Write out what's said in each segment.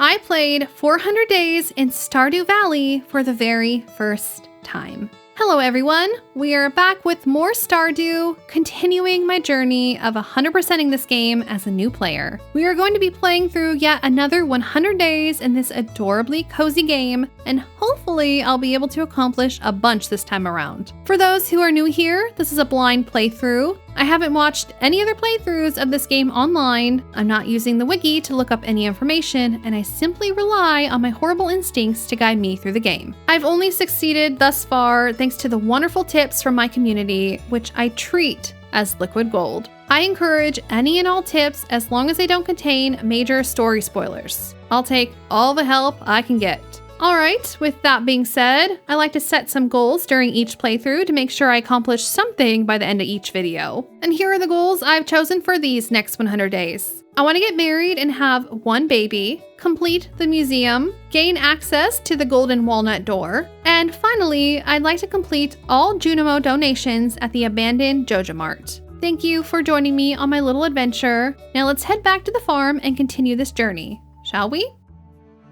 I played 400 Days in Stardew Valley for the very first time. Hello everyone, we are back with more Stardew, continuing my journey of 100%ing this game as a new player. We are going to be playing through yet another 100 days in this adorably cozy game, and hopefully I'll be able to accomplish a bunch this time around. For those who are new here, this is a blind playthrough. I haven't watched any other playthroughs of this game online. I'm not using the wiki to look up any information, and I simply rely on my horrible instincts to guide me through the game. I've only succeeded thus far thanks to the wonderful tips from my community, which I treat as liquid gold. I encourage any and all tips as long as they don't contain major story spoilers. I'll take all the help I can get. Alright, with that being said, I like to set some goals during each playthrough to make sure I accomplish something by the end of each video. And here are the goals I've chosen for these next 100 days. I want to get married and have one baby, complete the museum, gain access to the golden walnut door, and finally, I'd like to complete all Junimo donations at the abandoned Joja Mart. Thank you for joining me on my little adventure. Now let's head back to the farm and continue this journey, shall we?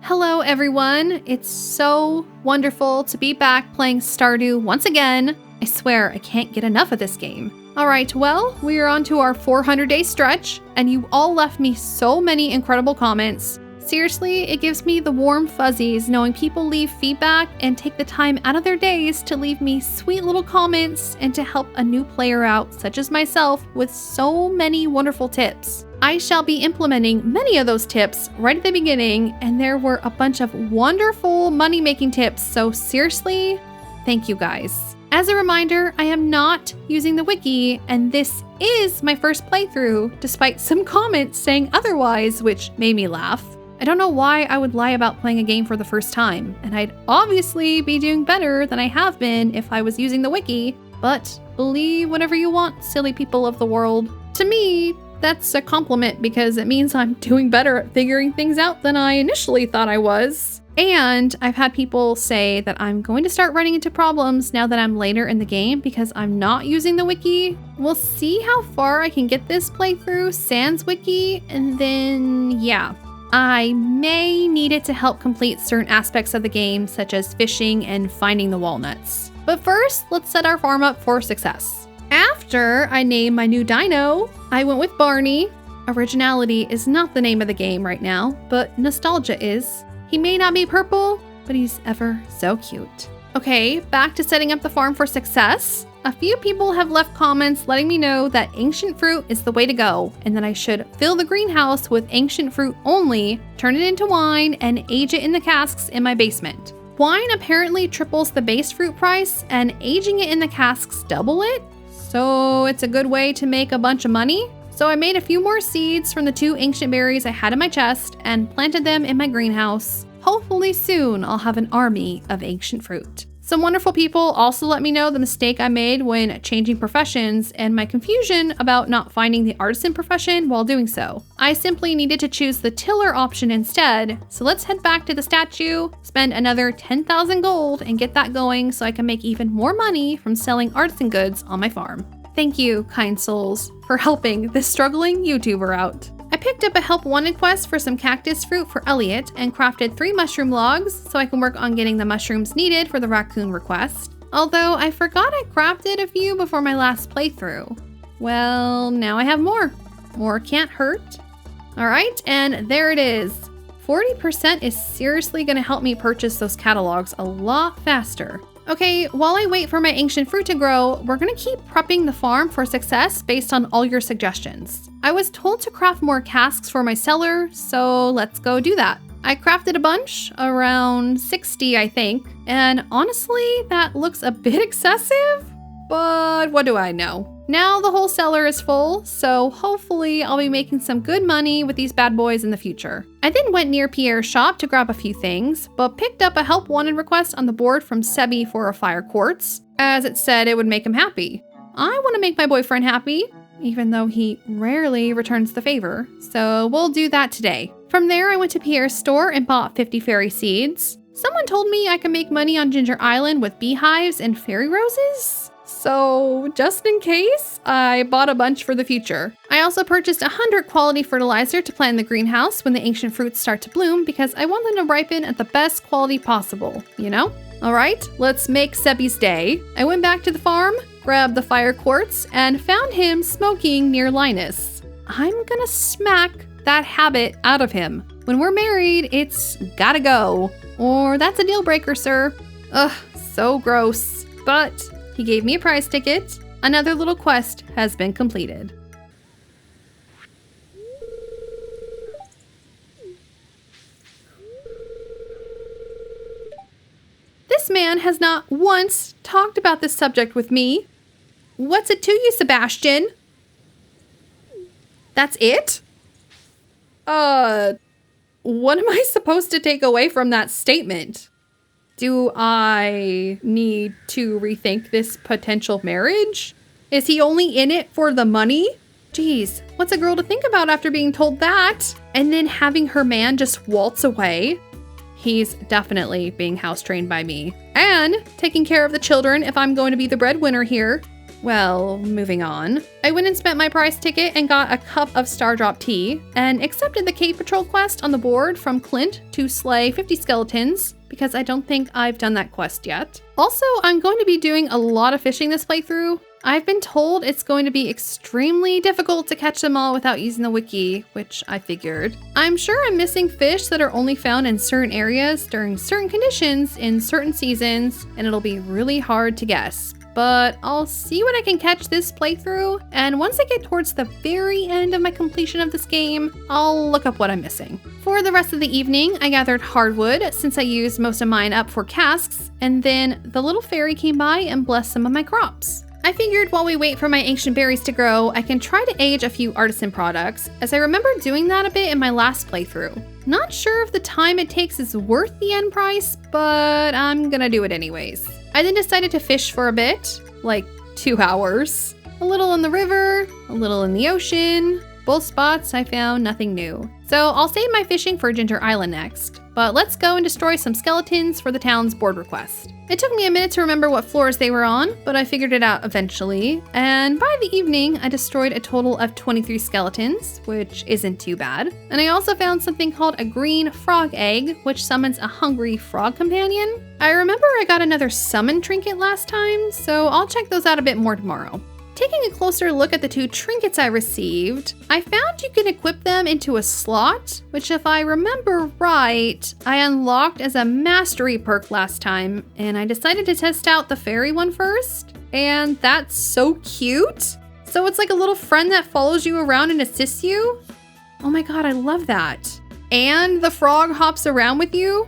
Hello everyone, it's so wonderful to be back playing Stardew once again. I swear I can't get enough of this game. Alright, well, we are on to our 400-day stretch, and you all left me so many incredible comments. Seriously, it gives me the warm fuzzies knowing people leave feedback and take the time out of their days to leave me sweet little comments and to help a new player out, such as myself, with so many wonderful tips. I shall be implementing many of those tips right at the beginning, and there were a bunch of wonderful money-making tips, so seriously, thank you guys. As a reminder, I am not using the wiki, and this is my first playthrough, despite some comments saying otherwise, which made me laugh. I don't know why I would lie about playing a game for the first time, and I'd obviously be doing better than I have been if I was using the wiki, but believe whatever you want, silly people of the world. To me, that's a compliment because it means I'm doing better at figuring things out than I initially thought I was. And I've had people say that I'm going to start running into problems now that I'm later in the game because I'm not using the wiki. We'll see how far I can get this playthrough sans wiki, and then yeah. I may need it to help complete certain aspects of the game, such as fishing and finding the walnuts. But first, let's set our farm up for success. After I named my new dino, I went with Barney. Originality is not the name of the game right now, but nostalgia is. He may not be purple, but he's ever so cute. Okay, back to setting up the farm for success. A few people have left comments letting me know that ancient fruit is the way to go, and that I should fill the greenhouse with ancient fruit only, turn it into wine, and age it in the casks in my basement. Wine apparently triples the base fruit price, and aging it in the casks double it? So it's a good way to make a bunch of money? So I made a few more seeds from the 2 ancient berries I had in my chest and planted them in my greenhouse. Hopefully soon I'll have an army of ancient fruit. Some wonderful people also let me know the mistake I made when changing professions and my confusion about not finding the artisan profession while doing so. I simply needed to choose the tiller option instead, so let's head back to the statue, spend another 10,000 gold and get that going so I can make even more money from selling artisan goods on my farm. Thank you, kind souls, for helping this struggling YouTuber out. I picked up a help wanted quest for some cactus fruit for Elliot and crafted 3 mushroom logs so I can work on getting the mushrooms needed for the raccoon request. Although I forgot I crafted a few before my last playthrough. Well, now I have more. More can't hurt. Alright, and there it is. 40% is seriously going to help me purchase those catalogs a lot faster. Okay, while I wait for my ancient fruit to grow, we're gonna keep prepping the farm for success based on all your suggestions. I was told to craft more casks for my cellar, so let's go do that. I crafted a bunch, around 60 I think, and honestly, that looks a bit excessive, but what do I know? Now the whole cellar is full, so hopefully I'll be making some good money with these bad boys in the future. I then went near Pierre's shop to grab a few things, but picked up a help wanted request on the board from Sebi for a fire quartz, as it said it would make him happy. I want to make my boyfriend happy, even though he rarely returns the favor, so we'll do that today. From there I went to Pierre's store and bought 50 fairy seeds. Someone told me I can make money on Ginger Island with beehives and fairy roses. So just in case, I bought a bunch for the future. I also purchased 100 quality fertilizer to plant in the greenhouse when the ancient fruits start to bloom because I want them to ripen at the best quality possible, you know? All right, let's make Sebby's day. I went back to the farm, grabbed the fire quartz, and found him smoking near Linus. I'm gonna smack that habit out of him. When we're married, it's gotta go. Or that's a deal breaker, sir. Ugh, so gross. But he gave me a prize ticket. Another little quest has been completed. This man has not once talked about this subject with me. What's it to you, Sebastian? That's it? What am I supposed to take away from that statement? Do I need to rethink this potential marriage? Is he only in it for the money? Geez, what's a girl to think about after being told that? And then having her man just waltz away? He's definitely being house trained by me. And taking care of the children if I'm going to be the breadwinner here. Well, moving on. I went and spent my prize ticket and got a cup of Stardrop tea and accepted the Cave Patrol quest on the board from Clint to slay 50 skeletons because I don't think I've done that quest yet. Also, I'm going to be doing a lot of fishing this playthrough. I've been told it's going to be extremely difficult to catch them all without using the wiki, which I figured. I'm sure I'm missing fish that are only found in certain areas during certain conditions in certain seasons, and it'll be really hard to guess. But I'll see what I can catch this playthrough, and once I get towards the very end of my completion of this game, I'll look up what I'm missing. For the rest of the evening, I gathered hardwood since I used most of mine up for casks, and then the little fairy came by and blessed some of my crops. I figured while we wait for my ancient berries to grow, I can try to age a few artisan products, as I remember doing that a bit in my last playthrough. Not sure if the time it takes is worth the end price, but I'm gonna do it anyways. I then decided to fish for a bit, like 2 hours. A little in the river, a little in the ocean. Both spots I found nothing new. So I'll save my fishing for Ginger Island next, but let's go and destroy some skeletons for the town's board request. It took me a minute to remember what floors they were on, but I figured it out eventually, and by the evening I destroyed a total of 23 skeletons, which isn't too bad. And I also found something called a green frog egg, which summons a hungry frog companion. I remember I got another summon trinket last time, so I'll check those out a bit more tomorrow. Taking a closer look at the 2 trinkets I received, I found you can equip them into a slot, which if I remember right, I unlocked as a mastery perk last time, and I decided to test out the fairy one first, and that's so cute. So it's like a little friend that follows you around and assists you. Oh my god, I love that. And the frog hops around with you.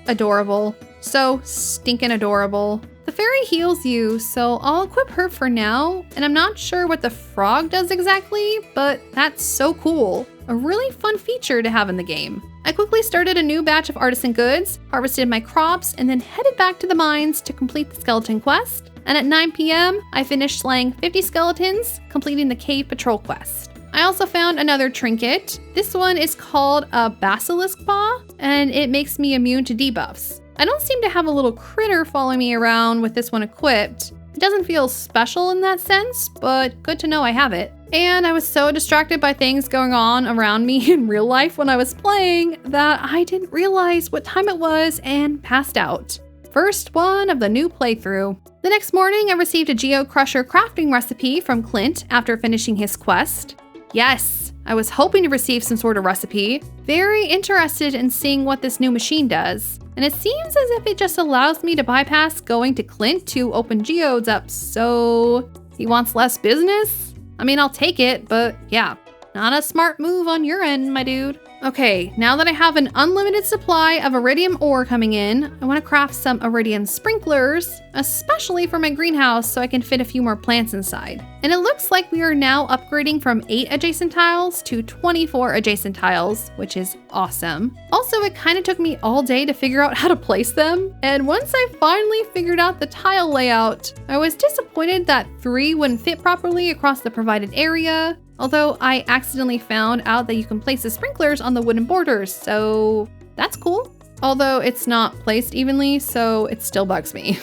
Adorable. So stinking adorable. The fairy heals you, so I'll equip her for now, and I'm not sure what the frog does exactly, but that's so cool. A really fun feature to have in the game. I quickly started a new batch of artisan goods, harvested my crops, and then headed back to the mines to complete the skeleton quest. And at 9 p.m., I finished slaying 50 skeletons, completing the Cave Patrol quest. I also found another trinket. This one is called a basilisk paw, and it makes me immune to debuffs. I don't seem to have a little critter following me around with this one equipped. It doesn't feel special in that sense, but good to know I have it. And I was so distracted by things going on around me in real life when I was playing that I didn't realize what time it was and passed out. First one of the new playthrough. The next morning, I received a Geo Crusher crafting recipe from Clint after finishing his quest. Yes, I was hoping to receive some sort of recipe. Very interested in seeing what this new machine does. And it seems as if it just allows me to bypass going to Clint to open geodes up, so he wants less business? I mean, I'll take it, but yeah, not a smart move on your end, my dude. Okay, now that I have an unlimited supply of iridium ore coming in, I want to craft some iridium sprinklers, especially for my greenhouse so I can fit a few more plants inside. And it looks like we are now upgrading from 8 adjacent tiles to 24 adjacent tiles, which is awesome. Also, it kind of took me all day to figure out how to place them, and once I finally figured out the tile layout, I was disappointed that 3 wouldn't fit properly across the provided area. Although I accidentally found out that you can place the sprinklers on the wooden borders, so that's cool. Although it's not placed evenly, so it still bugs me.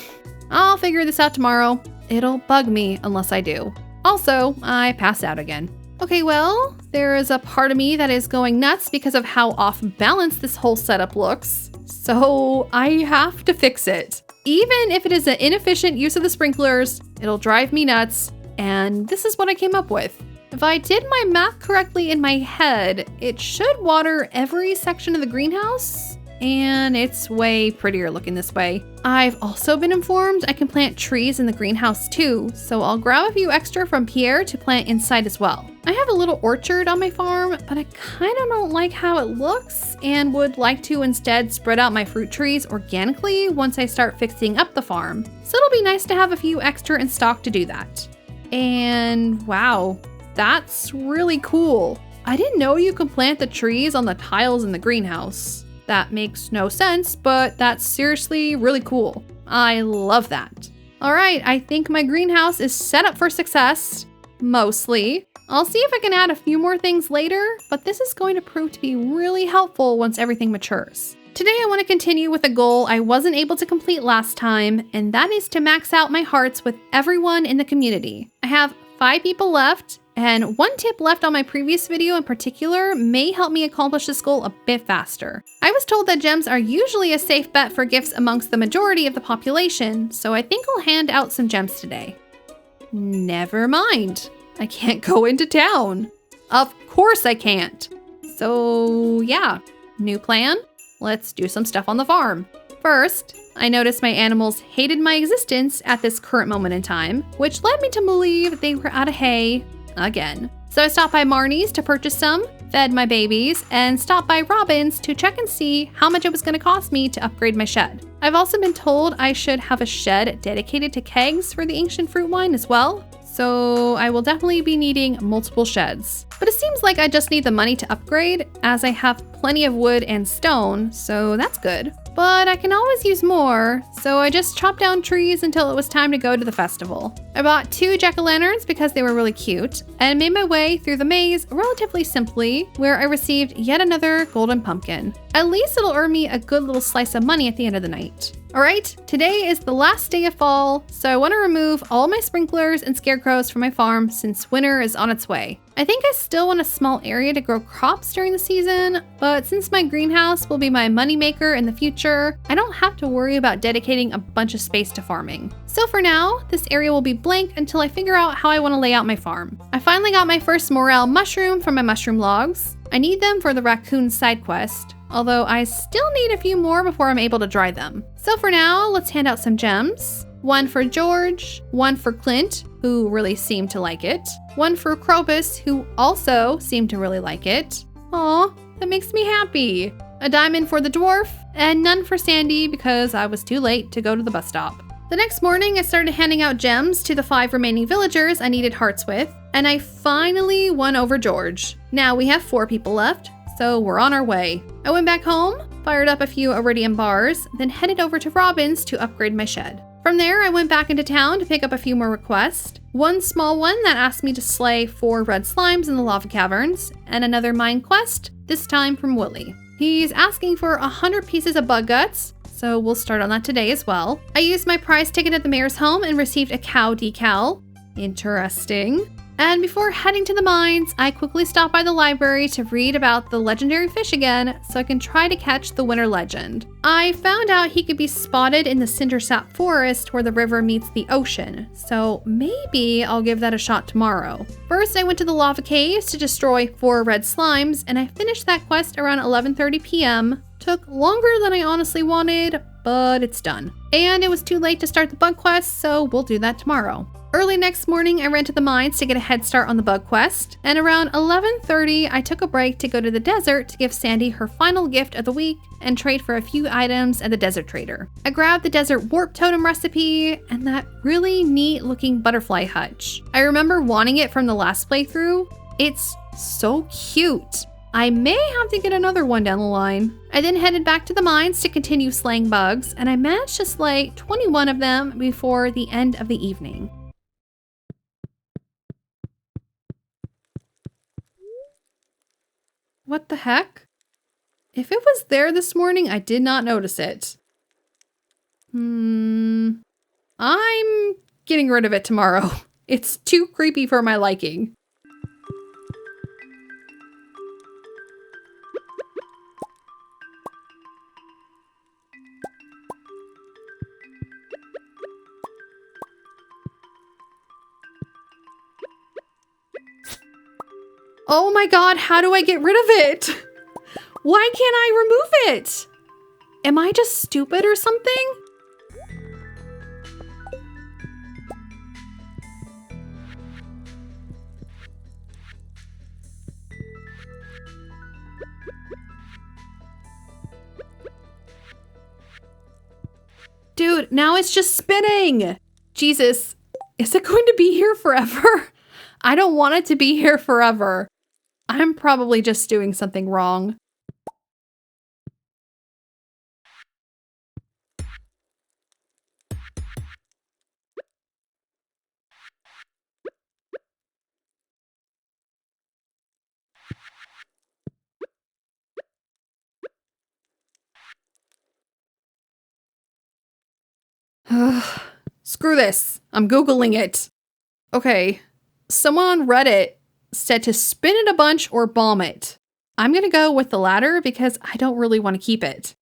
I'll figure this out tomorrow. it'll bug me unless I do. Also, I pass out again. Okay, well, there is a part of me that is going nuts because of how off balance this whole setup looks. So I have to fix it. Even if it is an inefficient use of the sprinklers, it'll drive me nuts. And this is what I came up with. If I did my math correctly in my head, it should water every section of the greenhouse, and it's way prettier looking this way. I've also been informed I can plant trees in the greenhouse too, so I'll grab a few extra from Pierre to plant inside as well. I have a little orchard on my farm, but I kind of don't like how it looks and would like to instead spread out my fruit trees organically once I start fixing up the farm. So it'll be nice to have a few extra in stock to do that. And wow, that's really cool. I didn't know you could plant the trees on the tiles in the greenhouse. That makes no sense, but that's seriously really cool. I love that. All right, I think my greenhouse is set up for success, mostly. I'll see if I can add a few more things later, but this is going to prove to be really helpful once everything matures. Today I want to continue with a goal I wasn't able to complete last time, and that is to max out my hearts with everyone in the community. I have 5 people left, and one tip left on my previous video in particular may help me accomplish this goal a bit faster. I was told that gems are usually a safe bet for gifts amongst the majority of the population, so I think I'll hand out some gems today. Never mind. I can't go into town. Of course I can't. So yeah, new plan. Let's do some stuff on the farm. First, I noticed my animals hated my existence at this current moment in time, which led me to believe they were out of hay again. So I stopped by Marnie's to purchase some, fed my babies, and stopped by Robin's to check and see how much it was going to cost me to upgrade my shed. I've also been told I should have a shed dedicated to kegs for the ancient fruit wine as well, so I will definitely be needing multiple sheds. But it seems like I just need the money to upgrade, as I have plenty of wood and stone, so that's good. But I can always use more, so I just chopped down trees until it was time to go to the festival. I bought 2 jack-o'-lanterns because they were really cute, and made my way through the maze relatively simply, where I received yet another golden pumpkin. At least it'll earn me a good little slice of money at the end of the night. Alright, today is the last day of fall, so I want to remove all my sprinklers and scarecrows from my farm since winter is on its way. I think I still want a small area to grow crops during the season, but since my greenhouse will be my moneymaker in the future, I don't have to worry about dedicating a bunch of space to farming. So for now, this area will be blank until I figure out how I want to lay out my farm. I finally got my first morel mushroom from my mushroom logs. I need them for the raccoon side quest, although I still need a few more before I'm able to dry them. So for now, let's hand out some gems. 1 for George, 1 for Clint, who really seemed to like it, 1 for Krobus, who also seemed to really like it. Aw, that makes me happy. A diamond for the dwarf, and none for Sandy because I was too late to go to the bus stop. The next morning, I started handing out gems to the 5 remaining villagers I needed hearts with, and I finally won over George. Now we have 4 people left, so we're on our way. I went back home, fired up a few iridium bars, then headed over to Robin's to upgrade my shed. From there, I went back into town to pick up a few more requests. One small one that asked me to slay 4 red slimes in the lava caverns, and another mine quest, this time from Willie. He's asking for 100 pieces of bug guts, so we'll start on that today as well. I used my prize ticket at the mayor's home and received a cow decal. Interesting. And before heading to the mines, I quickly stopped by the library to read about the legendary fish again so I can try to catch the winter legend. I found out he could be spotted in the Cindersap forest where the river meets the ocean, so maybe I'll give that a shot tomorrow. First, I went to the lava caves to destroy 4 red slimes, and I finished that quest around 11:30 p.m. Took longer than I honestly wanted, but it's done. And it was too late to start the bug quest, so we'll do that tomorrow. Early next morning, I ran to the mines to get a head start on the bug quest, and around 11:30, I took a break to go to the desert to give Sandy her final gift of the week and trade for a few items at the desert trader. I grabbed the desert warp totem recipe and that really neat looking butterfly hutch. I remember wanting it from the last playthrough. It's so cute. I may have to get another one down the line. I then headed back to the mines to continue slaying bugs, and I managed to slay 21 of them before the end of the evening. What the heck? If it was there this morning, I did not notice it. I'm getting rid of it tomorrow. It's too creepy for my liking. Oh my god, how do I get rid of it? Why can't I remove it? Am I just stupid or something? Dude, now it's just spinning. Jesus, is it going to be here forever? I don't want it to be here forever. I'm probably just doing something wrong. Screw this. I'm Googling it. Okay. Someone on Reddit said to spin it a bunch or bomb it. I'm gonna go with the latter because I don't really want to keep it.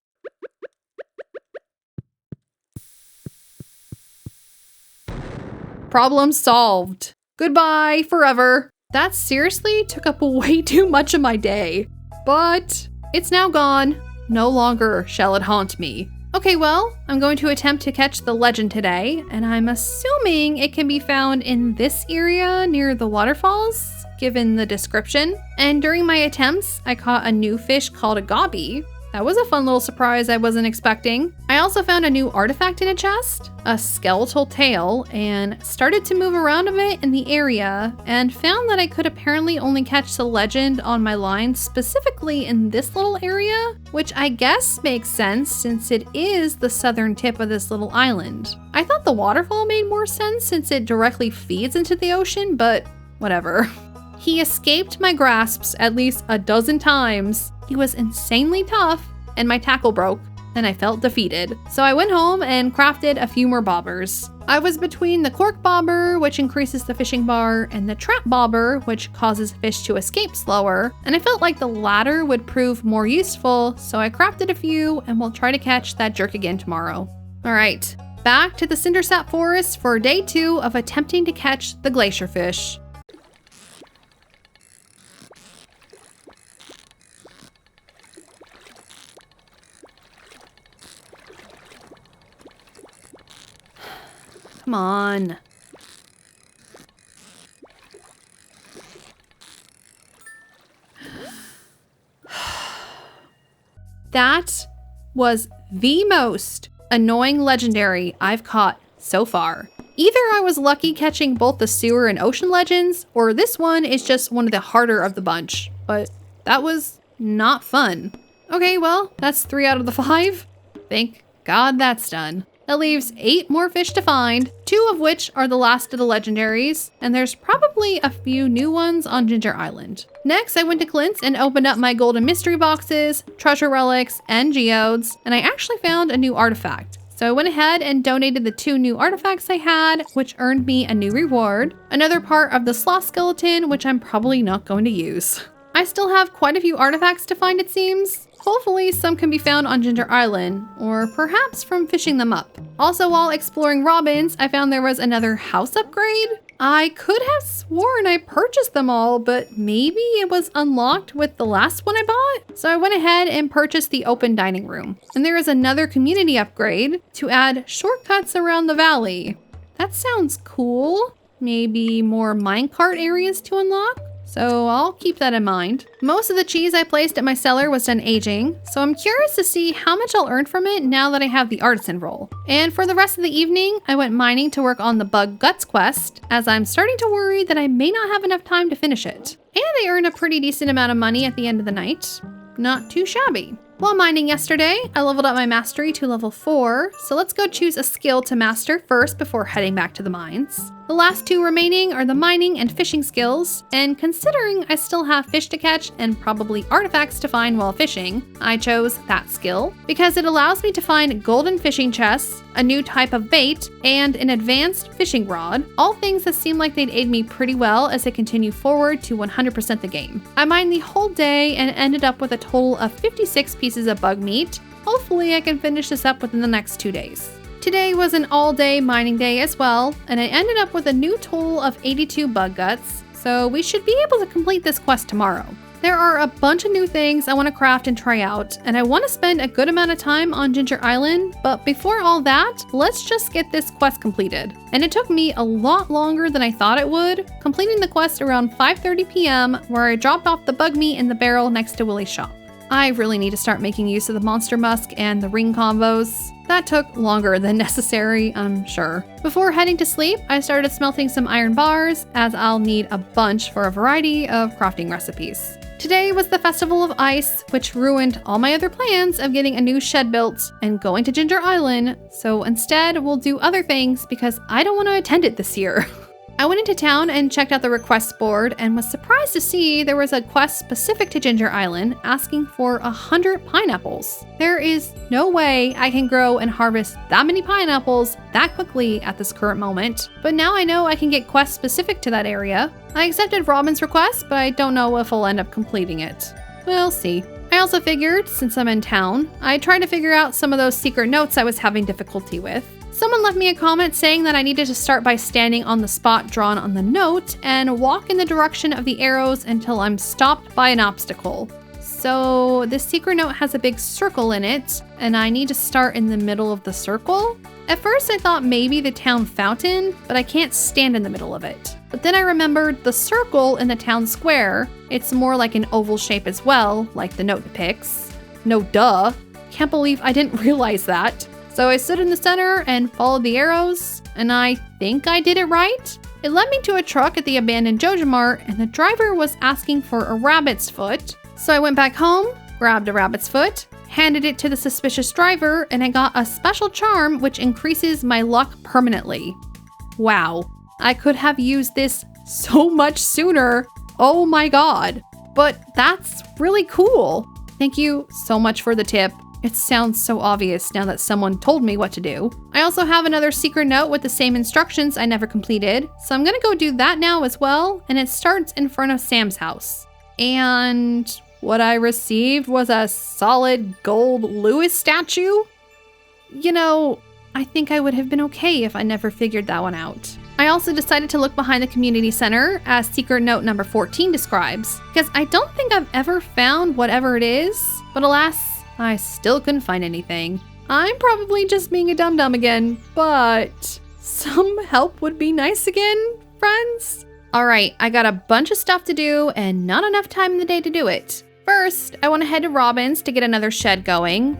Problem solved. Goodbye forever. That seriously took up way too much of my day. But it's now gone. No longer shall it haunt me. Okay, well, I'm going to attempt to catch the legend today, and I'm assuming it can be found in this area near the waterfalls, given the description. And during my attempts, I caught a new fish called a gobby. That was a fun little surprise I wasn't expecting. I also found a new artifact in a chest, a skeletal tail, and started to move around a bit in the area and found that I could apparently only catch the legend on my line specifically in this little area, which I guess makes sense since it is the southern tip of this little island. I thought the waterfall made more sense since it directly feeds into the ocean, but whatever. He escaped my grasps at least a dozen times. He was insanely tough, and my tackle broke, and I felt defeated. So I went home and crafted a few more bobbers. I was between the cork bobber, which increases the fishing bar, and the trap bobber, which causes fish to escape slower, and I felt like the latter would prove more useful, so I crafted a few, and we'll try to catch that jerk again tomorrow. Alright, back to the Cindersap Forest for day 2 of attempting to catch the glacier fish. Come on. That was the most annoying legendary I've caught so far. Either I was lucky catching both the sewer and ocean legends, or this one is just one of the harder of the bunch, but that was not fun. Okay, well, that's 3 out of the 5. Thank God that's done. That leaves 8 more fish to find, 2 of which are the last of the legendaries, and there's probably a few new ones on Ginger Island. Next, I went to Clint's and opened up my golden mystery boxes, treasure relics, and geodes, and I actually found a new artifact. So I went ahead and donated the 2 new artifacts I had, which earned me a new reward, another part of the sloth skeleton, which I'm probably not going to use. I still have quite a few artifacts to find, it seems. Hopefully some can be found on Ginger Island, or perhaps from fishing them up. Also, while exploring Robin's, I found there was another house upgrade. I could have sworn I purchased them all, but maybe it was unlocked with the last one I bought? So I went ahead and purchased the open dining room. And there is another community upgrade to add shortcuts around the valley. That sounds cool. Maybe more minecart areas to unlock? So I'll keep that in mind. Most of the cheese I placed at my cellar was done aging, so I'm curious to see how much I'll earn from it now that I have the artisan role. And for the rest of the evening, I went mining to work on the Bug Guts quest, as I'm starting to worry that I may not have enough time to finish it. And I earned a pretty decent amount of money at the end of the night. Not too shabby. While mining yesterday, I leveled up my mastery to level 4, so let's go choose a skill to master first before heading back to the mines. The last two remaining are the mining and fishing skills, and considering I still have fish to catch and probably artifacts to find while fishing, I chose that skill because it allows me to find golden fishing chests, a new type of bait, and an advanced fishing rod, all things that seem like they'd aid me pretty well as I continue forward to 100% the game. I mined the whole day and ended up with a total of 56 pieces of bug meat. Hopefully I can finish this up within the next 2 days. Today was an all-day mining day as well, and I ended up with a new total of 82 bug guts, so we should be able to complete this quest tomorrow. There are a bunch of new things I want to craft and try out, and I want to spend a good amount of time on Ginger Island, but before all that, let's just get this quest completed. And it took me a lot longer than I thought it would, completing the quest around 5:30 p.m. where I dropped off the bug meat in the barrel next to Willie's shop. I really need to start making use of the monster musk and the ring combos. That took longer than necessary, I'm sure. Before heading to sleep, I started smelting some iron bars, as I'll need a bunch for a variety of crafting recipes. Today was the Festival of Ice, which ruined all my other plans of getting a new shed built and going to Ginger Island, so instead we'll do other things because I don't want to attend it this year. I went into town and checked out the requests board and was surprised to see there was a quest specific to Ginger Island asking for 100 pineapples. There is no way I can grow and harvest that many pineapples that quickly at this current moment, but now I know I can get quests specific to that area. I accepted Robin's request, but I don't know if I'll end up completing it. We'll see. I also figured, since I'm in town, I'd try to figure out some of those secret notes I was having difficulty with. Someone left me a comment saying that I needed to start by standing on the spot drawn on the note and walk in the direction of the arrows until I'm stopped by an obstacle. So this secret note has a big circle in it, and I need to start in the middle of the circle? At first I thought maybe the town fountain, but I can't stand in the middle of it. But then I remembered the circle in the town square. It's more like an oval shape as well, like the note depicts. No duh. Can't believe I didn't realize that. So I stood in the center and followed the arrows, and I think I did it right. It led me to a truck at the abandoned Joja Mart, and the driver was asking for a rabbit's foot. So I went back home, grabbed a rabbit's foot, handed it to the suspicious driver, and I got a special charm which increases my luck permanently. Wow, I could have used this so much sooner. Oh my god. But that's really cool. Thank you so much for the tip. It sounds so obvious now that someone told me what to do. I also have another secret note with the same instructions I never completed, so I'm gonna go do that now as well, and it starts in front of Sam's house. And what I received was a solid gold Lewis statue? You know, I think I would have been okay if I never figured that one out. I also decided to look behind the community center, as secret note number 14 describes, because I don't think I've ever found whatever it is, but alas, I still couldn't find anything. I'm probably just being a dum-dum again, but some help would be nice again, friends. Alright, I got a bunch of stuff to do and not enough time in the day to do it. First, I want to head to Robin's to get another shed going.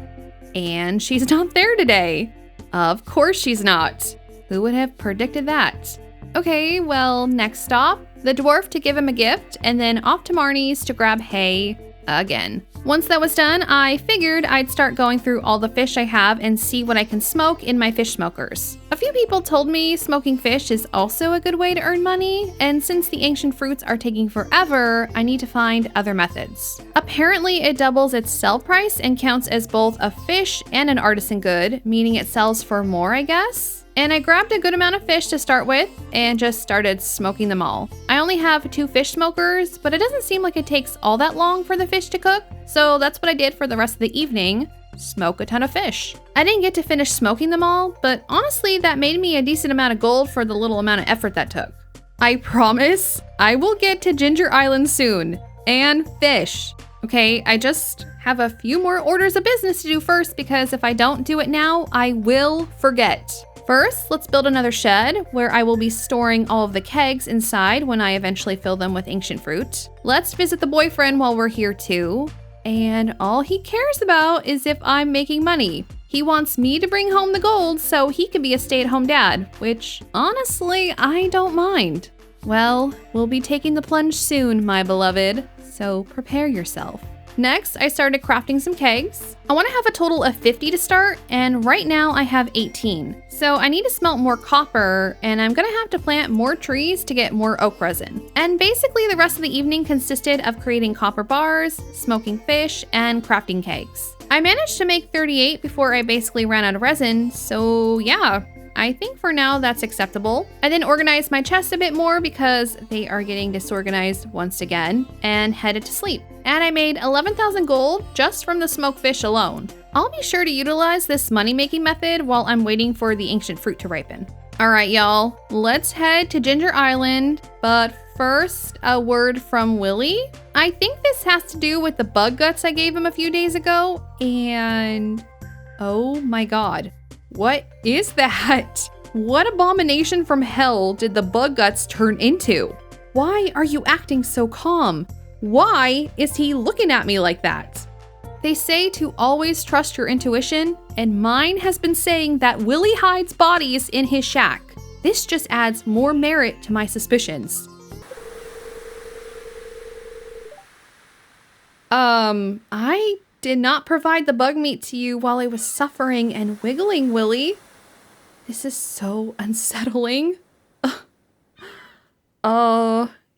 And she's not there today. Of course she's not. Who would have predicted that? Okay, well, next stop, the dwarf to give him a gift, and then off to Marnie's to grab hay again. Once that was done, I figured I'd start going through all the fish I have and see what I can smoke in my fish smokers. A few people told me smoking fish is also a good way to earn money, and since the ancient fruits are taking forever, I need to find other methods. Apparently, it doubles its sell price and counts as both a fish and an artisan good, meaning it sells for more, I guess. And I grabbed a good amount of fish to start with and just started smoking them all. I only have 2 fish smokers, but it doesn't seem like it takes all that long for the fish to cook, so that's what I did for the rest of the evening. Smoke a ton of fish. I didn't get to finish smoking them all, but honestly that made me a decent amount of gold for the little amount of effort that took. I promise I will get to Ginger Island soon, and fish. Okay, I just have a few more orders of business to do first, because if I don't do it now, I will forget. First, let's build another shed where I will be storing all of the kegs inside when I eventually fill them with ancient fruit. Let's visit the boyfriend while we're here too. And all he cares about is if I'm making money. He wants me to bring home the gold so he can be a stay-at-home dad, which honestly, I don't mind. Well, we'll be taking the plunge soon, my beloved, so prepare yourself. Next, I started crafting some kegs. I want to have a total of 50 to start, and right now I have 18. So I need to smelt more copper, and I'm gonna have to plant more trees to get more oak resin. And basically the rest of the evening consisted of creating copper bars, smoking fish, and crafting kegs. I managed to make 38 before I basically ran out of resin, so yeah. I think for now that's acceptable. I then organized my chest a bit more because they are getting disorganized once again, and headed to sleep. And I made 11,000 gold just from the smoked fish alone. I'll be sure to utilize this money-making method while I'm waiting for the ancient fruit to ripen. All right, y'all, let's head to Ginger Island, but first, a word from Willy. I think this has to do with the bug guts I gave him a few days ago, and oh my god. What is that? What abomination from hell did the bug guts turn into? Why are you acting so calm? Why is he looking at me like that? They say to always trust your intuition, and mine has been saying that Willy hides bodies in his shack. This just adds more merit to my suspicions. I did not provide the bug meat to you while I was suffering and wiggling, Willy. This is so unsettling.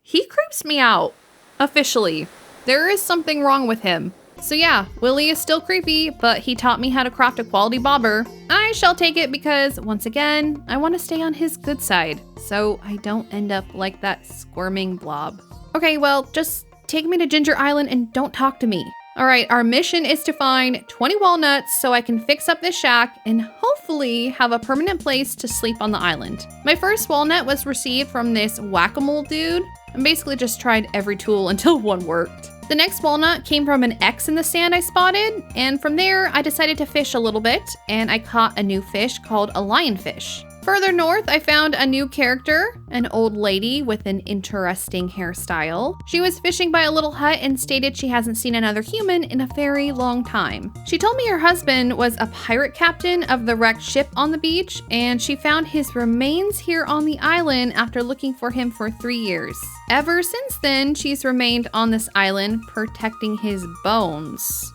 He creeps me out. Officially. There is something wrong with him. So yeah, Willy is still creepy, but he taught me how to craft a quality bobber. I shall take it because, once again, I want to stay on his good side, so I don't end up like that squirming blob. Okay, well, just take me to Ginger Island and don't talk to me. All right, our mission is to find 20 walnuts so I can fix up this shack and hopefully have a permanent place to sleep on the island. My first walnut was received from this whack-a-mole dude. I basically just tried every tool until one worked. The next walnut came from an X in the sand I spotted, and from there I decided to fish a little bit, and I caught a new fish called a lionfish. Further north, I found a new character, an old lady with an interesting hairstyle. She was fishing by a little hut and stated she hasn't seen another human in a very long time. She told me her husband was a pirate captain of the wrecked ship on the beach, and she found his remains here on the island after looking for him for 3 years. Ever since then, she's remained on this island protecting his bones.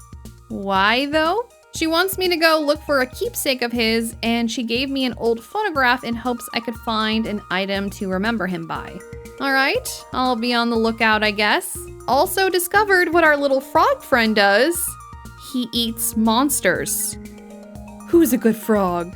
Why though? She wants me to go look for a keepsake of his, and she gave me an old photograph in hopes I could find an item to remember him by. All right, I'll be on the lookout, I guess. Also discovered what our little frog friend does. He eats monsters. Who's a good frog?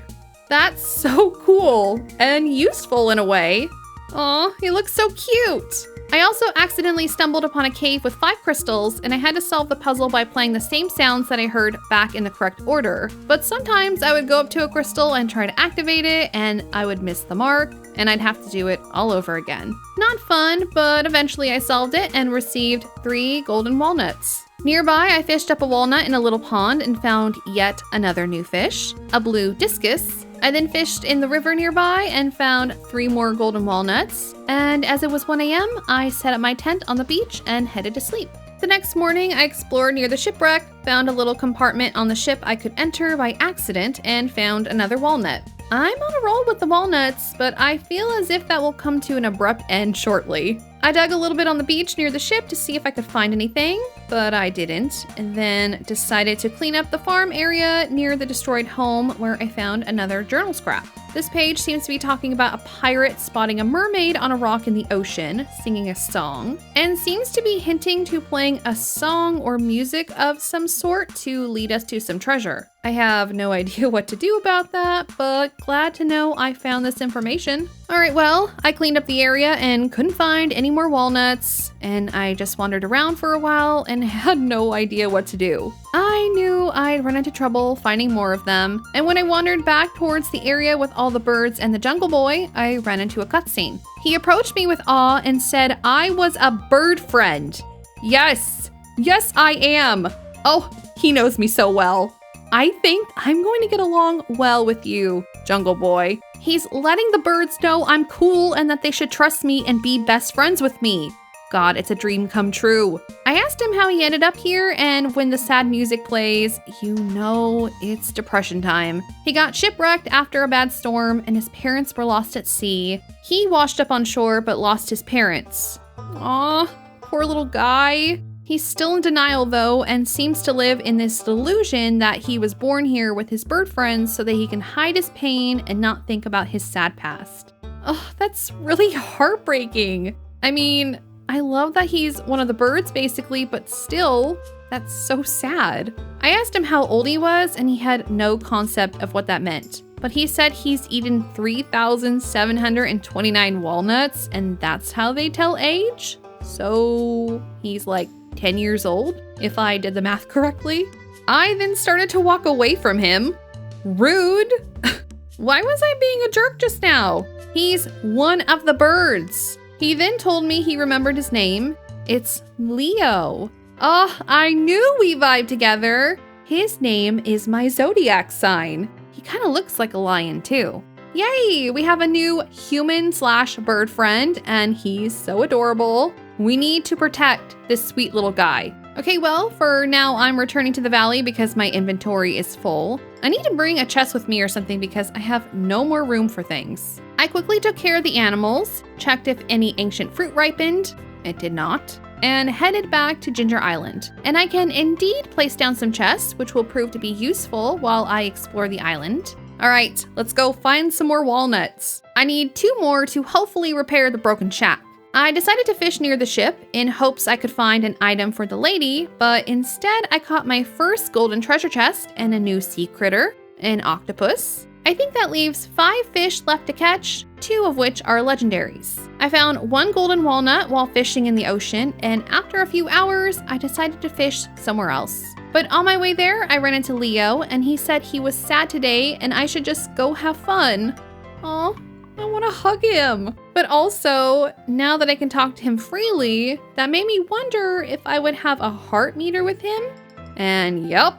That's so cool and useful in a way. Aw, he looks so cute. I also accidentally stumbled upon a cave with 5 crystals, and I had to solve the puzzle by playing the same sounds that I heard back in the correct order. But sometimes I would go up to a crystal and try to activate it, and I would miss the mark, and I'd have to do it all over again. Not fun, but eventually I solved it and received 3 golden walnuts. Nearby, I fished up a walnut in a little pond and found yet another new fish, a blue discus. I then fished in the river nearby and found 3 more golden walnuts. And as it was 1 a.m., I set up my tent on the beach and headed to sleep. The next morning, I explored near the shipwreck, found a little compartment on the ship I could enter by accident, and found another walnut. I'm on a roll with the walnuts, but I feel as if that will come to an abrupt end shortly. I dug a little bit on the beach near the ship to see if I could find anything, but I didn't, and then decided to clean up the farm area near the destroyed home where I found another journal scrap. This page seems to be talking about a pirate spotting a mermaid on a rock in the ocean, singing a song, and seems to be hinting to playing a song or music of some sort to lead us to some treasure. I have no idea what to do about that, but glad to know I found this information. Alright, well, I cleaned up the area and couldn't find any more walnuts, and I just wandered around for a while and had no idea what to do. I knew I'd run into trouble finding more of them, and when I wandered back towards the area with all the birds and the jungle boy, I ran into a cutscene. He approached me with awe and said I was a bird friend. Yes, I am. Oh, he knows me so well. I think I'm going to get along well with you, Jungle Boy. He's letting the birds know I'm cool and that they should trust me and be best friends with me. God, it's a dream come true. I asked him how he ended up here, and when the sad music plays, you know it's depression time. He got shipwrecked after a bad storm, and his parents were lost at sea. He washed up on shore but lost his parents. Aw, poor little guy. He's still in denial though, and seems to live in this delusion that he was born here with his bird friends so that he can hide his pain and not think about his sad past. Oh, that's really heartbreaking. I mean, I love that he's one of the birds basically, but still, that's so sad. I asked him how old he was and he had no concept of what that meant. But he said he's eaten 3,729 walnuts and that's how they tell age? So he's like 10 years old, if I did the math correctly. I then started to walk away from him. Rude. Why was I being a jerk just now? He's one of the birds. He then told me he remembered his name. It's Leo. Oh, I knew we vibed together. His name is my zodiac sign. He kind of looks like a lion too. Yay, we have a new human/bird friend and he's so adorable. We need to protect this sweet little guy. Okay, well, for now I'm returning to the valley because my inventory is full. I need to bring a chest with me or something because I have no more room for things. I quickly took care of the animals, checked if any ancient fruit ripened. It did not. And headed back to Ginger Island. And I can indeed place down some chests, which will prove to be useful while I explore the island. All right, let's go find some more walnuts. I need 2 more to hopefully repair the broken shack. I decided to fish near the ship in hopes I could find an item for the lady, but instead I caught my first golden treasure chest and a new sea critter, an octopus. I think that leaves 5 fish left to catch, 2 of which are legendaries. I found 1 golden walnut while fishing in the ocean, and after a few hours, I decided to fish somewhere else. But on my way there, I ran into Leo, and he said he was sad today and I should just go have fun. Aw, I want to hug him. But also, now that I can talk to him freely, that made me wonder if I would have a heart meter with him. And yep,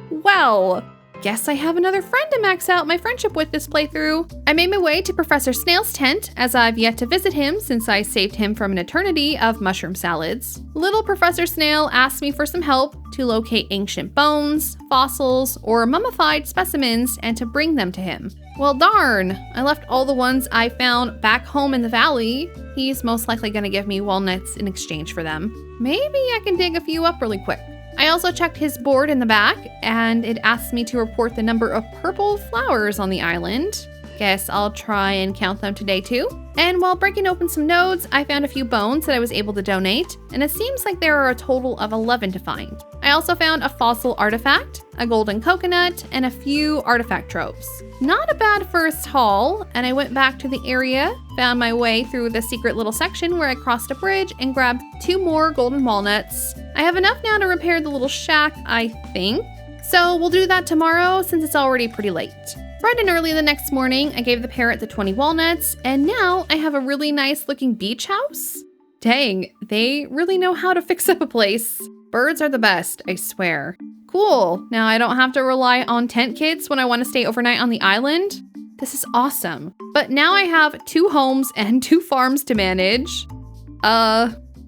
well, guess I have another friend to max out my friendship with this playthrough. I made my way to Professor Snail's tent as I've yet to visit him since I saved him from an eternity of mushroom salads. Little Professor Snail asked me for some help to locate ancient bones, fossils, or mummified specimens and to bring them to him. Well, darn, I left all the ones I found back home in the valley. He's most likely gonna give me walnuts in exchange for them. Maybe I can dig a few up really quick. I also checked his board in the back, and it asked me to report the number of purple flowers on the island. Guess I'll try and count them today too. And while breaking open some nodes, I found a few bones that I was able to donate, and it seems like there are a total of 11 to find. I also found a fossil artifact, a golden coconut, and a few artifact tropes. Not a bad first haul, and I went back to the area, found my way through the secret little section where I crossed a bridge and grabbed 2 more golden walnuts. I have enough now to repair the little shack, I think. So we'll do that tomorrow since it's already pretty late. Bright and early the next morning, I gave the parrot the 20 walnuts, and now I have a really nice looking beach house. Dang, they really know how to fix up a place. Birds are the best, I swear. Cool, now I don't have to rely on tent kits when I want to stay overnight on the island. This is awesome. But now I have 2 homes and 2 farms to manage.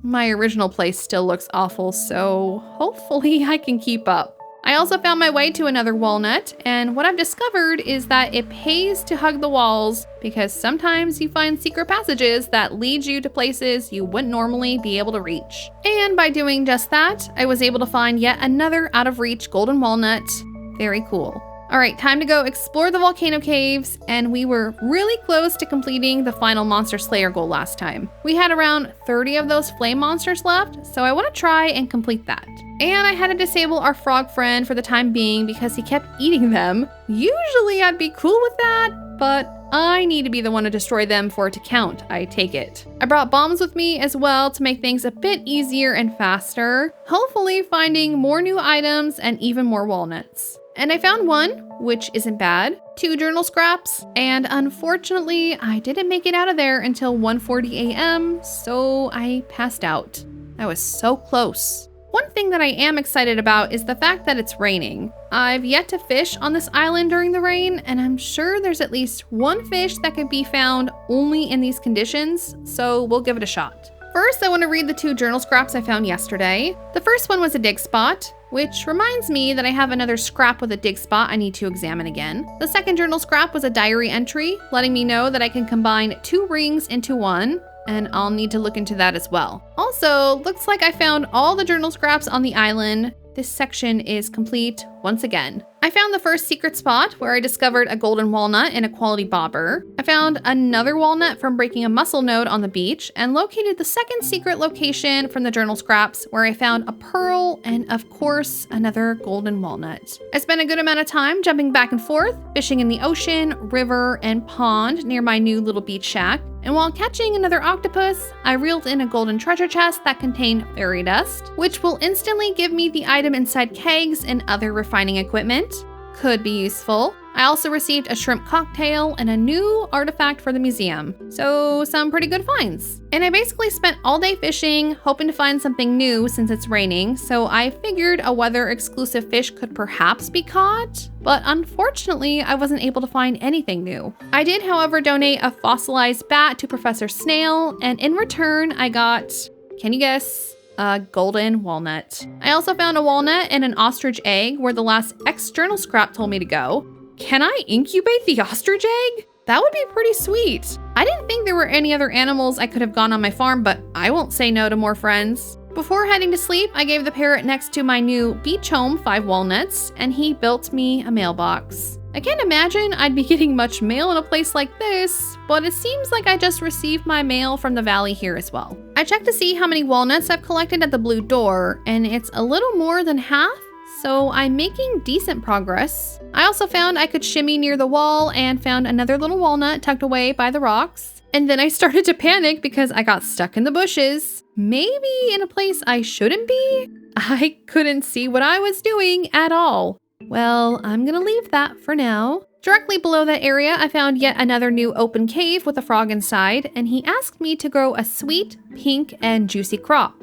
My original place still looks awful, so hopefully I can keep up. I also found my way to another walnut, and what I've discovered is that it pays to hug the walls because sometimes you find secret passages that lead you to places you wouldn't normally be able to reach. And by doing just that, I was able to find yet another out-of-reach golden walnut. Very cool. All right, time to go explore the volcano caves, and we were really close to completing the final monster slayer goal last time. We had around 30 of those flame monsters left, so I want to try and complete that. And I had to disable our frog friend for the time being because he kept eating them. Usually I'd be cool with that, but I need to be the one to destroy them for it to count, I take it. I brought bombs with me as well to make things a bit easier and faster, hopefully finding more new items and even more walnuts. And I found 1, which isn't bad, 2 journal scraps, and unfortunately, I didn't make it out of there until 1:40 a.m., so I passed out. I was so close. One thing that I am excited about is the fact that it's raining. I've yet to fish on this island during the rain, and I'm sure there's at least 1 fish that could be found only in these conditions, so we'll give it a shot. First, I want to read the 2 journal scraps I found yesterday. The first one was a dig spot, which reminds me that I have another scrap with a dig spot I need to examine again. The second journal scrap was a diary entry, letting me know that I can combine 2 rings into 1. and I'll need to look into that as well. Also, looks like I found all the journal scraps on the island. This section is complete once again. I found the first secret spot where I discovered a golden walnut and a quality bobber. I found another walnut from breaking a mussel node on the beach and located the second secret location from the journal scraps where I found a pearl and of course another golden walnut. I spent a good amount of time jumping back and forth, fishing in the ocean, river, and pond near my new little beach shack. And while catching another octopus, I reeled in a golden treasure chest that contained fairy dust, which will instantly give me the item inside kegs and other refining equipment. Could be useful. I also received a shrimp cocktail and a new artifact for the museum. So some pretty good finds. And I basically spent all day fishing, hoping to find something new since it's raining, so I figured a weather-exclusive fish could perhaps be caught, but unfortunately, I wasn't able to find anything new. I did, however, donate a fossilized bat to Professor Snail, and in return, I got, can you guess? A golden walnut. I also found a walnut and an ostrich egg where the last external scrap told me to go. Can I incubate the ostrich egg? That would be pretty sweet. I didn't think there were any other animals I could have gone on my farm, but I won't say no to more friends. Before heading to sleep, I gave the parrot next to my new beach home 5 walnuts, and he built me a mailbox. I can't imagine I'd be getting much mail in a place like this, but it seems like I just received my mail from the valley here as well. I checked to see how many walnuts I've collected at the blue door, and it's a little more than half, so I'm making decent progress. I also found I could shimmy near the wall and found another little walnut tucked away by the rocks. And then I started to panic because I got stuck in the bushes. Maybe in a place I shouldn't be? I couldn't see what I was doing at all. Well, I'm gonna leave that for now. Directly below that area, I found yet another new open cave with a frog inside, and he asked me to grow a sweet, pink, and juicy crop.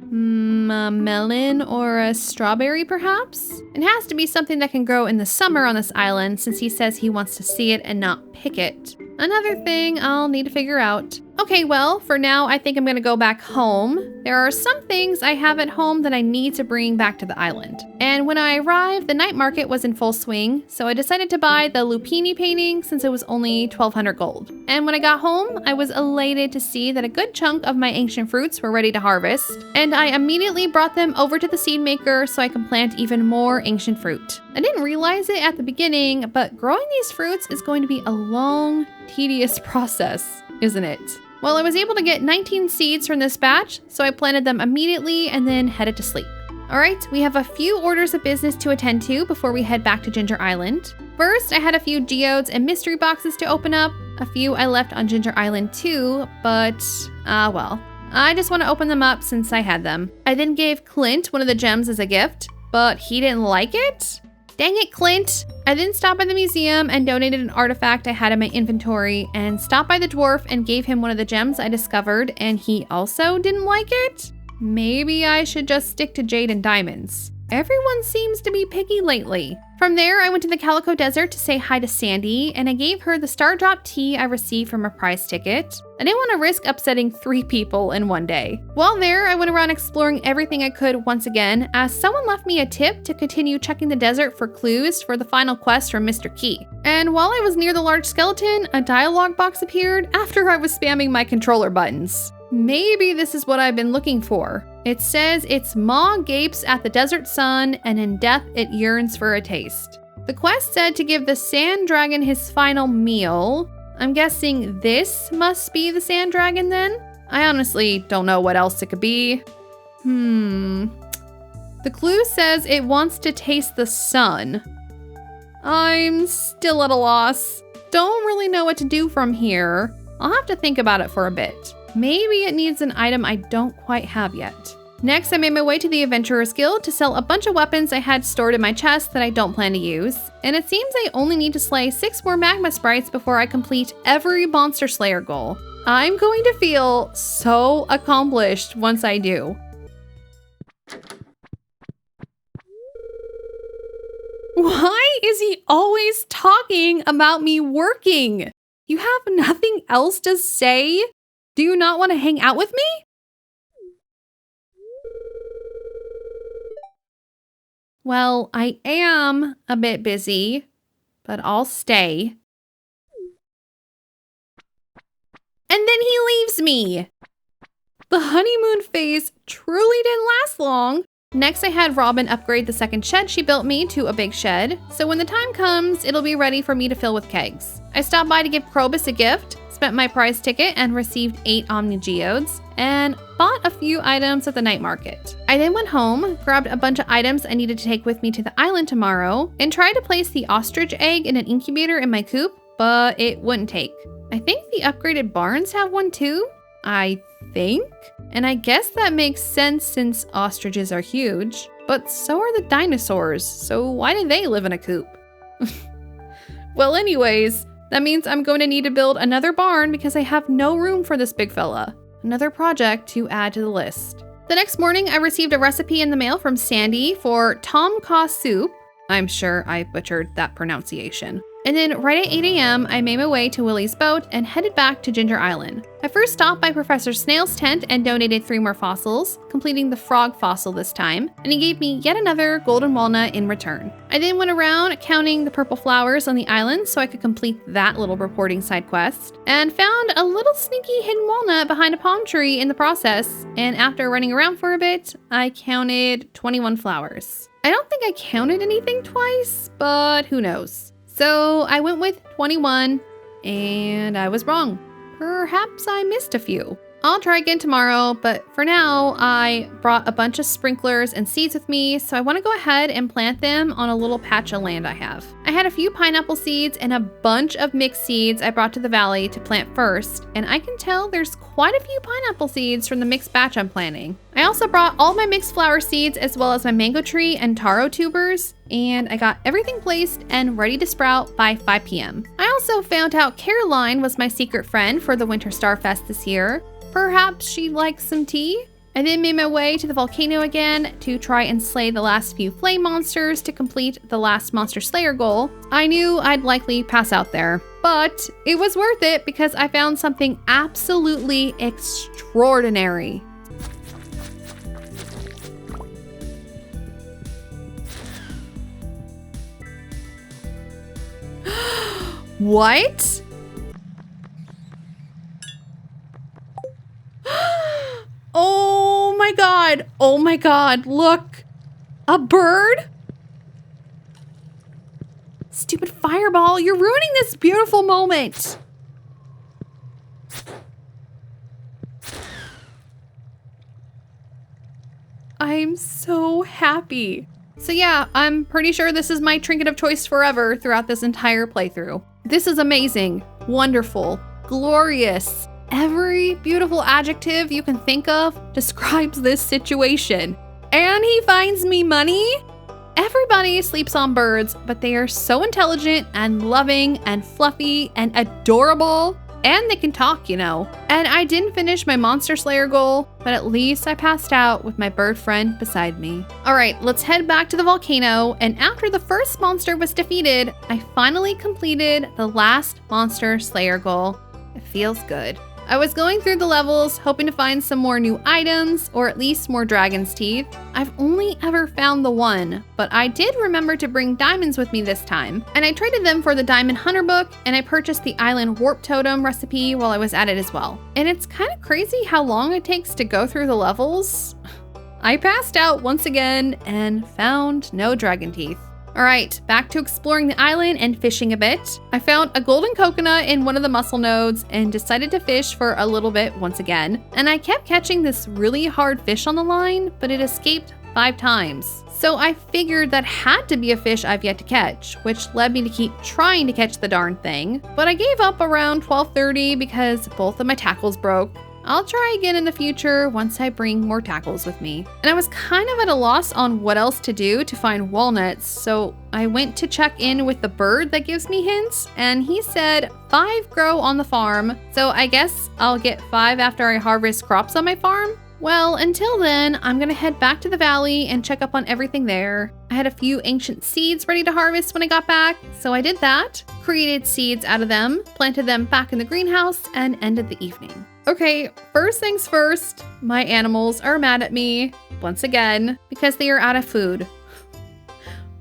A melon or a strawberry, perhaps? It has to be something that can grow in the summer on this island since he says he wants to see it and not pick it. Another thing I'll need to figure out. Okay, well, for now, I think I'm gonna go back home. There are some things I have at home that I need to bring back to the island. And when I arrived, the night market was in full swing, so I decided to buy the Lupini painting since it was only 1,200 gold. And when I got home, I was elated to see that a good chunk of my ancient fruits were ready to harvest, and I immediately brought them over to the seed maker so I can plant even more ancient fruit. I didn't realize it at the beginning, but growing these fruits is going to be a long, tedious process, isn't it? Well, I was able to get 19 seeds from this batch, so I planted them immediately and then headed to sleep. All right, we have a few orders of business to attend to before we head back to Ginger Island. First, I had a few geodes and mystery boxes to open up. A few I left on Ginger Island too, but, well. I just want to open them up since I had them. I then gave Clint one of the gems as a gift, but he didn't like it? Dang it, Clint! I then stopped by the museum and donated an artifact I had in my inventory and stopped by the dwarf and gave him one of the gems I discovered, and he also didn't like it? Maybe I should just stick to jade and diamonds. Everyone seems to be picky lately. From there, I went to the Calico Desert to say hi to Sandy, and I gave her the Star Drop tea I received from a prize ticket. I didn't want to risk upsetting 3 people in one day. While there, I went around exploring everything I could once again, as someone left me a tip to continue checking the desert for clues for the final quest from Mr. Key. And while I was near the large skeleton, a dialogue box appeared after I was spamming my controller buttons. Maybe this is what I've been looking for. It says its maw gapes at the desert sun, and in death it yearns for a taste. The quest said to give the sand dragon his final meal. I'm guessing this must be the sand dragon then? I honestly don't know what else it could be. The clue says it wants to taste the sun. I'm still at a loss. Don't really know what to do from here. I'll have to think about it for a bit. Maybe it needs an item I don't quite have yet. Next, I made my way to the Adventurer's Guild to sell a bunch of weapons I had stored in my chest that I don't plan to use. And it seems I only need to slay 6 more magma sprites before I complete every Monster Slayer goal. I'm going to feel so accomplished once I do. Why is he always talking about me working? You have nothing else to say? Do you not want to hang out with me? Well, I am a bit busy, but I'll stay. and then he leaves me. The honeymoon phase truly didn't last long. Next, I had Robin upgrade the second shed she built me to a big shed, so when the time comes, it'll be ready for me to fill with kegs. I stopped by to give Krobus a gift, spent my prize ticket and received 8 Omni Geodes, and bought a few items at the night market. I then went home, grabbed a bunch of items I needed to take with me to the island tomorrow, and tried to place the ostrich egg in an incubator in my coop, but it wouldn't take. I think the upgraded barns have one too? I think? And I guess that makes sense since ostriches are huge, but so are the dinosaurs, so why do they live in a coop? Well, anyways, that means I'm going to need to build another barn because I have no room for this big fella. Another project to add to the list. The next morning, I received a recipe in the mail from Sandy for tom kha soup. I'm sure I butchered that pronunciation. And then right at 8 a.m., I made my way to Willie's boat and headed back to Ginger Island. I first stopped by Professor Snail's tent and donated 3 more fossils, completing the frog fossil this time, and he gave me yet another golden walnut in return. I then went around counting the purple flowers on the island so I could complete that little reporting side quest, and found a little sneaky hidden walnut behind a palm tree in the process, and after running around for a bit, I counted 21 flowers. I don't think I counted anything twice, but who knows. So I went with 21, and I was wrong. Perhaps I missed a few. I'll try again tomorrow, but for now, I brought a bunch of sprinklers and seeds with me, so I want to go ahead and plant them on a little patch of land I have. I had a few pineapple seeds and a bunch of mixed seeds I brought to the valley to plant first, and I can tell there's quite a few pineapple seeds from the mixed batch I'm planting. I also brought all my mixed flower seeds as well as my mango tree and taro tubers, and I got everything placed and ready to sprout by 5 p.m. I also found out Caroline was my secret friend for the Winter Starfest this year. Perhaps she'd like some tea? I then made my way to the volcano again to try and slay the last few flame monsters to complete the last monster slayer goal. I knew I'd likely pass out there, but it was worth it because I found something absolutely extraordinary. What? Oh my god. Oh my god. Look. A bird? Stupid fireball. You're ruining this beautiful moment. I'm so happy. So yeah, I'm pretty sure this is my trinket of choice forever throughout this entire playthrough. This is amazing, wonderful, glorious. Every beautiful adjective you can think of describes this situation. And he finds me money? Everybody sleeps on birds, but they are so intelligent and loving and fluffy and adorable. And they can talk, you know. And I didn't finish my monster slayer goal, but at least I passed out with my bird friend beside me. All right, let's head back to the volcano. And after the first monster was defeated, I finally completed the last monster slayer goal. It feels good. I was going through the levels, hoping to find some more new items, or at least more dragon's teeth. I've only ever found the one, but I did remember to bring diamonds with me this time, and I traded them for the Diamond Hunter book, and I purchased the Island Warp Totem recipe while I was at it as well. And it's kind of crazy how long it takes to go through the levels. I passed out once again and found no dragon teeth. All right, back to exploring the island and fishing a bit. I found a golden coconut in one of the mussel nodes and decided to fish for a little bit once again. And I kept catching this really hard fish on the line, but it escaped 5 times. So I figured that had to be a fish I've yet to catch, which led me to keep trying to catch the darn thing. But I gave up around 12:30 because both of my tackles broke. I'll try again in the future once I bring more tackles with me. And I was kind of at a loss on what else to do to find walnuts, so I went to check in with the bird that gives me hints, and he said 5 grow on the farm, so I guess I'll get 5 after I harvest crops on my farm? Well, until then, I'm gonna head back to the valley and check up on everything there. I had a few ancient seeds ready to harvest when I got back, so I did that, created seeds out of them, planted them back in the greenhouse, and ended the evening. Okay, first things first, my animals are mad at me, once again, because they are out of food.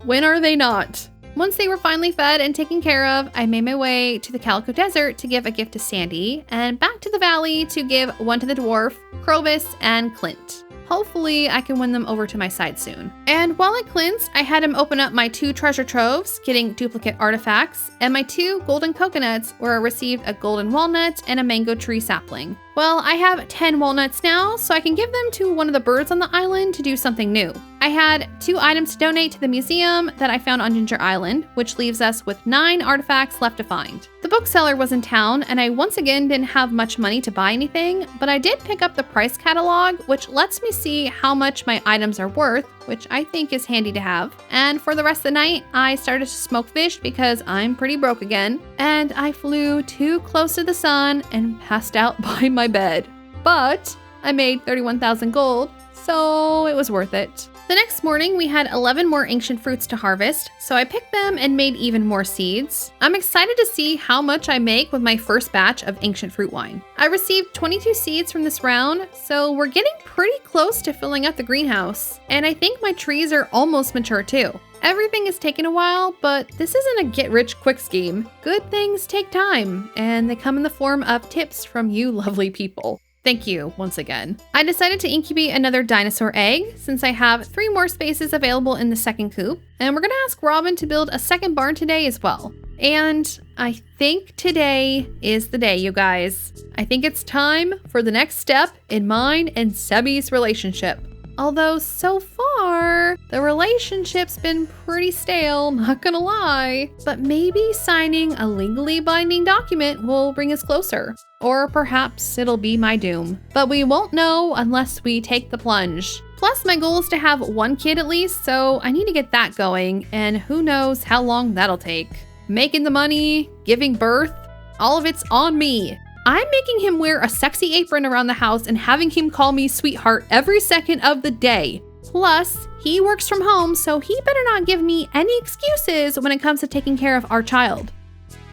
When are they not? Once they were finally fed and taken care of, I made my way to the Calico Desert to give a gift to Sandy, and back to the valley to give one to the dwarf, Krobus, and Clint. Hopefully, I can win them over to my side soon. And while at Clint's, I had him open up my 2 treasure troves, getting duplicate artifacts, and my 2 golden coconuts, where I received a golden walnut and a mango tree sapling. Well, I have 10 walnuts now, so I can give them to one of the birds on the island to do something new. I had 2 items to donate to the museum that I found on Ginger Island, which leaves us with 9 artifacts left to find. The bookseller was in town, and I once again didn't have much money to buy anything, but I did pick up the price catalog, which lets me see how much my items are worth, which I think is handy to have. And for the rest of the night, I started to smoke fish because I'm pretty broke again, and I flew too close to the sun and passed out by my bed. But I made 31,000 gold, so it was worth it. The next morning, we had 11 more ancient fruits to harvest, so I picked them and made even more seeds. I'm excited to see how much I make with my first batch of ancient fruit wine. I received 22 seeds from this round, so we're getting pretty close to filling up the greenhouse. And I think my trees are almost mature too. Everything has taken a while, but this isn't a get-rich-quick scheme. Good things take time, and they come in the form of tips from you lovely people. Thank you once again. I decided to incubate another dinosaur egg since I have 3 more spaces available in the second coop, and we're gonna ask Robin to build a second barn today as well. And I think today is the day, you guys. I think it's time for the next step in mine and Sebby's relationship. Although so far, the relationship's been pretty stale, not gonna lie. But maybe signing a legally binding document will bring us closer. Or perhaps it'll be my doom. But we won't know unless we take the plunge. Plus, my goal is to have 1 kid at least, so I need to get that going, and who knows how long that'll take. Making the money, giving birth, all of it's on me. I'm making him wear a sexy apron around the house and having him call me sweetheart every second of the day. Plus, he works from home, so he better not give me any excuses when it comes to taking care of our child.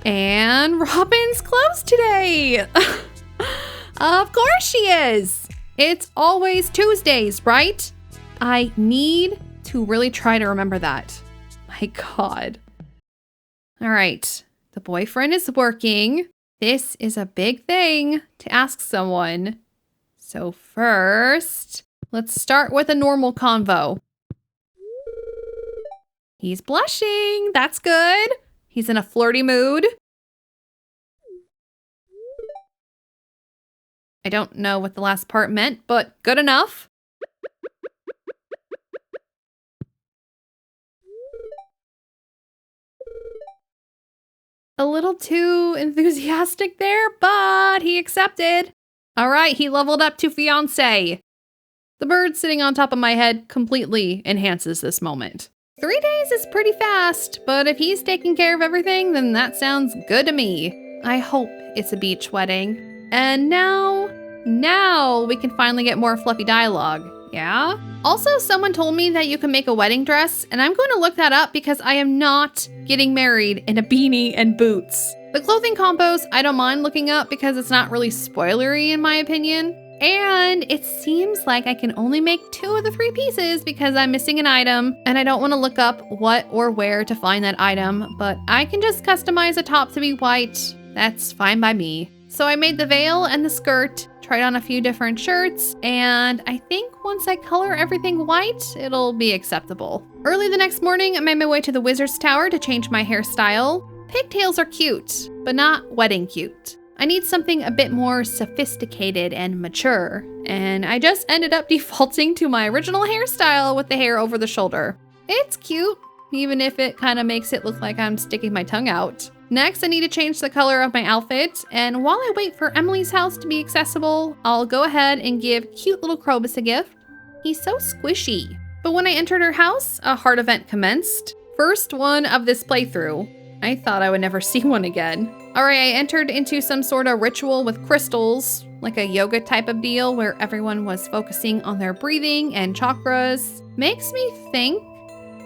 And Robin's closed today. Of course she is. It's always Tuesdays, right? I need to really try to remember that. My God. All right, the boyfriend is working. This is a big thing to ask someone. So first, let's start with a normal convo. He's blushing. That's good. He's in a flirty mood. I don't know what the last part meant, but good enough. A little too enthusiastic there, but he accepted. All right, he leveled up to fiancé. The bird sitting on top of my head completely enhances this moment. 3 days is pretty fast, but if he's taking care of everything, then that sounds good to me. I hope it's a beach wedding. And now we can finally get more fluffy dialogue. Yeah? Also, someone told me that you can make a wedding dress, and I'm going to look that up because I am not getting married in a beanie and boots. The clothing combos, I don't mind looking up because it's not really spoilery in my opinion. And it seems like I can only make 2 of the 3 pieces because I'm missing an item, and I don't want to look up what or where to find that item, but I can just customize a top to be white. That's fine by me. So I made the veil and the skirt, tried on a few different shirts, and I think once I color everything white, it'll be acceptable. Early the next morning, I made my way to the Wizard's Tower to change my hairstyle. Pigtails are cute, but not wedding cute. I need something a bit more sophisticated and mature, and I just ended up defaulting to my original hairstyle with the hair over the shoulder. It's cute, even if it kind of makes it look like I'm sticking my tongue out. Next, I need to change the color of my outfit, and while I wait for Emily's house to be accessible, I'll go ahead and give cute little Krobus a gift. He's so squishy. But when I entered her house, a heart event commenced. First one of this playthrough. I thought I would never see one again. Alright, I entered into some sort of ritual with crystals, like a yoga type of deal where everyone was focusing on their breathing and chakras. Makes me think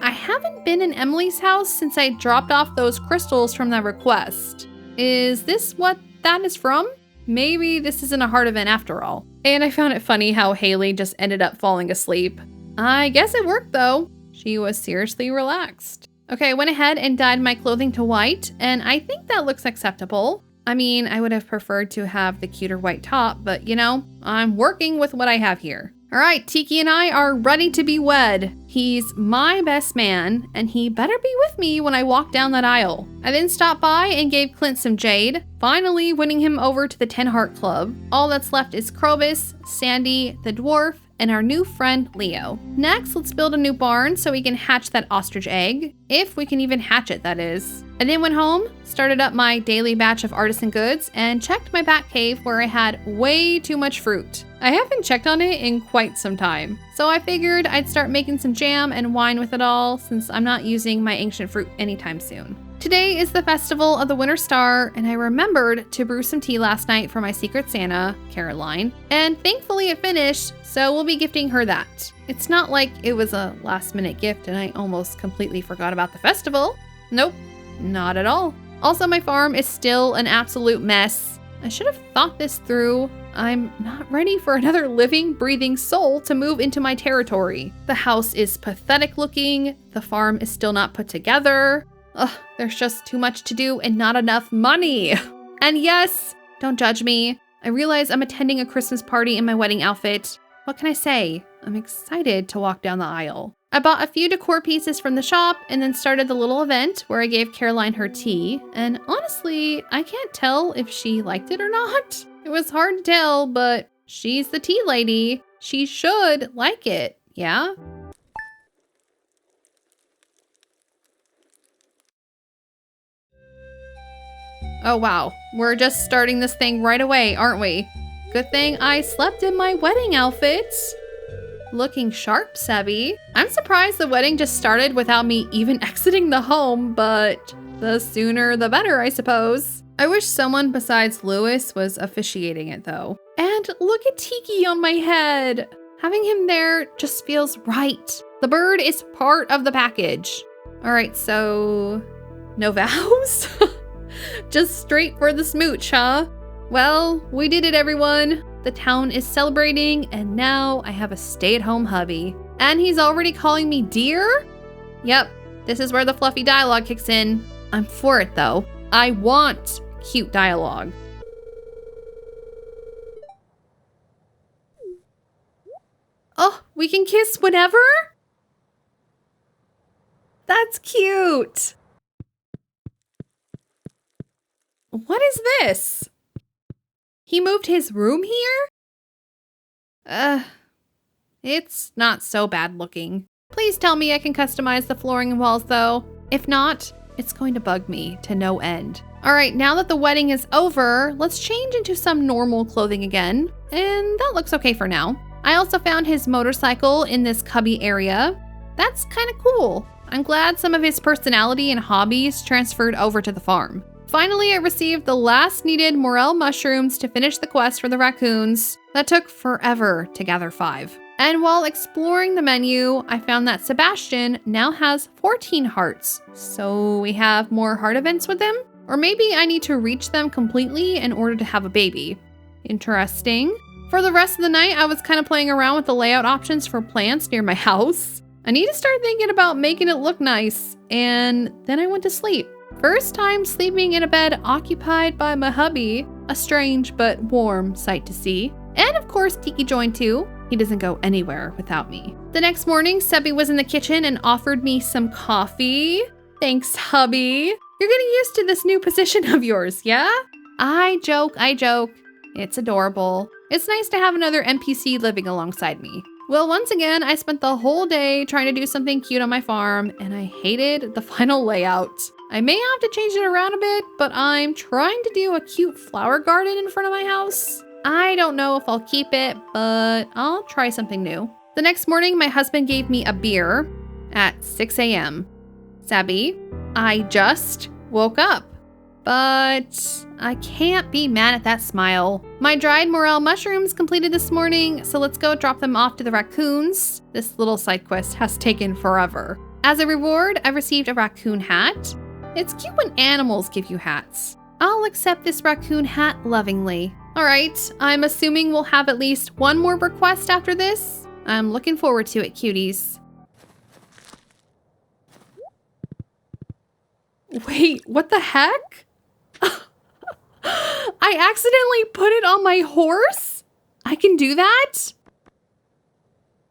I haven't been in Emily's house since I dropped off those crystals from the request. Is this what that is from? Maybe this isn't a heart event after all. And I found it funny how Haley just ended up falling asleep. I guess it worked though. She was seriously relaxed. Okay, I went ahead and dyed my clothing to white, and I think that looks acceptable. I mean, I would have preferred to have the cuter white top, but you know, I'm working with what I have here. All right, Tiki and I are ready to be wed. He's my best man, and he better be with me when I walk down that aisle. I then stopped by and gave Clint some jade, finally winning him over to the 10 Heart Club. All that's left is Krobus, Sandy, the dwarf, and our new friend Leo. Next, let's build a new barn so we can hatch that ostrich egg. If we can even hatch it, that is. I then went home, started up my daily batch of artisan goods, and checked my bat cave where I had way too much fruit. I haven't checked on it in quite some time, so I figured I'd start making some jam and wine with it all since I'm not using my ancient fruit anytime soon. Today is the festival of the Winter Star, and I remembered to brew some tea last night for my Secret Santa, Caroline, and thankfully it finished, so we'll be gifting her that. It's not like it was a last-minute gift and I almost completely forgot about the festival. Nope, not at all. Also, my farm is still an absolute mess. I should have thought this through. I'm not ready for another living, breathing soul to move into my territory. The house is pathetic looking, the farm is still not put together. Ugh, there's just too much to do and not enough money. And yes, don't judge me. I realize I'm attending a Christmas party in my wedding outfit. What can I say? I'm excited to walk down the aisle. I bought a few decor pieces from the shop and then started the little event where I gave Caroline her tea. And honestly, I can't tell if she liked it or not. It was hard to tell, but she's the tea lady. She should like it, yeah? Oh wow, we're just starting this thing right away, aren't we? Good thing I slept in my wedding outfit. Looking sharp, Sebby. I'm surprised the wedding just started without me even exiting the home, but the sooner the better, I suppose. I wish someone besides Lewis was officiating it though. And look at Tiki on my head. Having him there just feels right. The bird is part of the package. All right, so no vows? Just straight for the smooch, huh? Well, we did it, everyone. The town is celebrating, and now I have a stay-at-home hubby. And he's already calling me dear? Yep, this is where the fluffy dialogue kicks in. I'm for it, though. I want cute dialogue. Oh, we can kiss whenever? That's cute. What is this? He moved his room here? It's not so bad looking. Please tell me I can customize the flooring and walls though. If not, it's going to bug me to no end. All right, now that the wedding is over, let's change into some normal clothing again. And that looks okay for now. I also found his motorcycle in this cubby area. That's kind of cool. I'm glad some of his personality and hobbies transferred over to the farm. Finally, I received the last needed morel mushrooms to finish the quest for the raccoons. That took forever to gather 5. And while exploring the menu, I found that Sebastian now has 14 hearts. So we have more heart events with him? Or maybe I need to reach them completely in order to have a baby. Interesting. For the rest of the night, I was kind of playing around with the layout options for plants near my house. I need to start thinking about making it look nice. And then I went to sleep. First time sleeping in a bed occupied by my hubby. A strange but warm sight to see. And of course, Tiki joined too. He doesn't go anywhere without me. The next morning, Sebby was in the kitchen and offered me some coffee. Thanks, hubby. You're getting used to this new position of yours, yeah? I joke. It's adorable. It's nice to have another NPC living alongside me. Well, once again, I spent the whole day trying to do something cute on my farm, and I hated the final layout. I may have to change it around a bit, but I'm trying to do a cute flower garden in front of my house. I don't know if I'll keep it, but I'll try something new. The next morning, my husband gave me a beer at 6 a.m. Sebby, I just woke up, but I can't be mad at that smile. My dried morel mushrooms completed this morning, so let's go drop them off to the raccoons. This little side quest has taken forever. As a reward, I received a raccoon hat. It's cute when animals give you hats. I'll accept this raccoon hat lovingly. All right, I'm assuming we'll have at least one more request after this. I'm looking forward to it, cuties. Wait, what the heck? I accidentally put it on my horse? I can do that?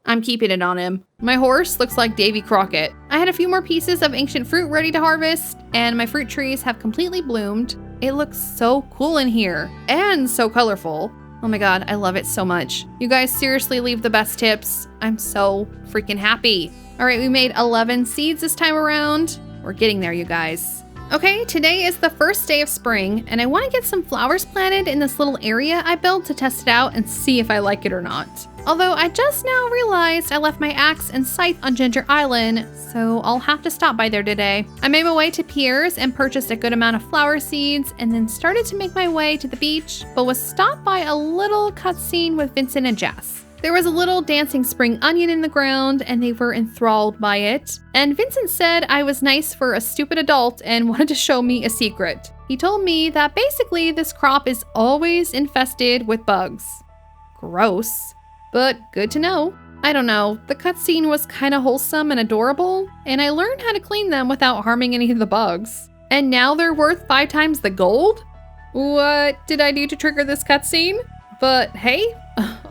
I'm keeping it on him. My horse looks like Davy Crockett. I had a few more pieces of ancient fruit ready to harvest, and my fruit trees have completely bloomed. It looks so cool in here, and so colorful. Oh my god, I love it so much. You guys seriously leave the best tips. I'm so freaking happy. All right, we made 11 seeds this time around. We're getting there, you guys. Okay, today is the first day of spring, and I want to get some flowers planted in this little area I built to test it out and see if I like it or not. Although I just now realized I left my axe and scythe on Ginger Island, so I'll have to stop by there today. I made my way to Pierre's and purchased a good amount of flower seeds, and then started to make my way to the beach, but was stopped by a little cutscene with Vincent and Jess. There was a little dancing spring onion in the ground, and they were enthralled by it. And Vincent said I was nice for a stupid adult and wanted to show me a secret. He told me that basically this crop is always infested with bugs. Gross, but good to know. I don't know, the cutscene was kind of wholesome and adorable, and I learned how to clean them without harming any of the bugs. And now they're worth 5 times the gold? What did I do to trigger this cutscene? But hey,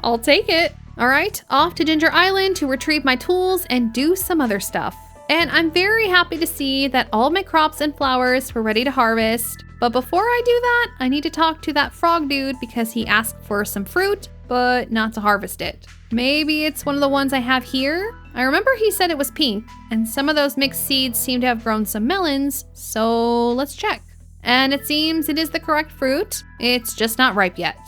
I'll take it. All right, off to Ginger Island to retrieve my tools and do some other stuff. And I'm very happy to see that all of my crops and flowers were ready to harvest. But before I do that, I need to talk to that frog dude because he asked for some fruit, but not to harvest it. Maybe it's one of the ones I have here? I remember he said it was pink, and some of those mixed seeds seem to have grown some melons, so let's check. And it seems it is the correct fruit. It's just not ripe yet.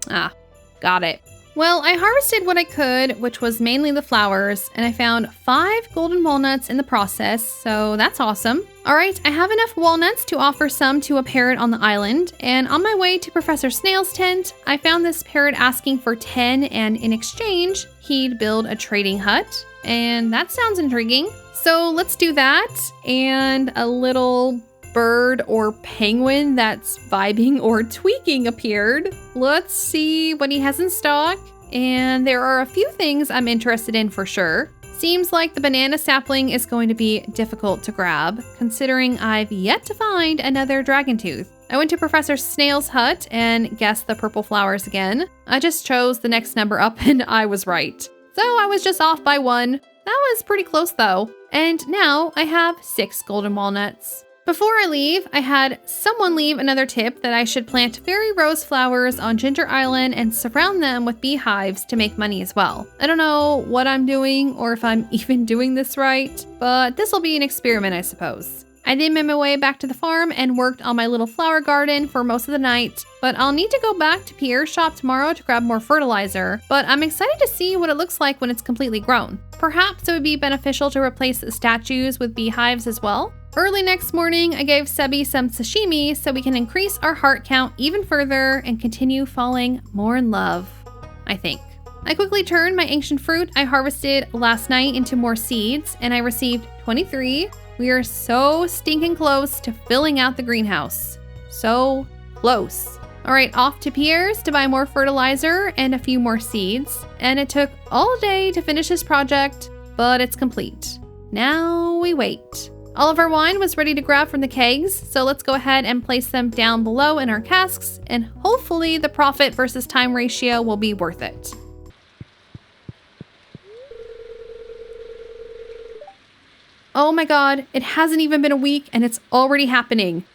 Ah, got it. Well, I harvested what I could, which was mainly the flowers, and I found 5 golden walnuts in the process, so that's awesome. All right, I have enough walnuts to offer some to a parrot on the island, and on my way to Professor Snail's tent, I found this parrot asking for 10, and in exchange, he'd build a trading hut, and that sounds intriguing. So let's do that, and a little bird or penguin that's vibing or tweaking appeared. Let's see what he has in stock. And there are a few things I'm interested in for sure. Seems like the banana sapling is going to be difficult to grab, considering I've yet to find another dragon tooth. I went to Professor Snail's hut and guessed the purple flowers again. I just chose the next number up and I was right. So I was just off by 1. That was pretty close though. And now I have 6 golden walnuts. Before I leave, I had someone leave another tip that I should plant fairy rose flowers on Ginger Island and surround them with beehives to make money as well. I don't know what I'm doing or if I'm even doing this right, but this will be an experiment, I suppose. I then made my way back to the farm and worked on my little flower garden for most of the night, but I'll need to go back to Pierre's shop tomorrow to grab more fertilizer, but I'm excited to see what it looks like when it's completely grown. Perhaps it would be beneficial to replace the statues with beehives as well. Early next morning, I gave Sebi some sashimi so we can increase our heart count even further and continue falling more in love, I think. I quickly turned my ancient fruit I harvested last night into more seeds, and I received 23. We are so stinking close to filling out the greenhouse. So close. All right, off to Pierre's to buy more fertilizer and a few more seeds. And it took all day to finish this project, but it's complete. Now we wait. All of our wine was ready to grab from the kegs, so let's go ahead and place them down below in our casks, and hopefully the profit versus time ratio will be worth it. Oh my god, it hasn't even been a week and it's already happening.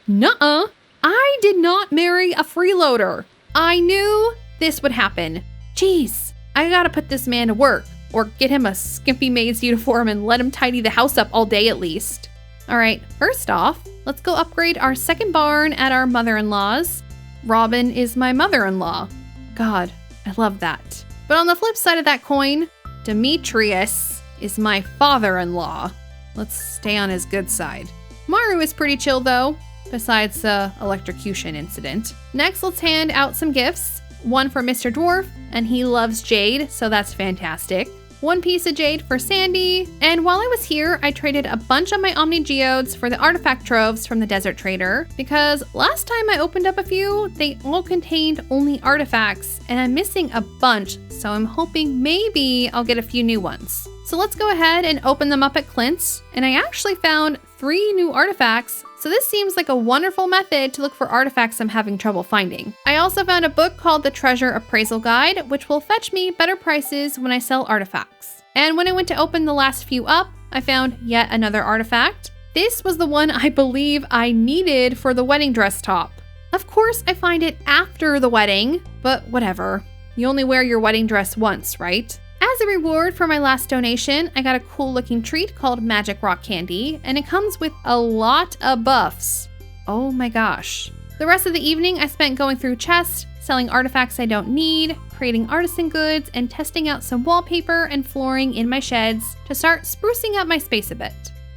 Nuh-uh, I did not marry a freeloader. I knew this would happen. Jeez, I gotta put this man to work. Or get him a skimpy maid's uniform and let him tidy the house up all day at least. All right, first off, let's go upgrade our second barn at our mother-in-law's. Robin is my mother-in-law. God, I love that. But on the flip side of that coin, Demetrius is my father-in-law. Let's stay on his good side. Maru is pretty chill though, besides the electrocution incident. Next, let's hand out some gifts. One for Mr. Dwarf, and he loves jade, so that's fantastic. 1 piece of jade for Sandy, and while I was here, I traded a bunch of my Omni Geodes for the artifact troves from the Desert Trader, because last time I opened up a few, they all contained only artifacts, and I'm missing a bunch, so I'm hoping maybe I'll get a few new ones. So let's go ahead and open them up at Clint's, and I actually found 3 new artifacts, so this seems like a wonderful method to look for artifacts I'm having trouble finding. I also found a book called The Treasure Appraisal Guide, which will fetch me better prices when I sell artifacts. And when I went to open the last few up, I found yet another artifact. This was the one I believe I needed for the wedding dress top. Of course, I find it after the wedding, but whatever. You only wear your wedding dress once, right? As a reward for my last donation, I got a cool looking treat called Magic Rock Candy, and it comes with a lot of buffs. Oh my gosh. The rest of the evening I spent going through chests, selling artifacts I don't need, creating artisan goods, and testing out some wallpaper and flooring in my sheds to start sprucing up my space a bit.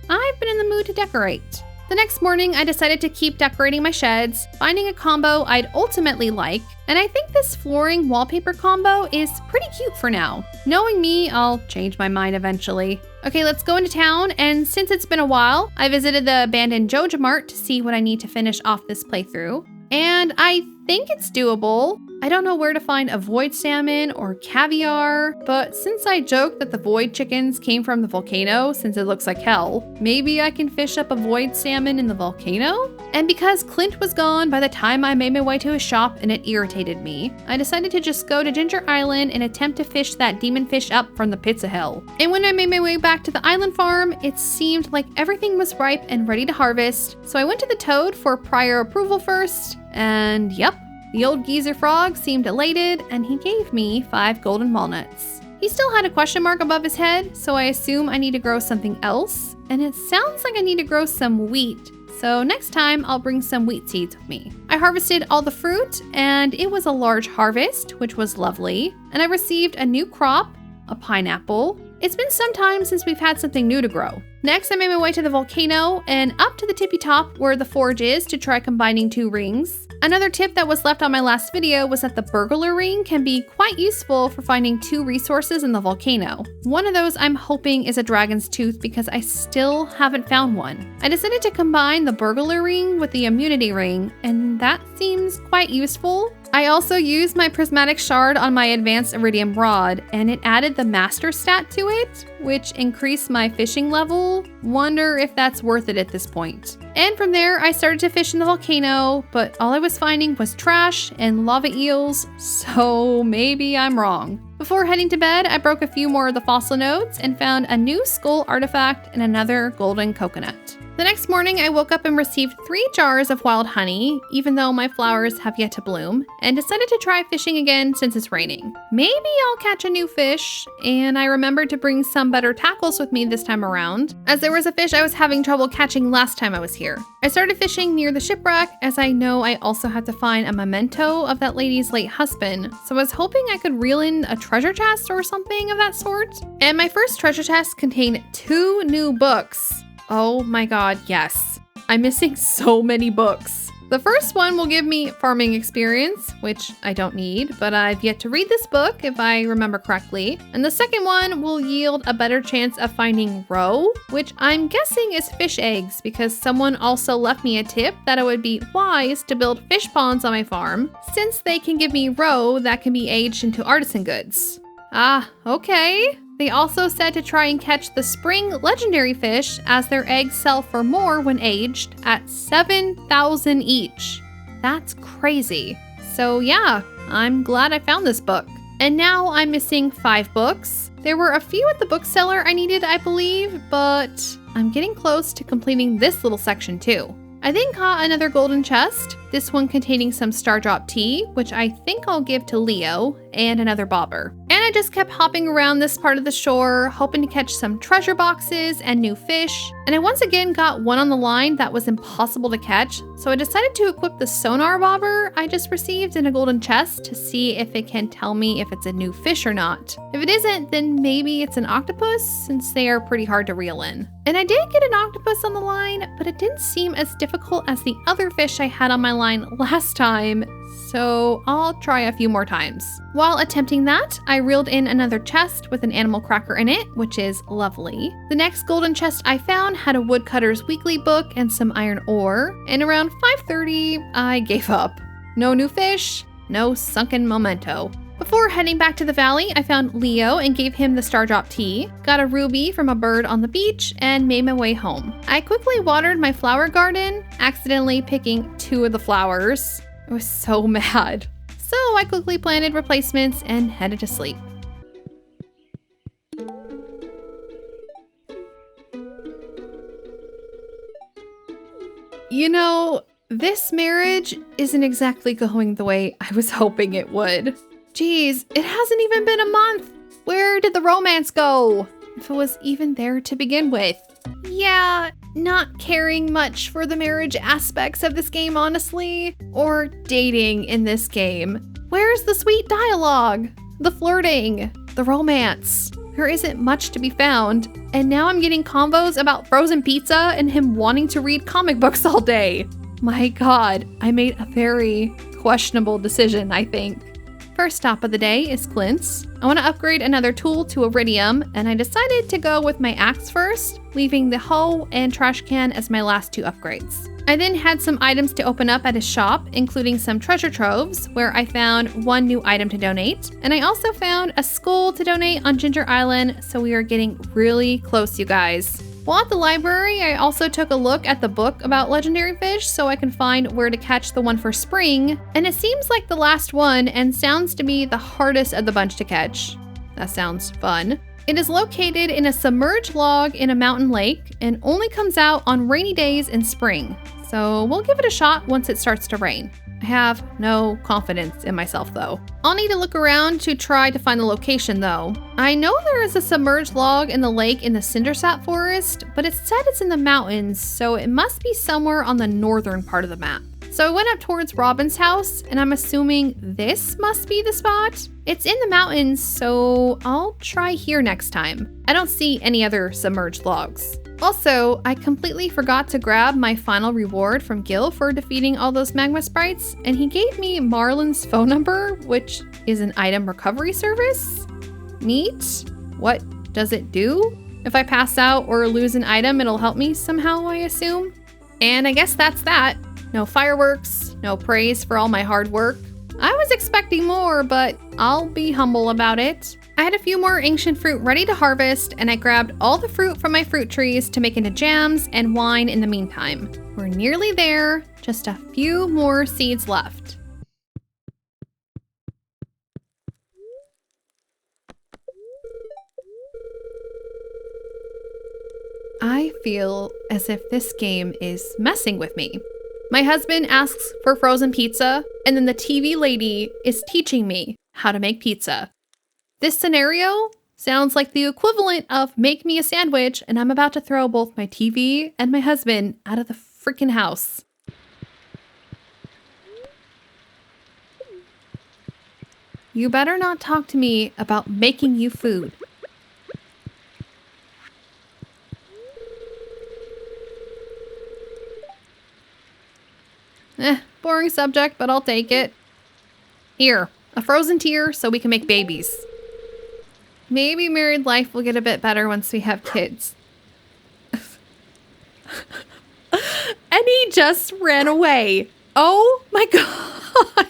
I've been in the mood to decorate. The next morning, I decided to keep decorating my sheds, finding a combo I'd ultimately like, and I think this flooring wallpaper combo is pretty cute for now. Knowing me, I'll change my mind eventually. Okay, let's go into town, and since it's been a while, I visited the abandoned Joja Mart to see what I need to finish off this playthrough. And I think it's doable. I don't know where to find a void salmon or caviar, but since I joked that the void chickens came from the volcano since it looks like hell, maybe I can fish up a void salmon in the volcano? And because Clint was gone by the time I made my way to his shop and it irritated me, I decided to just go to Ginger Island and attempt to fish that demon fish up from the pits of hell. And when I made my way back to the island farm, it seemed like everything was ripe and ready to harvest, so I went to the toad for prior approval first, and yep. The old geezer frog seemed elated, and he gave me 5 golden walnuts. He still had a question mark above his head, so I assume I need to grow something else, and it sounds like I need to grow some wheat, so next time I'll bring some wheat seeds with me. I harvested all the fruit, and it was a large harvest, which was lovely, and I received a new crop, a pineapple. It's been some time since we've had something new to grow. Next, I made my way to the volcano and up to the tippy top where the forge is to try combining 2 rings. Another tip that was left on my last video was that the burglar ring can be quite useful for finding 2 resources in the volcano. One of those I'm hoping is a dragon's tooth because I still haven't found one. I decided to combine the burglar ring with the immunity ring, and that seems quite useful. I also used my prismatic shard on my advanced iridium rod, and it added the master stat to it, which increased my fishing level. Wonder if that's worth it at this point. And from there, I started to fish in the volcano, but all I was finding was trash and lava eels, so maybe I'm wrong. Before heading to bed, I broke a few more of the fossil nodes and found a new skull artifact and another golden coconut. The next morning, I woke up and received 3 jars of wild honey, even though my flowers have yet to bloom, and decided to try fishing again since it's raining. Maybe I'll catch a new fish, and I remembered to bring some better tackles with me this time around, as there was a fish I was having trouble catching last time I was here. I started fishing near the shipwreck, as I know I also had to find a memento of that lady's late husband, so I was hoping I could reel in a treasure chest or something of that sort. And my first treasure chest contained 2 new books. Oh my god, yes. I'm missing so many books. The first one will give me farming experience, which I don't need, but I've yet to read this book if I remember correctly. And the second one will yield a better chance of finding roe, which I'm guessing is fish eggs because someone also left me a tip that it would be wise to build fish ponds on my farm since they can give me roe that can be aged into artisan goods. Ah, okay. They also said to try and catch the spring legendary fish as their eggs sell for more when aged at 7,000 each. That's crazy. So yeah, I'm glad I found this book. And now I'm missing 5 books. There were a few at the bookseller I needed, I believe, but I'm getting close to completing this little section too. I then caught another golden chest, this one containing some Stardrop tea, which I think I'll give to Leo, and another bobber. And I just kept hopping around this part of the shore, hoping to catch some treasure boxes and new fish. And I once again got one on the line that was impossible to catch, so I decided to equip the sonar bobber I just received in a golden chest to see if it can tell me if it's a new fish or not. If it isn't, then maybe it's an octopus, since they are pretty hard to reel in. And I did get an octopus on the line, but it didn't seem as difficult as the other fish I had on my line last time, so I'll try a few more times. While attempting that, I reeled in another chest with an animal cracker in it, which is lovely. The next golden chest I found had a woodcutter's weekly book and some iron ore, and around 5:30, I gave up. No new fish, no sunken memento. Before heading back to the valley, I found Leo and gave him the Stardrop tea, got a ruby from a bird on the beach, and made my way home. I quickly watered my flower garden, accidentally picking 2 of the flowers. I was so mad. So I quickly planted replacements and headed to sleep. You know, this marriage isn't exactly going the way I was hoping it would. Geez, it hasn't even been a month. Where did the romance go? If it was even there to begin with. Yeah, not caring much for the marriage aspects of this game, honestly. Or dating in this game. Where's the sweet dialogue? The flirting? The romance? There isn't much to be found. And now I'm getting convos about frozen pizza and him wanting to read comic books all day. My God, I made a very questionable decision, I think. First stop of the day is Clint's. I want to upgrade another tool to Iridium, and I decided to go with my axe first, leaving the hoe and trash can as my last 2 upgrades. I then had some items to open up at his shop, including some treasure troves, where I found 1 new item to donate, and I also found a skull to donate on Ginger Island, so we are getting really close, you guys. While at the library, I also took a look at the book about legendary fish so I can find where to catch the one for spring, and it seems like the last one and sounds to be the hardest of the bunch to catch. That sounds fun. It is located in a submerged log in a mountain lake and only comes out on rainy days in spring, so we'll give it a shot once it starts to rain. I have no confidence in myself though. I'll need to look around to try to find the location though. I know there is a submerged log in the lake in the Cindersap forest, but it said it's in the mountains, so it must be somewhere on the northern part of the map. So I went up towards Robin's house, and I'm assuming this must be the spot. It's in the mountains, so I'll try here next time. I don't see any other submerged logs. Also, I completely forgot to grab my final reward from Gil for defeating all those magma sprites, and he gave me Marlin's phone number, which is an item recovery service. Neat. What does it do? If I pass out or lose an item, it'll help me somehow, I assume. And I guess that's that. No fireworks, no praise for all my hard work. I was expecting more, but I'll be humble about it. I had a few more ancient fruit ready to harvest, and I grabbed all the fruit from my fruit trees to make into jams and wine in the meantime. We're nearly there, just a few more seeds left. I feel as if this game is messing with me. My husband asks for frozen pizza, and then the TV lady is teaching me how to make pizza. This scenario sounds like the equivalent of make me a sandwich, and I'm about to throw both my TV and my husband out of the freaking house. You better not talk to me about making you food. Boring subject, but I'll take it. Here, a frozen tear so we can make babies. Maybe married life will get a bit better once we have kids. And he just ran away. Oh my God.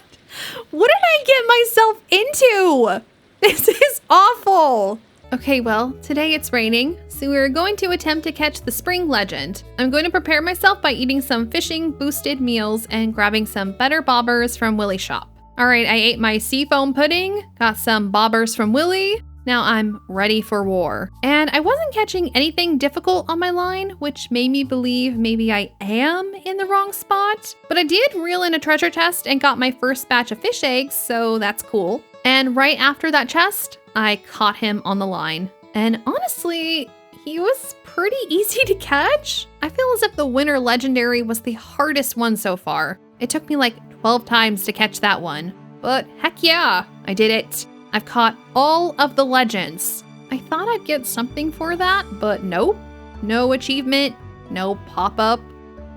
What did I get myself into? This is awful. Okay, well, today it's raining, so we're going to attempt to catch the spring legend. I'm going to prepare myself by eating some fishing boosted meals and grabbing some better bobbers from Willie's shop. All right, I ate my seafoam pudding, got some bobbers from Willie. Now I'm ready for war. And I wasn't catching anything difficult on my line, which made me believe maybe I am in the wrong spot. But I did reel in a treasure chest and got my first batch of fish eggs, so that's cool. And right after that chest, I caught him on the line. And honestly, he was pretty easy to catch. I feel as if the winter legendary was the hardest one so far. It took me like 12 times to catch that one. But heck yeah, I did it. I've caught all of the legends. I thought I'd get something for that, but nope. No achievement, no pop-up.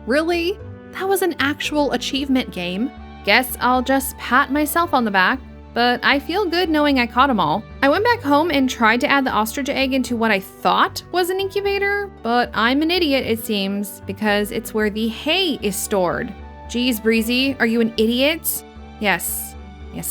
Really? That was an actual achievement game. Guess I'll just pat myself on the back. But I feel good knowing I caught them all. I went back home and tried to add the ostrich egg into what I thought was an incubator, but I'm an idiot, it seems, because it's where the hay is stored. Geez, Breezy, are you an idiot? Yes,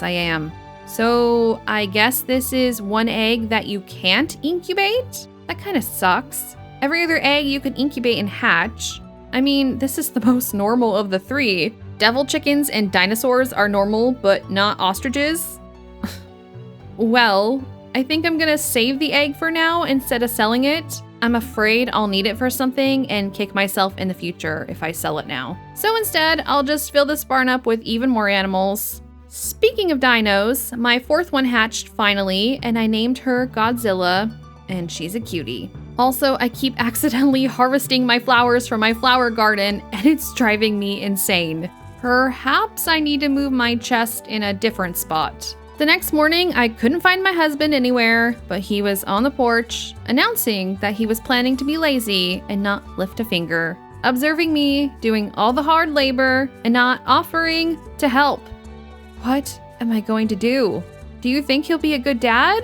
I am. So I guess this is one egg that you can't incubate? That kind of sucks. Every other egg you can incubate and hatch. I mean, this is the most normal of the three. Devil chickens and dinosaurs are normal, but not ostriches. Well, I think I'm gonna save the egg for now instead of selling it. I'm afraid I'll need it for something and kick myself in the future if I sell it now. So instead, I'll just fill this barn up with even more animals. Speaking of dinos, my fourth one hatched finally, and I named her Godzilla, and she's a cutie. Also, I keep accidentally harvesting my flowers from my flower garden, and it's driving me insane. Perhaps I need to move my chest in a different spot. The next morning, I couldn't find my husband anywhere, but he was on the porch, announcing that he was planning to be lazy and not lift a finger, observing me doing all the hard labor and not offering to help. What am I going to do? Do you think he'll be a good dad?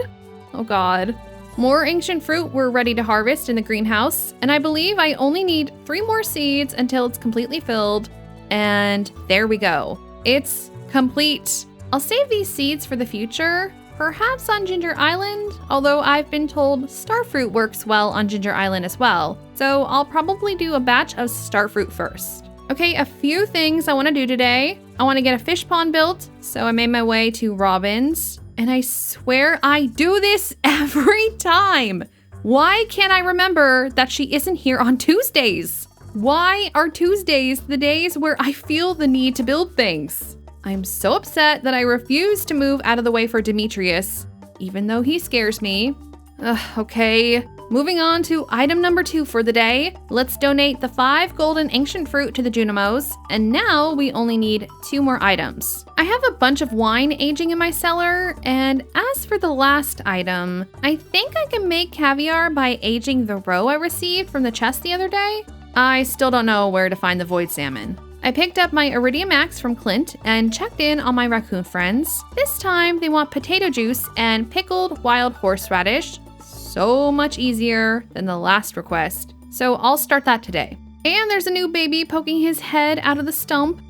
Oh God. More ancient fruit were ready to harvest in the greenhouse, and I believe I only need 3 more seeds until it's completely filled. And there we go. It's complete. I'll save these seeds for the future, perhaps on Ginger Island, although I've been told starfruit works well on Ginger Island as well. So I'll probably do a batch of starfruit first. Okay, a few things I want to do today. I want to get a fish pond built, so I made my way to Robin's, and I swear I do this every time. Why can't I remember that she isn't here on Tuesdays? Why are Tuesdays the days where I feel the need to build things? I'm so upset that I refuse to move out of the way for Demetrius, even though he scares me. Okay. Moving on to item number 2 for the day. Let's donate the 5 golden ancient fruit to the Junimos, and now we only need 2 more items. I have a bunch of wine aging in my cellar, and as for the last item, I think I can make caviar by aging the roe I received from the chest the other day. I still don't know where to find the void salmon. I picked up my Iridium Axe from Clint and checked in on my raccoon friends. This time they want potato juice and pickled wild horseradish. So much easier than the last request. So I'll start that today. And there's a new baby poking his head out of the stump.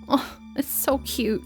Oh, it's so cute.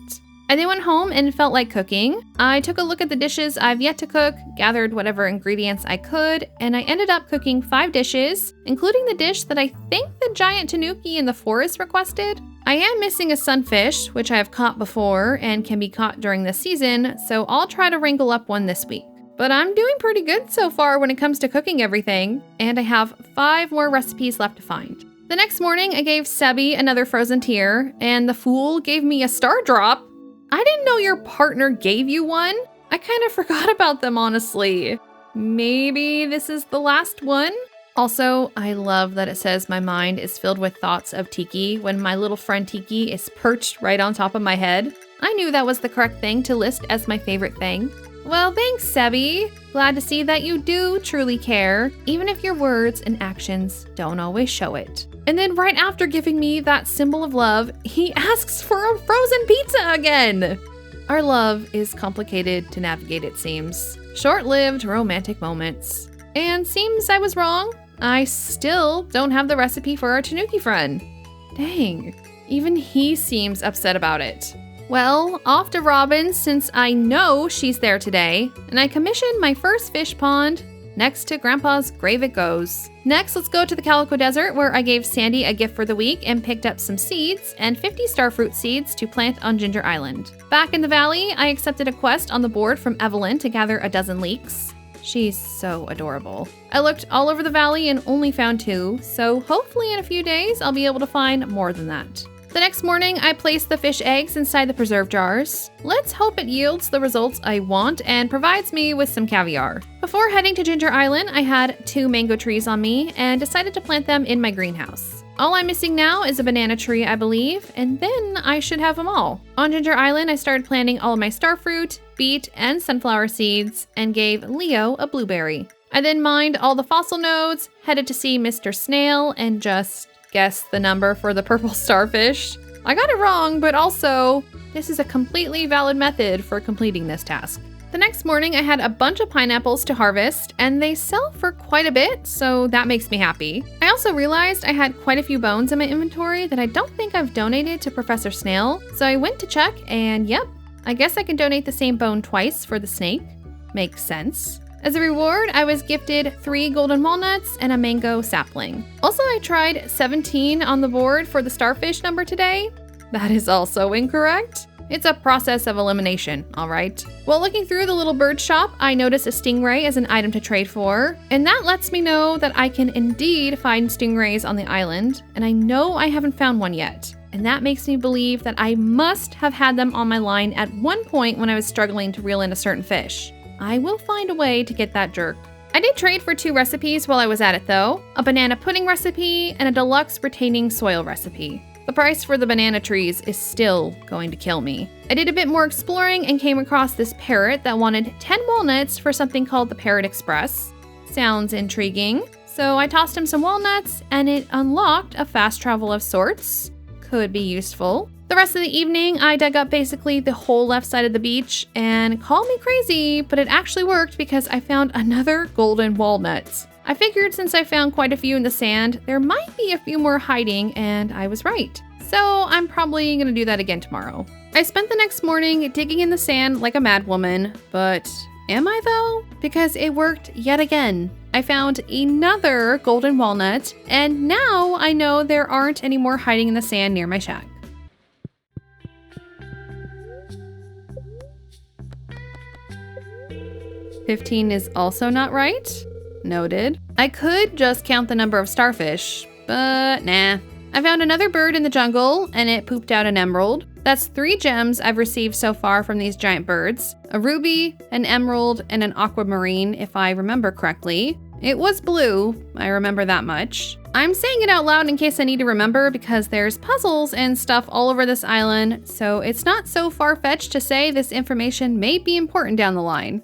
I then went home and felt like cooking. I took a look at the dishes I've yet to cook, gathered whatever ingredients I could, and I ended up cooking 5 dishes, including the dish that I think the giant tanuki in the forest requested. I am missing a sunfish, which I have caught before and can be caught during this season, so I'll try to wrangle up one this week. But I'm doing pretty good so far when it comes to cooking everything, and I have 5 more recipes left to find. The next morning, I gave Sebi another frozen tear, and the fool gave me a star drop. I didn't know your partner gave you one. I kind of forgot about them, honestly. Maybe this is the last one? Also, I love that it says my mind is filled with thoughts of Tiki when my little friend Tiki is perched right on top of my head. I knew that was the correct thing to list as my favorite thing. Well, thanks, Sebi. Glad to see that you do truly care, even if your words and actions don't always show it. And then right after giving me that symbol of love, he asks for a frozen pizza again. Our love is complicated to navigate, it seems. Short-lived romantic moments. And seems I was wrong. I still don't have the recipe for our tanuki friend. Dang, even he seems upset about it. Well, off to Robin's since I know she's there today, and I commissioned my first fish pond. Next to Grandpa's grave it goes. Next, let's go to the Calico Desert where I gave Sandy a gift for the week and picked up some seeds and 50 starfruit seeds to plant on Ginger Island. Back in the valley, I accepted a quest on the board from Evelyn to gather a dozen leeks. She's so adorable. I looked all over the valley and only found 2, so hopefully in a few days I'll be able to find more than that. The next morning, I placed the fish eggs inside the preserve jars. Let's hope it yields the results I want and provides me with some caviar. Before heading to Ginger Island, I had 2 mango trees on me and decided to plant them in my greenhouse. All I'm missing now is a banana tree, I believe, and then I should have them all. On Ginger Island, I started planting all of my starfruit, beet, and sunflower seeds, and gave Leo a blueberry. I then mined all the fossil nodes, headed to see Mr. Snail, and just guess the number for the purple starfish. I got it wrong, but also, this is a completely valid method for completing this task. The next morning, I had a bunch of pineapples to harvest, and they sell for quite a bit, so that makes me happy. I also realized I had quite a few bones in my inventory that I don't think I've donated to Professor Snail, so I went to check, and yep, I guess I can donate the same bone twice for the snake. Makes sense. As a reward, I was gifted 3 golden walnuts and a mango sapling. Also, I tried 17 on the board for the starfish number today. That is also incorrect. It's a process of elimination, all right? While looking through the little bird shop, I noticed a stingray as an item to trade for, and that lets me know that I can indeed find stingrays on the island, and I know I haven't found one yet. And that makes me believe that I must have had them on my line at one point when I was struggling to reel in a certain fish. I will find a way to get that jerk. I did trade for 2 recipes while I was at it though, a banana pudding recipe and a deluxe retaining soil recipe. The price for the banana trees is still going to kill me. I did a bit more exploring and came across this parrot that wanted 10 walnuts for something called the Parrot Express. Sounds intriguing. So I tossed him some walnuts and it unlocked a fast travel of sorts. Could be useful. The rest of the evening, I dug up basically the whole left side of the beach, and call me crazy, but it actually worked because I found another golden walnut. I figured since I found quite a few in the sand, there might be a few more hiding, and I was right. So I'm probably gonna do that again tomorrow. I spent the next morning digging in the sand like a madwoman, but am I though? Because it worked yet again. I found another golden walnut, and now I know there aren't any more hiding in the sand near my shack. $15 is also not right. Noted. I could just count the number of starfish, but nah. I found another bird in the jungle and it pooped out an emerald. That's 3 gems I've received so far from these giant birds. A ruby, an emerald, and an aquamarine if I remember correctly. It was blue, I remember that much. I'm saying it out loud in case I need to remember because there's puzzles and stuff all over this island, so it's not so far-fetched to say this information may be important down the line.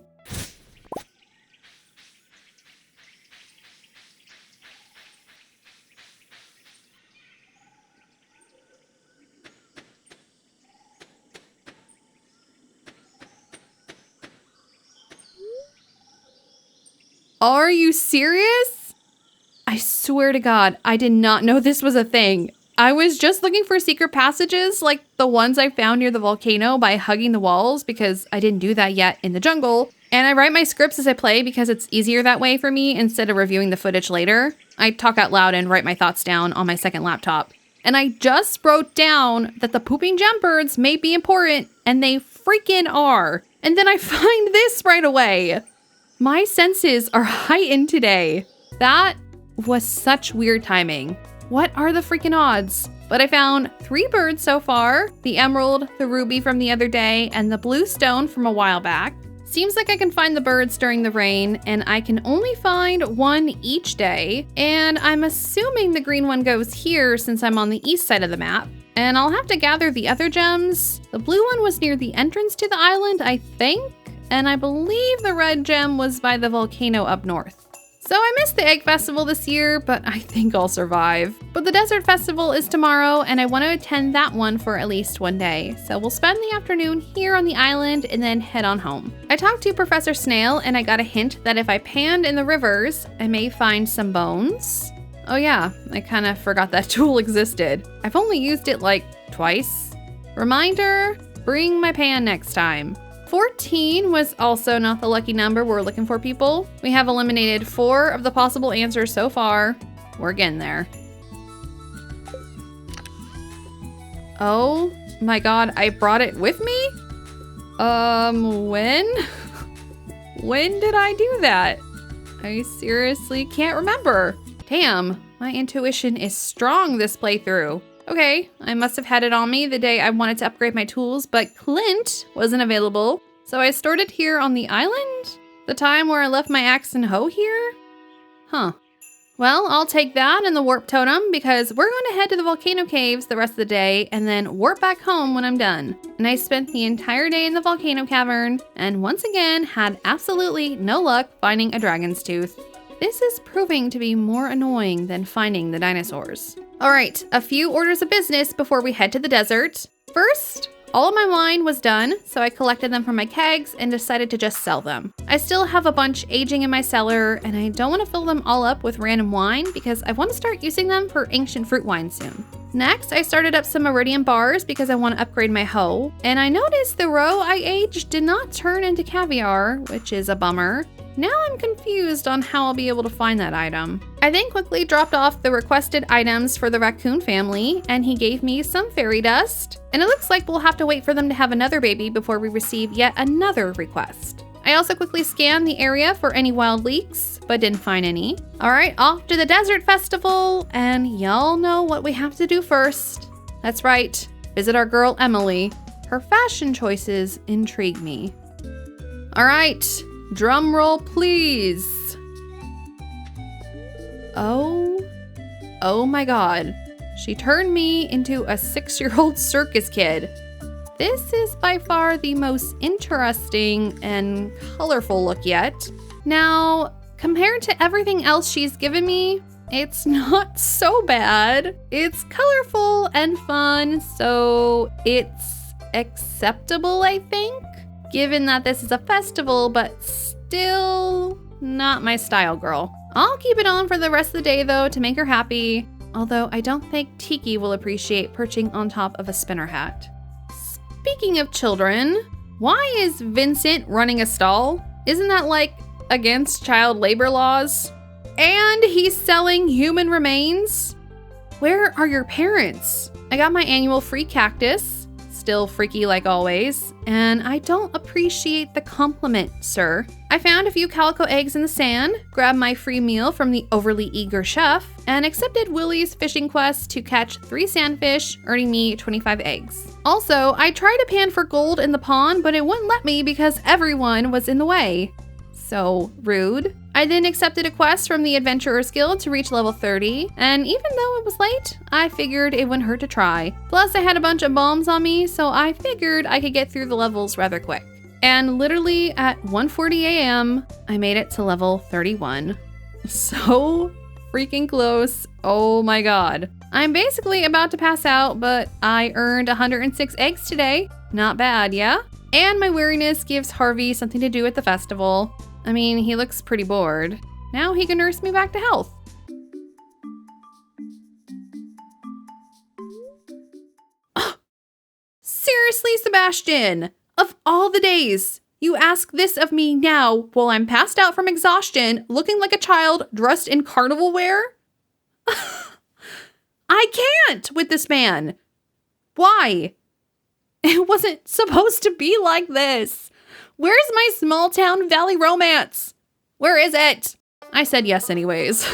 Are you serious? I swear to God, I did not know this was a thing. I was just looking for secret passages like the ones I found near the volcano by hugging the walls because I didn't do that yet in the jungle. And I write my scripts as I play because it's easier that way for me instead of reviewing the footage later. I talk out loud and write my thoughts down on my second laptop. And I just wrote down that the pooping gem birds may be important, and they freaking are. And then I find this right away. My senses are heightened today. That was such weird timing. What are the freaking odds? But I found 3 birds so far, the emerald, the ruby from the other day, and the blue stone from a while back. Seems like I can find the birds during the rain, and I can only find 1 each day. And I'm assuming the green one goes here since I'm on the east side of the map. And I'll have to gather the other gems. The blue one was near the entrance to the island, I think. And I believe the red gem was by the volcano up north. So I missed the egg festival this year, but I think I'll survive. But the desert festival is tomorrow, and I want to attend that one for at least one day. So we'll spend the afternoon here on the island and then head on home. I talked to Professor Snail and I got a hint that if I panned in the rivers, I may find some bones. Oh yeah, I kind of forgot that tool existed. I've only used it like twice. Reminder, bring my pan next time. 14 was also not the lucky number we're looking for, people. We have eliminated 4 of the possible answers so far. We're getting there. Oh my God, I brought it with me? When? When did I do that? I seriously can't remember. Damn, my intuition is strong this playthrough. Okay, I must have had it on me the day I wanted to upgrade my tools, but Clint wasn't available, so I stored it here on the island? The time where I left my axe and hoe here? Huh. Well, I'll take that and the warp totem because we're going to head to the volcano caves the rest of the day and then warp back home when I'm done. And I spent the entire day in the volcano cavern and once again had absolutely no luck finding a dragon's tooth. This is proving to be more annoying than finding the dinosaurs. All right, a few orders of business before we head to the desert. First, All of my wine was done, so I collected them from my kegs and decided to just sell them. I still have a bunch aging in my cellar, and I don't want to fill them all up with random wine because I want to start using them for ancient fruit wine soon. Next, I started up some Meridian bars because I want to upgrade my hoe, and I noticed the roe I aged did not turn into caviar, which is a bummer. Now I'm confused on how I'll be able to find that item. I then quickly dropped off the requested items for the raccoon family, and he gave me some fairy dust. And it looks like we'll have to wait for them to have another baby before we receive yet another request. I also quickly scanned the area for any wild leeks, but didn't find any. All right, off to the desert festival, and y'all know what we have to do first. That's right, visit our girl Emily. Her fashion choices intrigue me. All right. Drum roll, please. Oh my God. She turned me into a 6-year-old circus kid. This is by far the most interesting and colorful look yet. Now, compared to everything else she's given me, it's not so bad. It's colorful and fun, so it's acceptable, I think. Given that this is a festival, but still not my style, girl. I'll keep it on for the rest of the day, though, to make her happy. Although I don't think Tiki will appreciate perching on top of a spinner hat. Speaking of children, why is Vincent running a stall? Isn't that like against child labor laws? And he's selling human remains? Where are your parents? I got my annual free cactus. Still freaky like always, and I don't appreciate the compliment, sir. I found a few calico eggs in the sand, grabbed my free meal from the overly eager chef, and accepted Willie's fishing quest to catch 3 sandfish, earning me 25 eggs. Also, I tried to pan for gold in the pond, but it wouldn't let me because everyone was in the way. So rude. I then accepted a quest from the Adventurers Guild to reach level 30, and even though it was late, I figured it wouldn't hurt to try. Plus, I had a bunch of bombs on me, so I figured I could get through the levels rather quick. And literally at 1:40 a.m., I made it to level 31. So freaking close. Oh my God. I'm basically about to pass out, but I earned 106 eggs today. Not bad, yeah? And my weariness gives Harvey something to do at the festival. I mean, he looks pretty bored. Now he can nurse me back to health. Seriously, Sebastian? Of all the days, you ask this of me now while I'm passed out from exhaustion, looking like a child dressed in carnival wear? I can't with this man. Why? It wasn't supposed to be like this. Where's my small town valley romance? Where is it? I said yes anyways.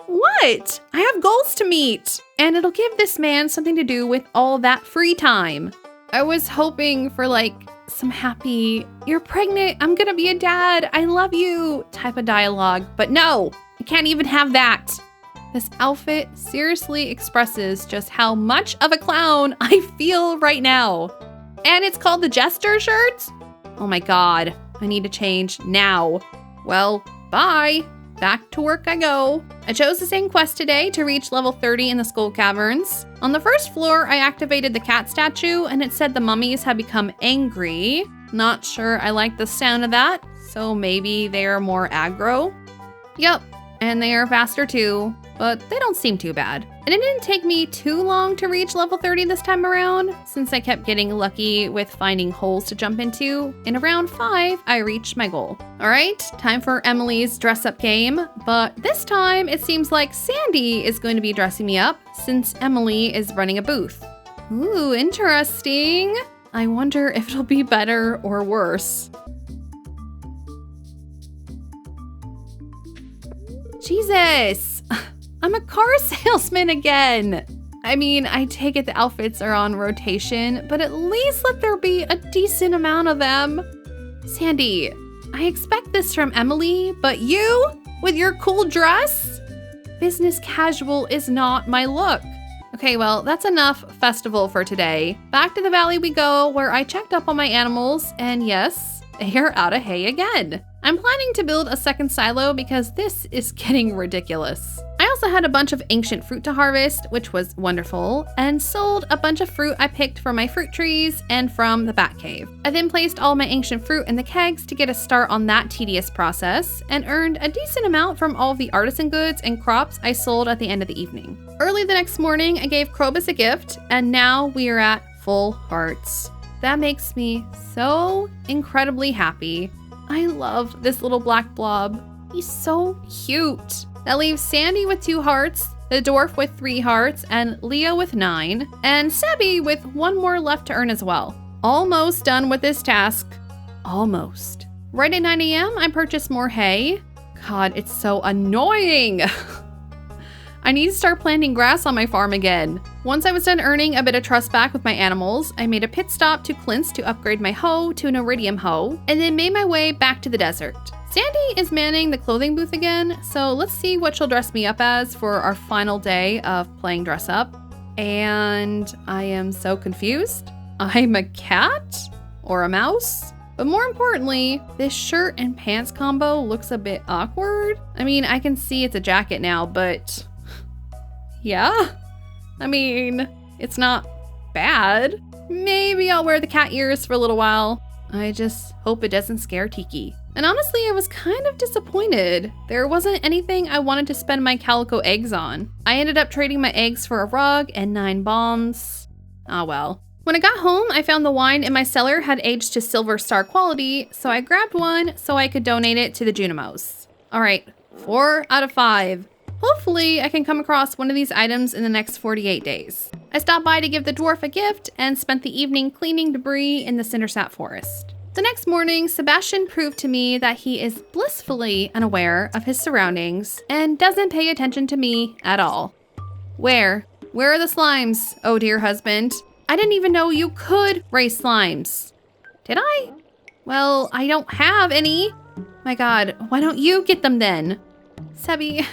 What? I have goals to meet, and it'll give this man something to do with all that free time. I was hoping for like some happy, you're pregnant, I'm gonna be a dad, I love you type of dialogue, but no, I can't even have that. This outfit seriously expresses just how much of a clown I feel right now. And it's called the Jester shirt? Oh my God, I need to change now. Well, bye. Back to work I go. I chose the same quest today to reach level 30 in the Skull Caverns. On the first floor, I activated the cat statue and it said the mummies had become angry. Not sure I like the sound of that, so maybe they are more aggro. Yep, and they are faster too, but they don't seem too bad. And it didn't take me too long to reach level 30 this time around, since I kept getting lucky with finding holes to jump into. In around 5, I reached my goal. All right, time for Emily's dress-up game, but this time it seems like Sandy is going to be dressing me up, since Emily is running a booth. Ooh, interesting. I wonder if it'll be better or worse. Jesus! I'm a car salesman again. I mean, I take it the outfits are on rotation, but at least let there be a decent amount of them. Sandy, I expect this from Emily, but you, with your cool dress? Business casual is not my look. Okay, well, that's enough festival for today. Back to the valley we go, where I checked up on my animals, and yes, they are out of hay again. I'm planning to build a second silo because this is getting ridiculous. I also had a bunch of ancient fruit to harvest, which was wonderful, and sold a bunch of fruit I picked from my fruit trees and from the bat cave. I then placed all my ancient fruit in the kegs to get a start on that tedious process, and earned a decent amount from all of the artisan goods and crops I sold at the end of the evening. Early the next morning, I gave Krobus a gift, and now we are at full hearts. That makes me so incredibly happy. I love this little black blob. He's so cute. That leaves Sandy with 2 hearts, the dwarf with 3 hearts, and Leo with 9, and Sebby with 1 more left to earn as well. Almost done with this task. Almost. Right at 9 a.m., I purchased more hay. God, it's so annoying. I need to start planting grass on my farm again. Once I was done earning a bit of trust back with my animals, I made a pit stop to Clint's to upgrade my hoe to an iridium hoe, and then made my way back to the desert. Sandy is manning the clothing booth again, so let's see what she'll dress me up as for our final day of playing dress up. And I am so confused. I'm a cat? Or a mouse? But more importantly, this shirt and pants combo looks a bit awkward. I mean, I can see it's a jacket now, but yeah. I mean, it's not bad. Maybe I'll wear the cat ears for a little while. I just hope it doesn't scare Tiki. And honestly, I was kind of disappointed. There wasn't anything I wanted to spend my calico eggs on. I ended up trading my eggs for a rug and 9 bombs. Ah well. When I got home, I found the wine in my cellar had aged to silver star quality, so I grabbed one so I could donate it to the Junimos. All right, 4 out of 5. Hopefully, I can come across one of these items in the next 48 days. I stopped by to give the dwarf a gift and spent the evening cleaning debris in the Cindersap forest. The next morning, Sebastian proved to me that he is blissfully unaware of his surroundings and doesn't pay attention to me at all. Where are the slimes, oh dear husband? I didn't even know you could raise slimes. Did I? Well, I don't have any. My God, why don't you get them then? Sebby,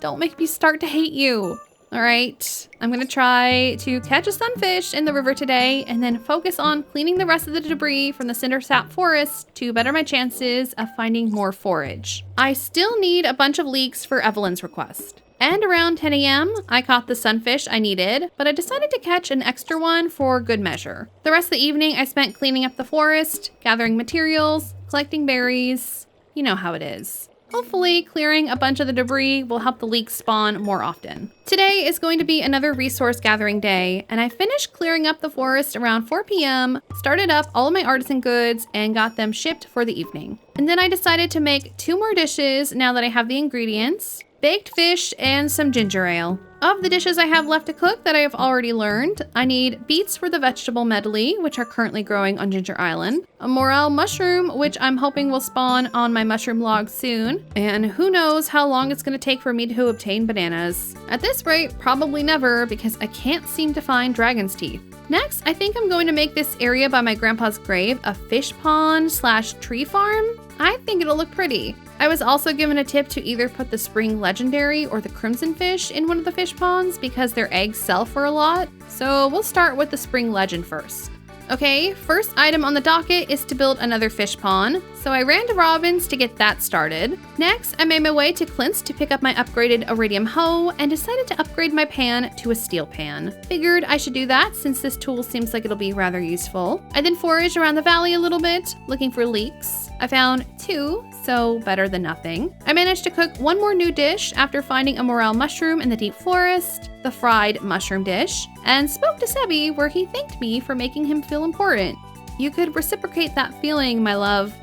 don't make me start to hate you. All right, I'm gonna try to catch a sunfish in the river today and then focus on cleaning the rest of the debris from the Cindersap forest to better my chances of finding more forage. I still need a bunch of leeks for Evelyn's request. And around 10 a.m., I caught the sunfish I needed, but I decided to catch an extra one for good measure. The rest of the evening I spent cleaning up the forest, gathering materials, collecting berries. You know how it is. Hopefully, clearing a bunch of the debris will help the leeks spawn more often. Today is going to be another resource gathering day, and I finished clearing up the forest around 4 p.m., started up all of my artisan goods, and got them shipped for the evening. And then I decided to make 2 more dishes now that I have the ingredients: baked fish and some ginger ale. Of the dishes I have left to cook that I have already learned, I need beets for the vegetable medley, which are currently growing on Ginger Island, a morel mushroom, which I'm hoping will spawn on my mushroom log soon, and who knows how long it's going to take for me to obtain bananas. At this rate, probably never, because I can't seem to find dragon's teeth. Next, I think I'm going to make this area by my grandpa's grave a fish pond / tree farm. I think it'll look pretty. I was also given a tip to either put the spring legendary or the crimson fish in one of the fish ponds because their eggs sell for a lot. So we'll start with the spring legend first. Okay, first item on the docket is to build another fish pond, so I ran to Robin's to get that started. Next, I made my way to Clint's to pick up my upgraded iridium hoe and decided to upgrade my pan to a steel pan. Figured I should do that since this tool seems like it'll be rather useful. I then foraged around the valley a little bit, looking for leeks. I found 2, so better than nothing. I managed to cook 1 more new dish after finding a morel mushroom in the deep forest, the fried mushroom dish, and spoke to Sebby where he thanked me for making him feel important. You could reciprocate that feeling, my love.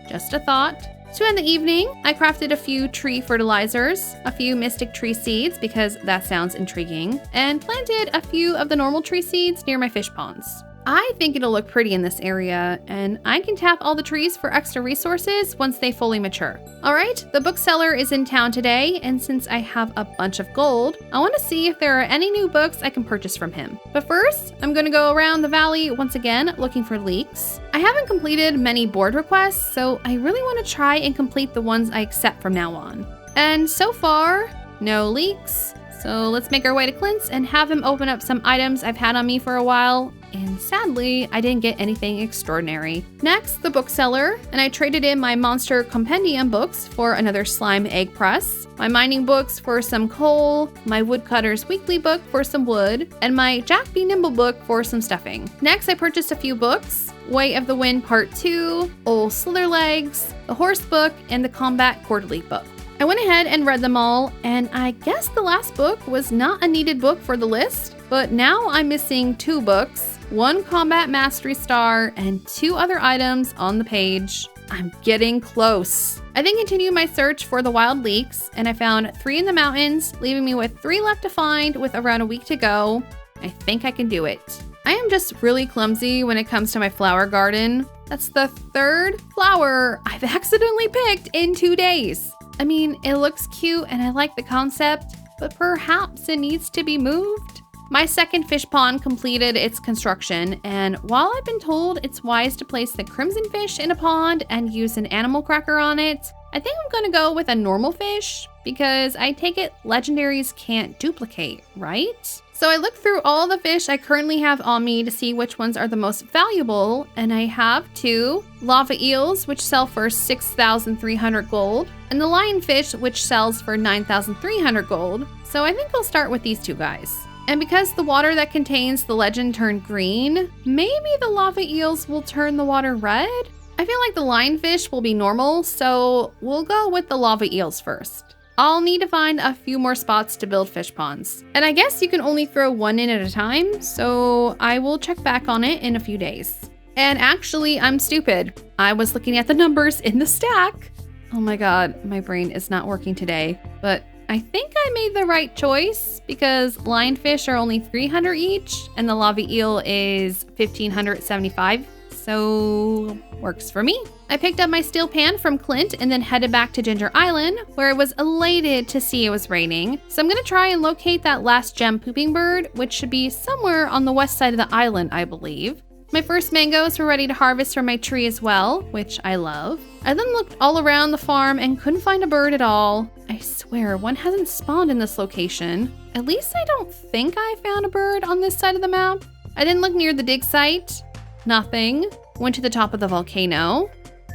Just a thought. To end the evening, I crafted a few tree fertilizers, a few mystic tree seeds because that sounds intriguing, and planted a few of the normal tree seeds near my fish ponds. I think it'll look pretty in this area, and I can tap all the trees for extra resources once they fully mature. Alright, the bookseller is in town today, and since I have a bunch of gold, I want to see if there are any new books I can purchase from him. But first, I'm going to go around the valley once again looking for leeks. I haven't completed many board requests, so I really want to try and complete the ones I accept from now on. And so far, no leeks. So let's make our way to Clint's and have him open up some items I've had on me for a while. And sadly, I didn't get anything extraordinary. Next, the bookseller, and I traded in my Monster Compendium books for another slime egg press, my mining books for some coal, my Woodcutter's Weekly book for some wood, and my Jack Be Nimble book for some stuffing. Next, I purchased a few books: Way of the Wind Part 2, Old Slitherlegs, the Horse book, and the Combat Quarterly book. I went ahead and read them all, and I guess the last book was not a needed book for the list, but now I'm missing 2 books, 1 Combat Mastery Star, and 2 other items on the page. I'm getting close. I then continued my search for the wild leeks, and I found 3 in the mountains, leaving me with 3 left to find with around a week to go. I think I can do it. I am just really clumsy when it comes to my flower garden. That's the 3rd flower I've accidentally picked in 2 days. I mean, it looks cute and I like the concept, but perhaps it needs to be moved. My second fish pond completed its construction, and while I've been told it's wise to place the crimson fish in a pond and use an animal cracker on it, I think I'm gonna go with a normal fish because I take it legendaries can't duplicate, right? So I looked through all the fish I currently have on me to see which ones are the most valuable, and I have 2 lava eels, which sell for 6,300 gold, and the lionfish, which sells for 9,300 gold. So I think I'll start with these 2 guys. And because the water that contains the legend turned green, maybe the lava eels will turn the water red? I feel like the lionfish will be normal, so we'll go with the lava eels first. I'll need to find a few more spots to build fish ponds. And I guess you can only throw 1 in at a time, so I will check back on it in a few days. And actually, I'm stupid. I was looking at the numbers in the stack. Oh my god, my brain is not working today. But I think I made the right choice because lionfish are only 300 each and the lava eel is 1,575. So works for me. I picked up my steel pan from Clint and then headed back to Ginger Island, where I was elated to see it was raining. So I'm gonna try and locate that last gem pooping bird, which should be somewhere on the west side of the island, I believe. My first mangoes were ready to harvest from my tree as well, which I love. I then looked all around the farm and couldn't find a bird at all. I swear, one hasn't spawned in this location. At least I don't think I found a bird on this side of the map. I then looked near the dig site. Nothing. Went to the top of the volcano.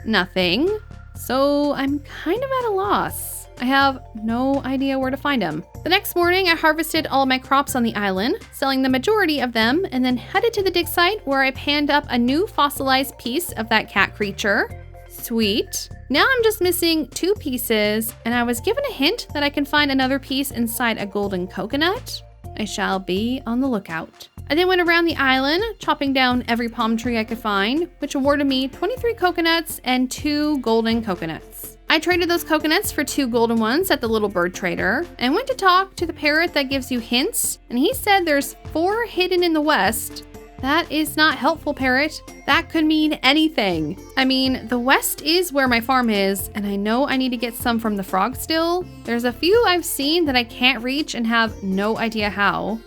Nothing. So I'm kind of at a loss. I have no idea where to find them. The next morning, I harvested all my crops on the island, selling the majority of them, and then headed to the dig site where I panned up a new fossilized piece of that cat creature. Sweet. Now I'm just missing 2 pieces, and I was given a hint that I can find another piece inside a golden coconut. I shall be on the lookout. I then went around the island, chopping down every palm tree I could find, which awarded me 23 coconuts and 2 golden coconuts. I traded those coconuts for 2 golden ones at the little bird trader, and went to talk to the parrot that gives you hints, and he said there's 4 hidden in the west. That is not helpful, parrot. That could mean anything. I mean, the west is where my farm is, and I know I need to get some from the frog still. There's a few I've seen that I can't reach and have no idea how.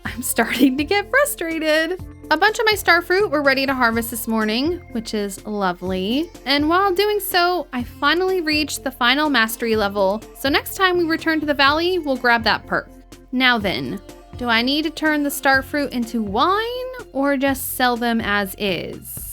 I'm starting to get frustrated. A bunch of my star fruit were ready to harvest this morning, which is lovely. And while doing so, I finally reached the final mastery level. So next time we return to the valley, we'll grab that perk. Now then, do I need to turn the star fruit into wine or just sell them as is?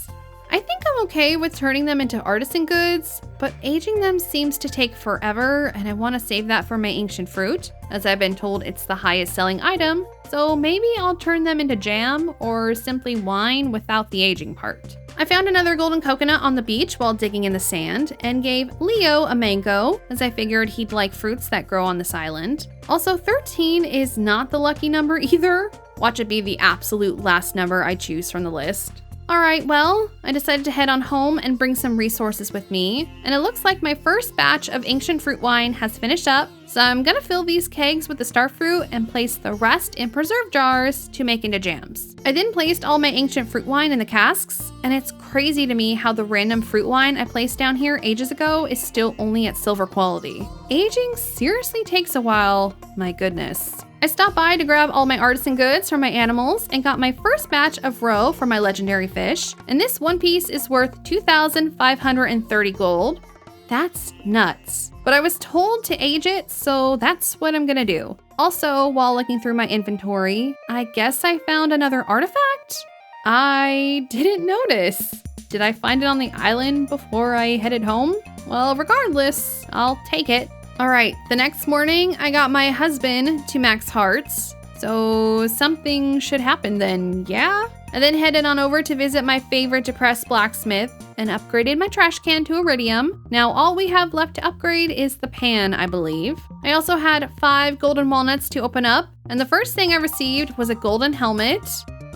I think I'm okay with turning them into artisan goods, but aging them seems to take forever, and I want to save that for my ancient fruit, as I've been told it's the highest selling item, so maybe I'll turn them into jam or simply wine without the aging part. I found another golden coconut on the beach while digging in the sand and gave Leo a mango, as I figured he'd like fruits that grow on this island. Also, 13 is not the lucky number either. Watch it be the absolute last number I choose from the list. Alright, well, I decided to head on home and bring some resources with me, and it looks like my first batch of ancient fruit wine has finished up, so I'm gonna fill these kegs with the star fruit and place the rest in preserve jars to make into jams. I then placed all my ancient fruit wine in the casks, and it's crazy to me how the random fruit wine I placed down here ages ago is still only at silver quality. Aging seriously takes a while, my goodness. I stopped by to grab all my artisan goods for my animals and got my first batch of roe for my legendary fish, and this one piece is worth 2,530 gold. That's nuts. But I was told to age it, so that's what I'm gonna do. Also, while looking through my inventory, I guess I found another artifact? I didn't notice. Did I find it on the island before I headed home? Well, regardless, I'll take it. All right, the next morning, I got my husband to max hearts. So something should happen then, yeah? I then headed on over to visit my favorite depressed blacksmith and upgraded my trash can to iridium. Now all we have left to upgrade is the pan, I believe. I also had 5 golden walnuts to open up, and the first thing I received was a golden helmet.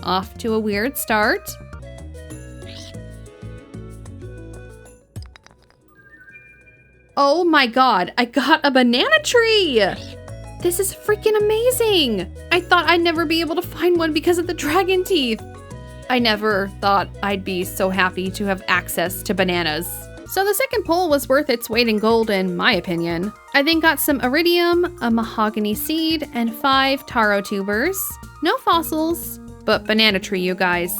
Off to a weird start. Oh my god, I got a banana tree! This is freaking amazing! I thought I'd never be able to find one because of the dragon teeth. I never thought I'd be so happy to have access to bananas. So the second pull was worth its weight in gold in my opinion. I then got some iridium, a mahogany seed, and 5 taro tubers. No fossils, but banana tree, you guys.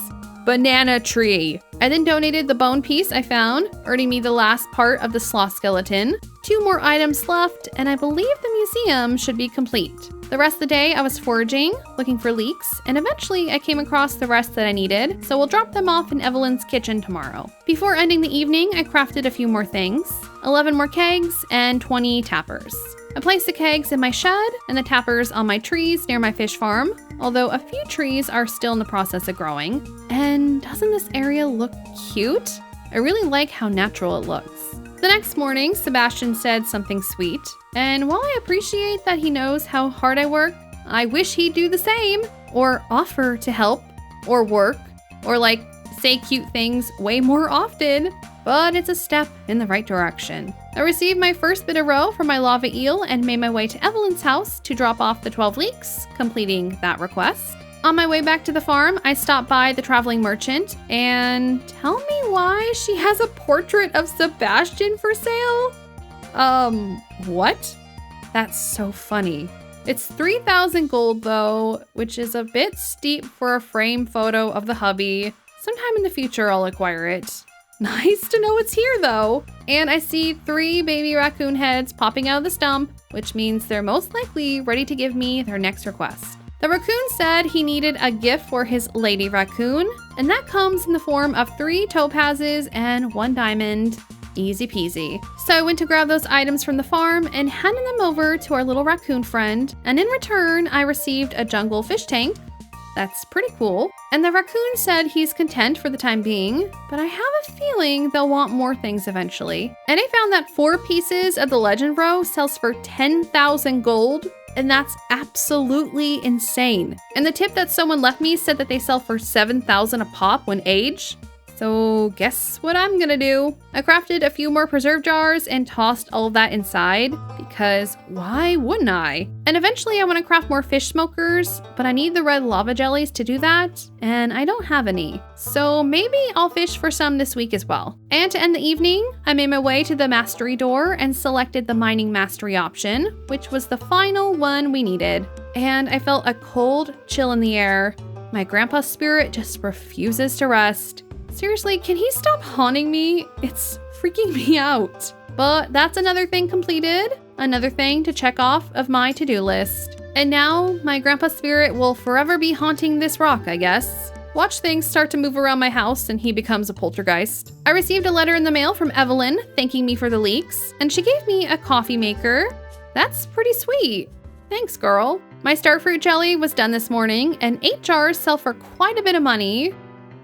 Banana tree. I then donated the bone piece I found, earning me the last part of the sloth skeleton. 2 more items left, and I believe the museum should be complete. The rest of the day I was foraging, looking for leeks, and eventually I came across the rest that I needed, so we'll drop them off in Evelyn's kitchen tomorrow. Before ending the evening, I crafted a few more things. 11 more kegs and 20 tappers. I placed the kegs in my shed and the tappers on my trees near my fish farm, although a few trees are still in the process of growing. And doesn't this area look cute? I really like how natural it looks. The next morning, Sebastian said something sweet, and while I appreciate that he knows how hard I work, I wish he'd do the same, or offer to help, or work, or say cute things way more often, but it's a step in the right direction. I received my first bit of roe from my lava eel and made my way to Evelyn's house to drop off the 12 leeks, completing that request. On my way back to the farm, I stopped by the traveling merchant, and tell me why she has a portrait of Sebastian for sale? What? That's so funny. It's 3,000 gold though, which is a bit steep for a frame photo of the hubby. Sometime in the future I'll acquire it. Nice to know it's here though. And I see 3 baby raccoon heads popping out of the stump, which means they're most likely ready to give me their next request. The raccoon said he needed a gift for his lady raccoon, and that comes in the form of 3 topazes and 1 diamond. Easy peasy. So I went to grab those items from the farm and handed them over to our little raccoon friend, and in return I received a jungle fish tank. That's pretty cool. And the raccoon said he's content for the time being, but I have a feeling they'll want more things eventually. And I found that 4 pieces of the legend roe sells for 10,000 gold. And that's absolutely insane. And the tip that someone left me said that they sell for 7,000 a pop when aged. So guess what I'm gonna do? I crafted a few more preserve jars and tossed all of that inside because why wouldn't I? And eventually I want to craft more fish smokers, but I need the red lava jellies to do that, and I don't have any. So maybe I'll fish for some this week as well. And to end the evening, I made my way to the mastery door and selected the mining mastery option, which was the final one we needed. And I felt a cold chill in the air. My grandpa's spirit just refuses to rest. Seriously, can he stop haunting me? It's freaking me out. But that's another thing completed, another thing to check off of my to-do list. And now my grandpa spirit will forever be haunting this rock, I guess. Watch things start to move around my house and he becomes a poltergeist. I received a letter in the mail from Evelyn thanking me for the leeks, and she gave me a coffee maker. That's pretty sweet. Thanks, girl. My starfruit jelly was done this morning, and 8 jars sell for quite a bit of money.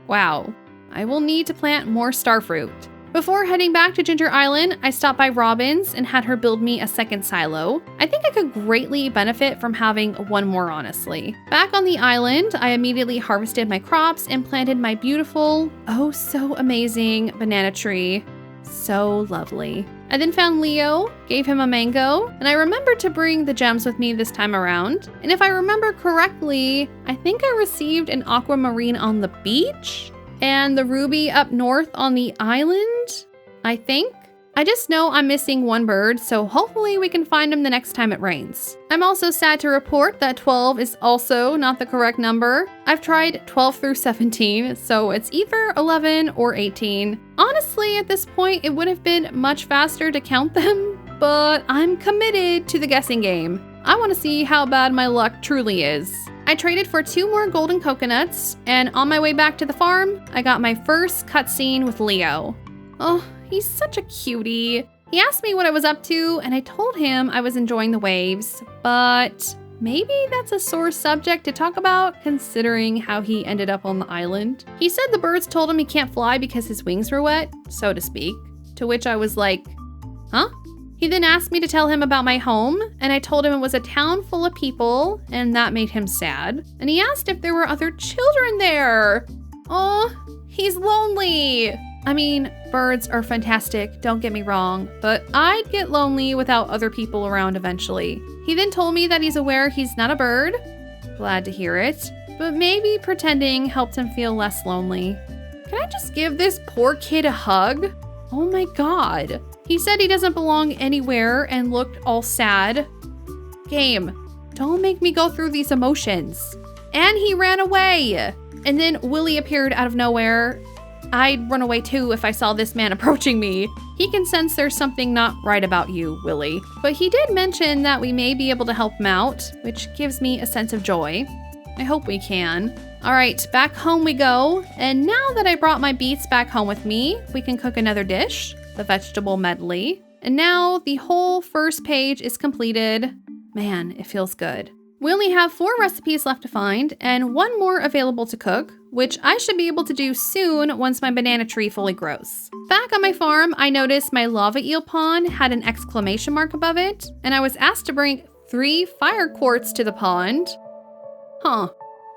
Wow. I will need to plant more starfruit. Before heading back to Ginger Island, I stopped by Robin's and had her build me a second silo. I think I could greatly benefit from having one more, honestly. Back on the island, I immediately harvested my crops and planted my beautiful, oh so amazing banana tree. So lovely. I then found Leo, gave him a mango, and I remembered to bring the gems with me this time around. And if I remember correctly, I think I received an aquamarine on the beach? And the ruby up north on the island, I think. I just know I'm missing 1 bird, so hopefully we can find him the next time it rains. I'm also sad to report that 12 is also not the correct number. I've tried 12 through 17, so it's either 11 or 18. Honestly, at this point, it would have been much faster to count them, but I'm committed to the guessing game. I want to see how bad my luck truly is. I traded for 2 more golden coconuts, and on my way back to the farm, I got my first cutscene with Leo. Oh, he's such a cutie. He asked me what I was up to, and I told him I was enjoying the waves, but maybe that's a sore subject to talk about considering how he ended up on the island. He said the birds told him he can't fly because his wings were wet, so to speak, to which I was like, huh? He then asked me to tell him about my home, and I told him it was a town full of people, and that made him sad. And he asked if there were other children there. Oh, he's lonely. I mean, birds are fantastic, don't get me wrong, but I'd get lonely without other people around eventually. He then told me that he's aware he's not a bird. Glad to hear it, but maybe pretending helped him feel less lonely. Can I just give this poor kid a hug? Oh my God. He said he doesn't belong anywhere and looked all sad. Game, don't make me go through these emotions. And he ran away. And then Willie appeared out of nowhere. I'd run away too if I saw this man approaching me. He can sense there's something not right about you, Willie. But he did mention that we may be able to help him out, which gives me a sense of joy. I hope we can. All right, back home we go. And now that I brought my beets back home with me, we can cook another dish, the vegetable medley. And now the whole first page is completed. Man, it feels good. We only have 4 recipes left to find and 1 more available to cook, which I should be able to do soon once my banana tree fully grows. Back on my farm, I noticed my lava eel pond had an exclamation mark above it, and I was asked to bring 3 fire quartz to the pond. Huh.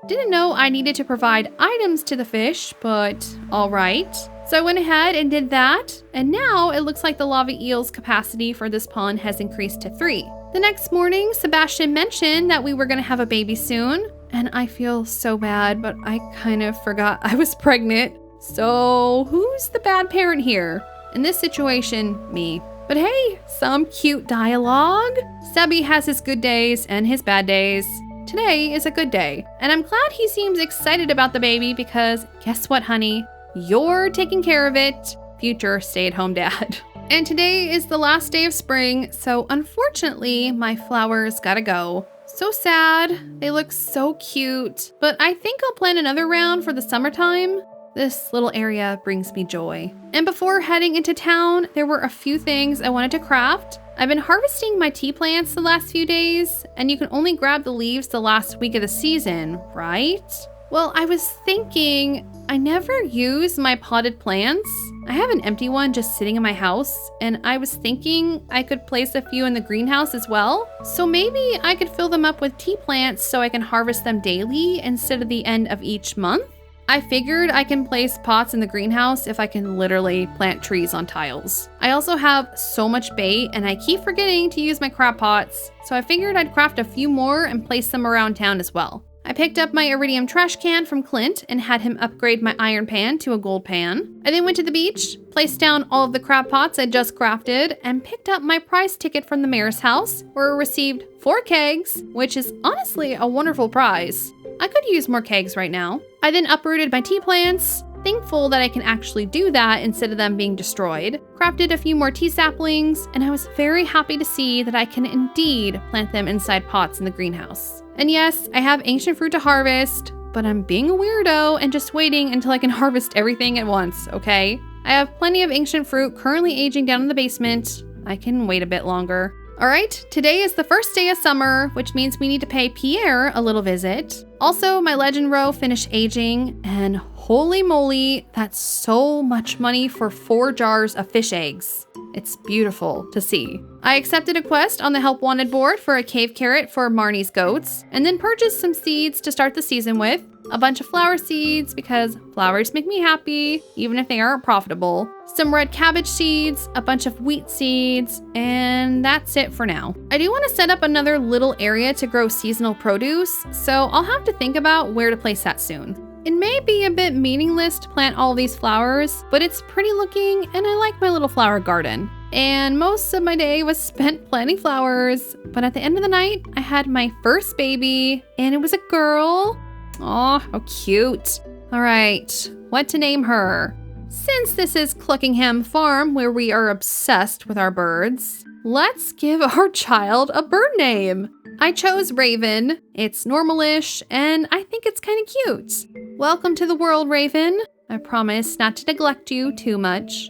Didn't know I needed to provide items to the fish, but all right. So I went ahead and did that, and now it looks like the lava eel's capacity for this pond has increased to 3. The next morning, Sebastian mentioned that we were gonna have a baby soon, and I feel so bad, but I kind of forgot I was pregnant. So who's the bad parent here? In this situation, me. But hey, some cute dialogue. Sebby has his good days and his bad days. Today is a good day, and I'm glad he seems excited about the baby because guess what, honey? You're taking care of it, future stay-at-home dad. And today is the last day of spring, so unfortunately, my flowers gotta go. So sad. They look so cute, but I think I'll plan another round for the summertime. This little area brings me joy. And before heading into town, there were a few things I wanted to craft. I've been harvesting my tea plants the last few days, and you can only grab the leaves the last week of the season, right? Well, I was thinking, I never use my potted plants. I have an empty one just sitting in my house, and I was thinking I could place a few in the greenhouse as well. So maybe I could fill them up with tea plants so I can harvest them daily instead of the end of each month. I figured I can place pots in the greenhouse if I can literally plant trees on tiles. I also have so much bait and I keep forgetting to use my crab pots, so I figured I'd craft a few more and place them around town as well. I picked up my iridium trash can from Clint and had him upgrade my iron pan to a gold pan. I then went to the beach, placed down all of the crab pots I just crafted, and picked up my prize ticket from the mayor's house, where I received 4 kegs, which is honestly a wonderful prize. I could use more kegs right now. I then uprooted my tea plants, thankful that I can actually do that instead of them being destroyed, crafted a few more tea saplings, and I was very happy to see that I can indeed plant them inside pots in the greenhouse. And yes, I have ancient fruit to harvest, but I'm being a weirdo and just waiting until I can harvest everything at once, okay? I have plenty of ancient fruit currently aging down in the basement. I can wait a bit longer. All right, today is the first day of summer, which means we need to pay Pierre a little visit. Also, my legend row finished aging, and holy moly, that's so much money for 4 jars of fish eggs. It's beautiful to see. I accepted a quest on the help wanted board for a cave carrot for Marnie's goats, and then purchased some seeds to start the season with. A bunch of flower seeds because flowers make me happy, even if they aren't profitable. Some red cabbage seeds, a bunch of wheat seeds, and that's it for now. I do want to set up another little area to grow seasonal produce, so I'll have to think about where to place that soon. It may be a bit meaningless to plant all these flowers, but it's pretty looking and I like my little flower garden. And most of my day was spent planting flowers, but at the end of the night, I had my first baby and it was a girl. Aw, how cute. All right, what to name her? Since this is Cluckingham Farm, where we are obsessed with our birds, Let's give our child a bird name. I chose Raven. It's normalish, and I think it's kind of cute. Welcome to the world, Raven. I promise not to neglect you too much.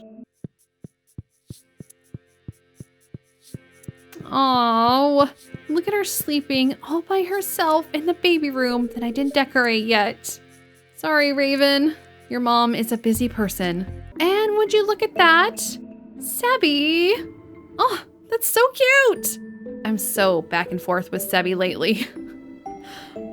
Oh, look at her sleeping all by herself in the baby room that I didn't decorate yet. Sorry, Raven. Your mom is a busy person. And would you look at that? Sebby. Oh, that's so cute. I'm so back and forth with Sebby lately.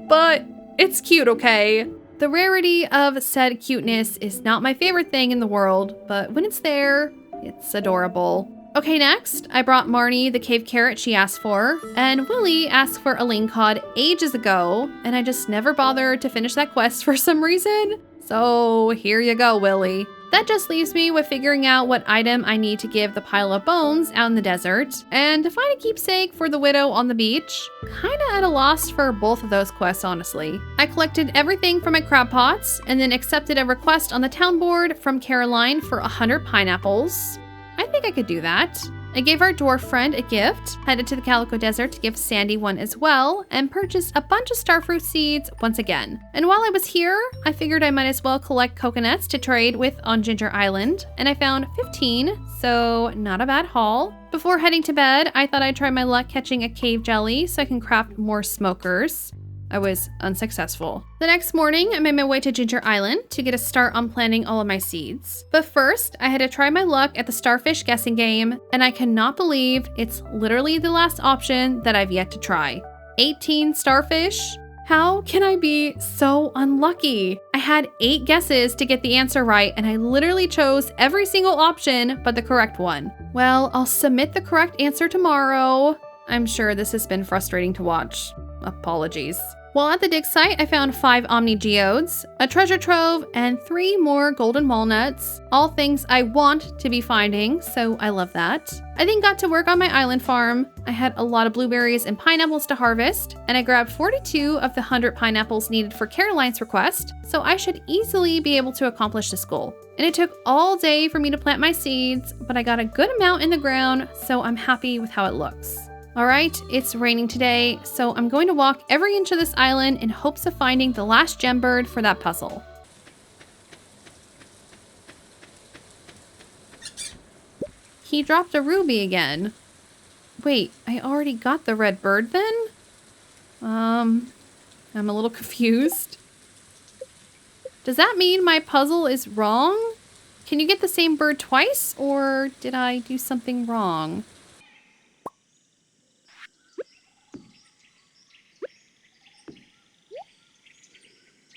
But it's cute, okay? The rarity of said cuteness is not my favorite thing in the world, but when it's there, it's adorable. Okay, next, I brought Marnie the cave carrot she asked for, and Willie asked for a lane cod ages ago, and I just never bothered to finish that quest for some reason. So here you go, Willie. That just leaves me with figuring out what item I need to give the pile of bones out in the desert, and to find a keepsake for the widow on the beach. Kinda at a loss for both of those quests, honestly. I collected everything from my crab pots, and then accepted a request on the town board from Caroline for 100 pineapples. I think I could do that. I gave our dwarf friend a gift, headed to the Calico Desert to give Sandy one as well, and purchased a bunch of starfruit seeds once again. And while I was here, I figured I might as well collect coconuts to trade with on Ginger Island, and I found 15, so not a bad haul. Before heading to bed, I thought I'd try my luck catching a cave jelly so I can craft more smokers. I was unsuccessful. The next morning, I made my way to Ginger Island to get a start on planting all of my seeds. But first, I had to try my luck at the starfish guessing game, and I cannot believe it's literally the last option that I've yet to try. 18 starfish? How can I be so unlucky? I had 8 guesses to get the answer right, and I literally chose every single option but the correct one. Well, I'll submit the correct answer tomorrow. I'm sure this has been frustrating to watch. Apologies. While at the dig site, I found 5 Omni Geodes, a treasure trove, and 3 more golden walnuts. All things I want to be finding, so I love that. I then got to work on my island farm. I had a lot of blueberries and pineapples to harvest, and I grabbed 42 of the 100 pineapples needed for Caroline's request, so I should easily be able to accomplish this goal. And it took all day for me to plant my seeds, but I got a good amount in the ground, so I'm happy with how it looks. All right, it's raining today, so I'm going to walk every inch of this island in hopes of finding the last gem bird for that puzzle. He dropped a ruby again. Wait, I already got the red bird then? I'm a little confused. Does that mean my puzzle is wrong? Can you get the same bird twice, or did I do something wrong?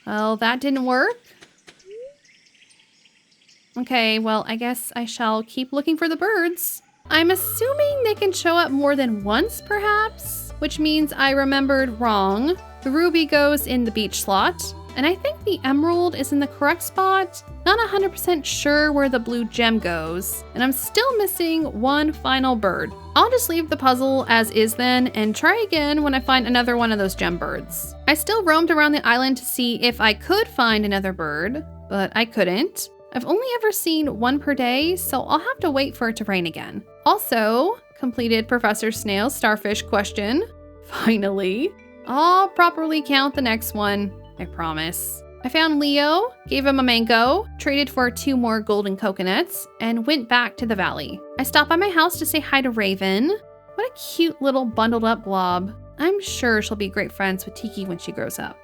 Well, that didn't work. Okay, well, I guess I shall keep looking for the birds. I'm assuming they can show up more than once, perhaps, which means I remembered wrong. The ruby goes in the beach slot, and I think the emerald is in the correct spot. Not 100% sure where the blue gem goes, and I'm still missing one final bird. I'll just leave the puzzle as is then and try again when I find another one of those gem birds. I still roamed around the island to see if I could find another bird, but I couldn't. I've only ever seen one per day, so I'll have to wait for it to rain again. Also, completed Professor Snail's starfish question. Finally. I'll properly count the next one, I promise. I found Leo, gave him a mango, traded for 2 more golden coconuts, and went back to the valley. I stopped by my house to say hi to Raven. What a cute little bundled up blob. I'm sure she'll be great friends with Tiki when she grows up.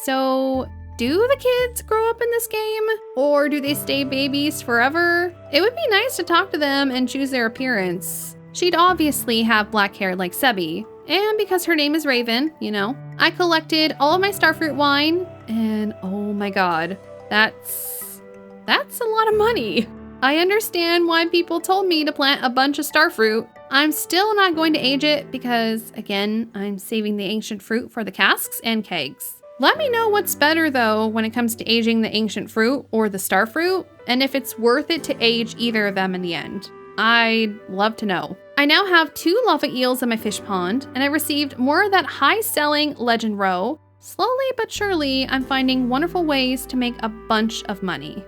So, do the kids grow up in this game? Or do they stay babies forever? It would be nice to talk to them and choose their appearance. She'd obviously have black hair like Sebby, and because her name is Raven, you know. I collected all of my starfruit wine, and oh my god, that's a lot of money. I understand why people told me to plant a bunch of starfruit. I'm still not going to age it because, again, I'm saving the ancient fruit for the casks and kegs. Let me know what's better though when it comes to aging the ancient fruit or the starfruit, and if it's worth it to age either of them in the end. I'd love to know. I now have 2 lava eels in my fish pond, and I received more of that high-selling legend roe. Slowly but surely, I'm finding wonderful ways to make a bunch of money.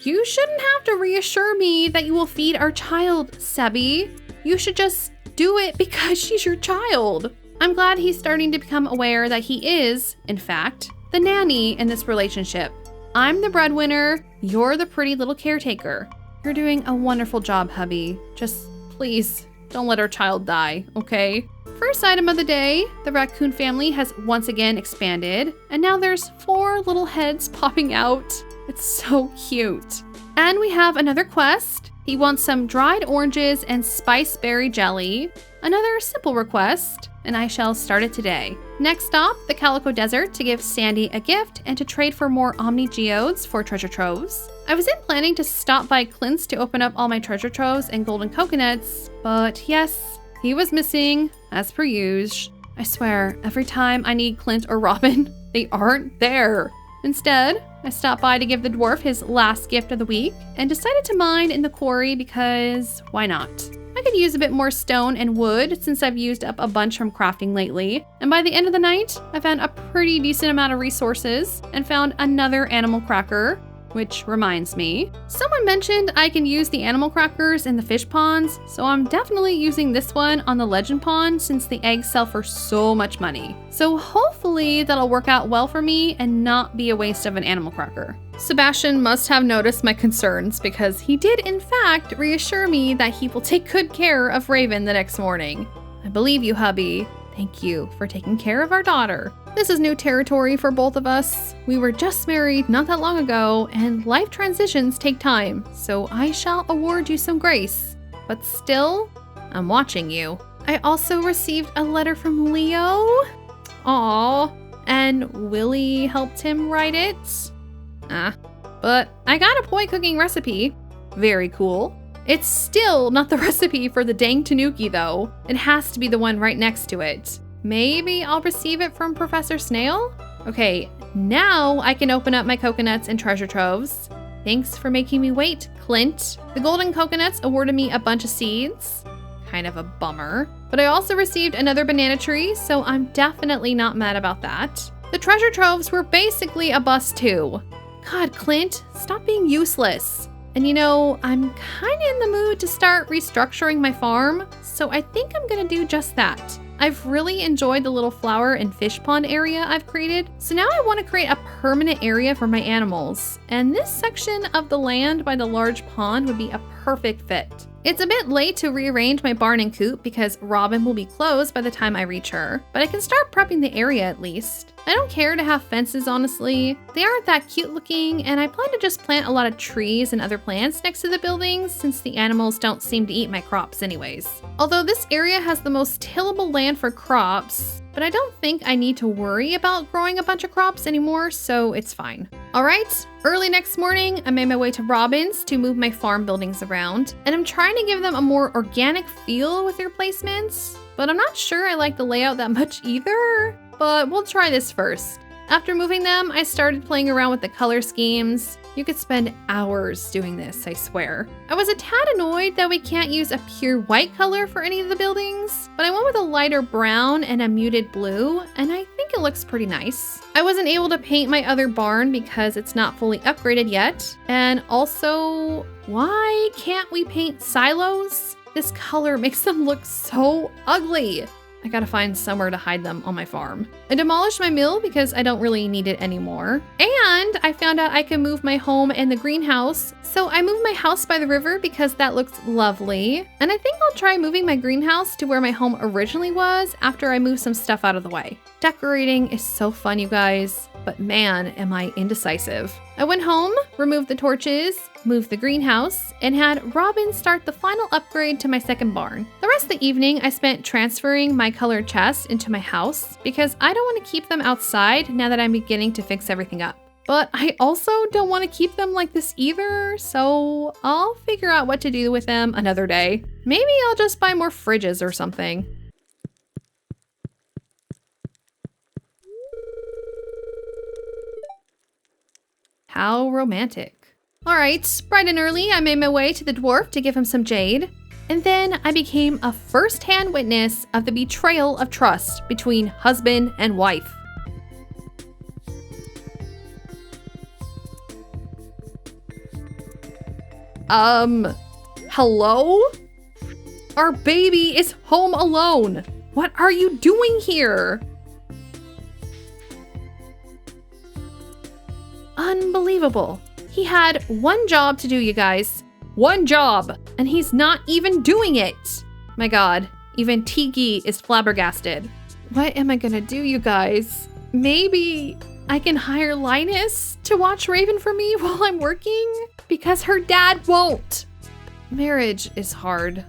You shouldn't have to reassure me that you will feed our child, Sebby. You should just do it because she's your child. I'm glad he's starting to become aware that he is, in fact, the nanny in this relationship. I'm the breadwinner, you're the pretty little caretaker. You're doing a wonderful job, hubby. Just please don't let our child die, okay? First item of the day, the raccoon family has once again expanded, and now there's 4 little heads popping out. It's so cute. And we have another quest. He wants some dried oranges and spice berry jelly. Another simple request, and I shall start it today. Next stop, the Calico Desert to give Sandy a gift and to trade for more Omni Geodes for treasure troves. I wasn't planning to stop by Clint's to open up all my treasure troves and golden coconuts, but yes, he was missing, as per usual. I swear, every time I need Clint or Robin, they aren't there. Instead, I stopped by to give the dwarf his last gift of the week and decided to mine in the quarry because why not? I could use a bit more stone and wood since I've used up a bunch from crafting lately. And by the end of the night, I found a pretty decent amount of resources and found another animal cracker. Which reminds me, someone mentioned I can use the animal crackers in the fish ponds, so I'm definitely using this one on the legend pond since the eggs sell for so much money. So hopefully that'll work out well for me and not be a waste of an animal cracker. Sebastian must have noticed my concerns because he did in fact reassure me that he will take good care of Raven the next morning. I believe you, hubby. Thank you for taking care of our daughter. This is new territory for both of us. We were just married not that long ago, and life transitions take time, so I shall award you some grace. But still, I'm watching you. I also received a letter from Leo. Aww. And Willie helped him write it. But I got a poi cooking recipe. Very cool. It's still not the recipe for the dang tanuki though. It has to be the one right next to it. Maybe I'll receive it from Professor Snail? Okay, now I can open up my coconuts and treasure troves. Thanks for making me wait, Clint. The golden coconuts awarded me a bunch of seeds. Kind of a bummer. But I also received another banana tree, so I'm definitely not mad about that. The treasure troves were basically a bust too. God, Clint, stop being useless. And you know, I'm kind of in the mood to start restructuring my farm, so I think I'm gonna do just that. I've really enjoyed the little flower and fish pond area I've created, so now I want to create a permanent area for my animals, and this section of the land by the large pond would be a perfect fit. It's a bit late to rearrange my barn and coop because Robin will be closed by the time I reach her, but I can start prepping the area at least. I don't care to have fences, honestly. They aren't that cute looking, and I plan to just plant a lot of trees and other plants next to the buildings since the animals don't seem to eat my crops anyways. Although this area has the most tillable land for crops, but I don't think I need to worry about growing a bunch of crops anymore, so it's fine. All right, early next morning, I made my way to Robin's to move my farm buildings around, and I'm trying to give them a more organic feel with their placements, but I'm not sure I like the layout that much either. But we'll try this first. After moving them, I started playing around with the color schemes. You could spend hours doing this, I swear. I was a tad annoyed that we can't use a pure white color for any of the buildings, but I went with a lighter brown and a muted blue, and I think it looks pretty nice. I wasn't able to paint my other barn because it's not fully upgraded yet, and also, why can't we paint silos? This color makes them look so ugly. I gotta find somewhere to hide them on my farm. I demolished my mill because I don't really need it anymore. And I found out I can move my home and the greenhouse. So I moved my house by the river because that looks lovely. And I think I'll try moving my greenhouse to where my home originally was after I move some stuff out of the way. Decorating is so fun, you guys, but man, am I indecisive. I went home, removed the torches, moved the greenhouse, and had Robin start the final upgrade to my second barn. The rest of the evening, I spent transferring my colored chests into my house because I don't want to keep them outside now that I'm beginning to fix everything up. But I also don't want to keep them like this either, so I'll figure out what to do with them another day. Maybe I'll just buy more fridges or something. How romantic. All right, bright and early, I made my way to the dwarf to give him some jade. And then I became a first-hand witness of the betrayal of trust between husband and wife. Hello? Our baby is home alone. What are you doing here? Unbelievable. He had one job to do, you guys. One job, and he's not even doing it. My God, even Tiki is flabbergasted. What am I gonna do, you guys? Maybe I can hire Linus to watch Raven for me while I'm working? Because her dad won't. Marriage is hard.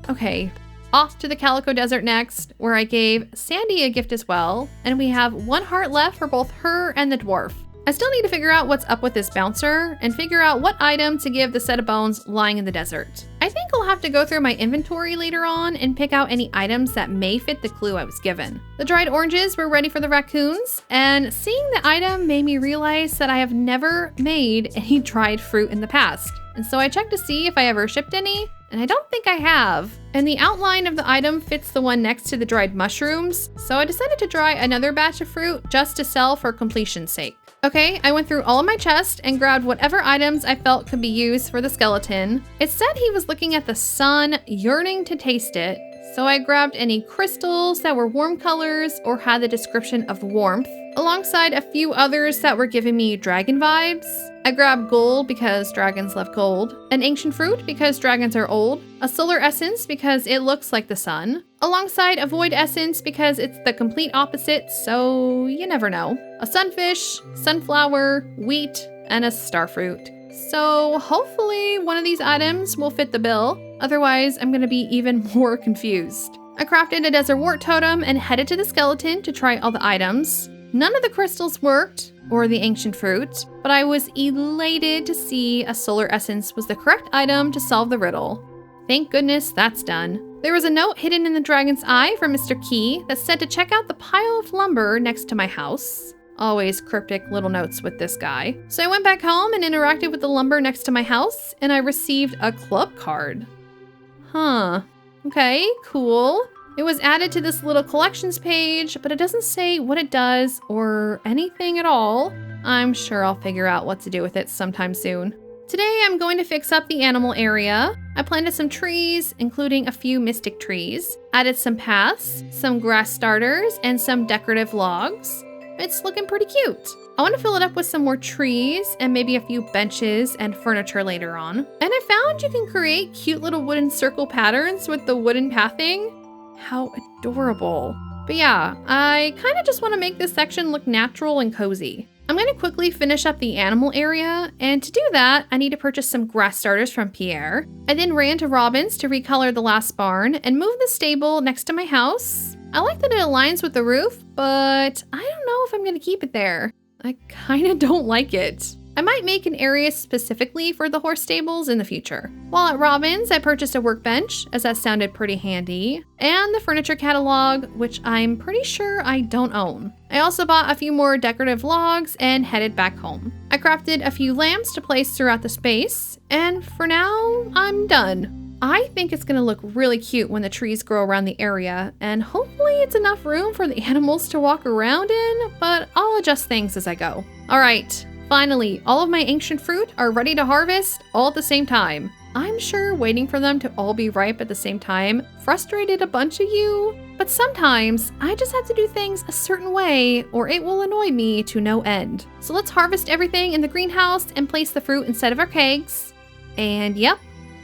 Okay, off to the Calico Desert next, where I gave Sandy a gift as well, and we have 1 heart left for both her and the dwarf. I still need to figure out what's up with this bouncer and figure out what item to give the set of bones lying in the desert. I think I'll have to go through my inventory later on and pick out any items that may fit the clue I was given. The dried oranges were ready for the raccoons, and seeing the item made me realize that I have never made any dried fruit in the past. And so I checked to see if I ever shipped any, and I don't think I have. And the outline of the item fits the one next to the dried mushrooms, so I decided to dry another batch of fruit just to sell for completion's sake. Okay, I went through all of my chest and grabbed whatever items I felt could be used for the skeleton. It said he was looking at the sun, yearning to taste it, so I grabbed any crystals that were warm colors or had the description of warmth, alongside a few others that were giving me dragon vibes. I grabbed gold because dragons love gold, an ancient fruit because dragons are old, a solar essence because it looks like the sun, alongside a void essence because it's the complete opposite, so you never know, a sunfish, sunflower, wheat, and a starfruit. So hopefully one of these items will fit the bill, otherwise I'm gonna be even more confused. I crafted a desert wart totem and headed to the skeleton to try all the items. None of the crystals worked, or the ancient fruit, but I was elated to see a solar essence was the correct item to solve the riddle. Thank goodness that's done. There was a note hidden in the dragon's eye from Mr. Key that said to check out the pile of lumber next to my house. Always cryptic little notes with this guy. So I went back home and interacted with the lumber next to my house, and I received a club card. Huh. Okay, cool. It was added to this little collections page, but it doesn't say what it does or anything at all. I'm sure I'll figure out what to do with it sometime soon. Today I'm going to fix up the animal area. I planted some trees, including a few mystic trees, added some paths, some grass starters, and some decorative logs. It's looking pretty cute. I want to fill it up with some more trees and maybe a few benches and furniture later on. And I found you can create cute little wooden circle patterns with the wooden pathing. How adorable. But yeah, I kind of just want to make this section look natural and cozy. I'm going to quickly finish up the animal area, and to do that, I need to purchase some grass starters from Pierre. I then ran to Robin's to recolor the last barn and move the stable next to my house. I like that it aligns with the roof, but I don't know if I'm going to keep it there. I kind of don't like it. I might make an area specifically for the horse stables in the future. While at Robin's, I purchased a workbench, as that sounded pretty handy, and the furniture catalog, which I'm pretty sure I don't own. I also bought a few more decorative logs and headed back home. I crafted a few lamps to place throughout the space, and for now, I'm done. I think it's gonna look really cute when the trees grow around the area, and hopefully it's enough room for the animals to walk around in, but I'll adjust things as I go. All right. Finally, all of my ancient fruit are ready to harvest all at the same time. I'm sure waiting for them to all be ripe at the same time frustrated a bunch of you, but sometimes I just have to do things a certain way or it will annoy me to no end. So let's harvest everything in the greenhouse and place the fruit inside of our kegs. And yep,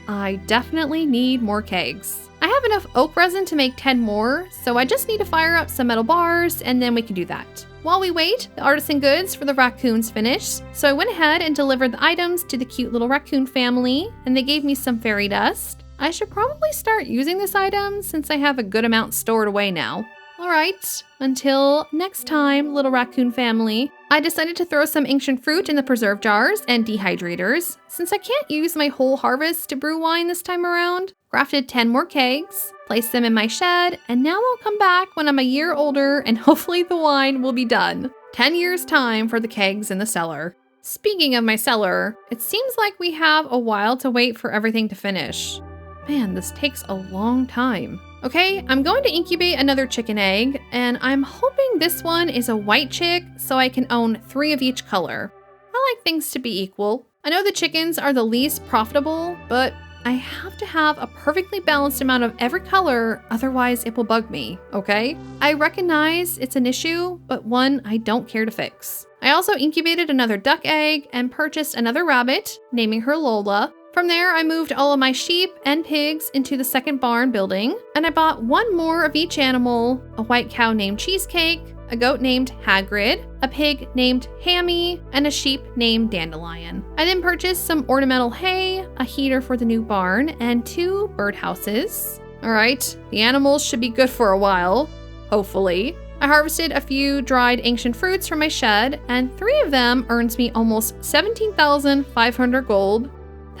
I definitely need more kegs. I have enough oak resin to make 10 more, so I just need to fire up some metal bars and then we can do that. While we wait, the artisan goods for the raccoons finished, so I went ahead and delivered the items to the cute little raccoon family, and they gave me some fairy dust. I should probably start using this item since I have a good amount stored away now. Alright, until next time, little raccoon family. I decided to throw some ancient fruit in the preserve jars and dehydrators, since I can't use my whole harvest to brew wine this time around. Crafted 10 more kegs, placed them in my shed, and now I'll come back when I'm a year older and hopefully the wine will be done. 10 years time for the kegs in the cellar. Speaking of my cellar, it seems like we have a while to wait for everything to finish. Man, this takes a long time. Okay, I'm going to incubate another chicken egg, and I'm hoping this one is a white chick so I can own 3 of each color. I like things to be equal. I know the chickens are the least profitable, but I have to have a perfectly balanced amount of every color, otherwise it will bug me, okay? I recognize it's an issue, but one I don't care to fix. I also incubated another duck egg and purchased another rabbit, naming her Lola. From there, I moved all of my sheep and pigs into the second barn building, and I bought one more of each animal, a white cow named Cheesecake, a goat named Hagrid, a pig named Hammy, and a sheep named Dandelion. I then purchased some ornamental hay, a heater for the new barn, and 2 birdhouses. All right, the animals should be good for a while, hopefully. I harvested a few dried ancient fruits from my shed, and 3 of them earns me almost 17,500 gold.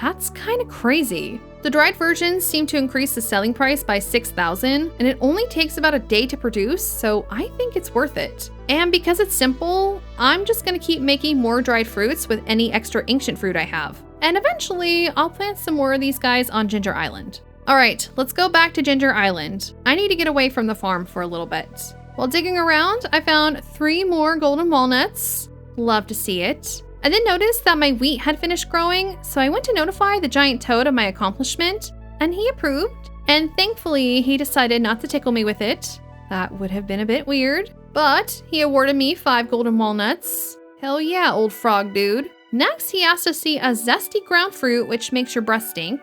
That's kind of crazy. The dried versions seem to increase the selling price by 6,000, and it only takes about a day to produce, so I think it's worth it. And because it's simple, I'm just gonna keep making more dried fruits with any extra ancient fruit I have. And eventually, I'll plant some more of these guys on Ginger Island. All right, let's go back to Ginger Island. I need to get away from the farm for a little bit. While digging around, I found 3 more golden walnuts. Love to see it. I then noticed that my wheat had finished growing, so I went to notify the giant toad of my accomplishment, and he approved. And thankfully, he decided not to tickle me with it. That would have been a bit weird, but he awarded me 5 golden walnuts. Hell yeah, old frog dude. Next, he asked to see a zesty ground fruit, which makes your breath stink.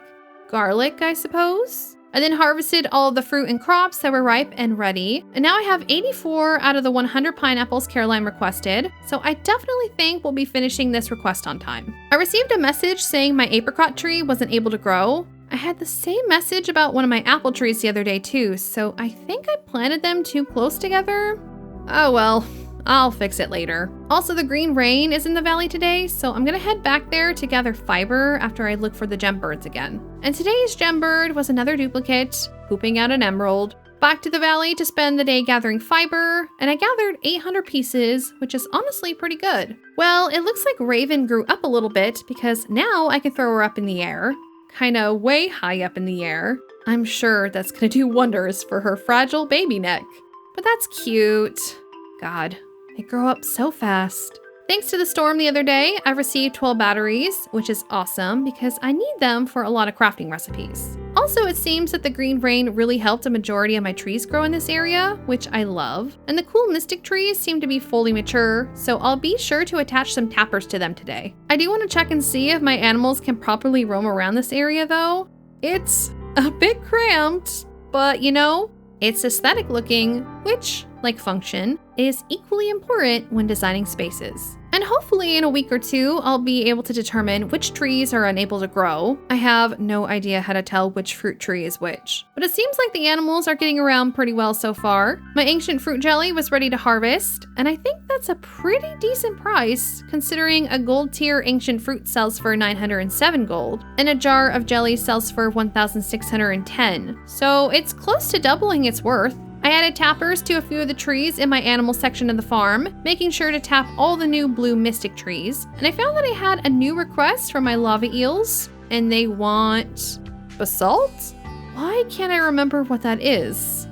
Garlic, I suppose? I then harvested all of the fruit and crops that were ripe and ready, and now I have 84 out of the 100 pineapples Caroline requested, so I definitely think we'll be finishing this request on time. I received a message saying my apricot tree wasn't able to grow. I had the same message about one of my apple trees the other day too, so I think I planted them too close together. Oh well. I'll fix it later. Also, the green rain is in the valley today, so I'm gonna head back there to gather fiber after I look for the gem birds again. And today's gem bird was another duplicate, pooping out an emerald. Back to the valley to spend the day gathering fiber, and I gathered 800 pieces, which is honestly pretty good. Well, it looks like Raven grew up a little bit because now I can throw her up in the air. Kinda way high up in the air. I'm sure that's gonna do wonders for her fragile baby neck. But that's cute. God. They grow up so fast. Thanks to the storm the other day, I received 12 batteries, which is awesome because I need them for a lot of crafting recipes. Also, it seems that the green rain really helped a majority of my trees grow in this area, which I love. And the cool mystic trees seem to be fully mature, so I'll be sure to attach some tappers to them today. I do want to check and see if my animals can properly roam around this area though. It's a bit cramped, but you know, it's aesthetic looking, which, like function, is equally important when designing spaces. And hopefully in a week or 2, I'll be able to determine which trees are unable to grow. I have no idea how to tell which fruit tree is which, but it seems like the animals are getting around pretty well so far. My ancient fruit jelly was ready to harvest, and I think that's a pretty decent price considering a gold tier ancient fruit sells for 907 gold, and a jar of jelly sells for 1,610. So it's close to doubling its worth. I added tappers to a few of the trees in my animal section of the farm, making sure to tap all the new blue mystic trees. And I found that I had a new request from my lava eels, and they want basalt? Why can't I remember what that is?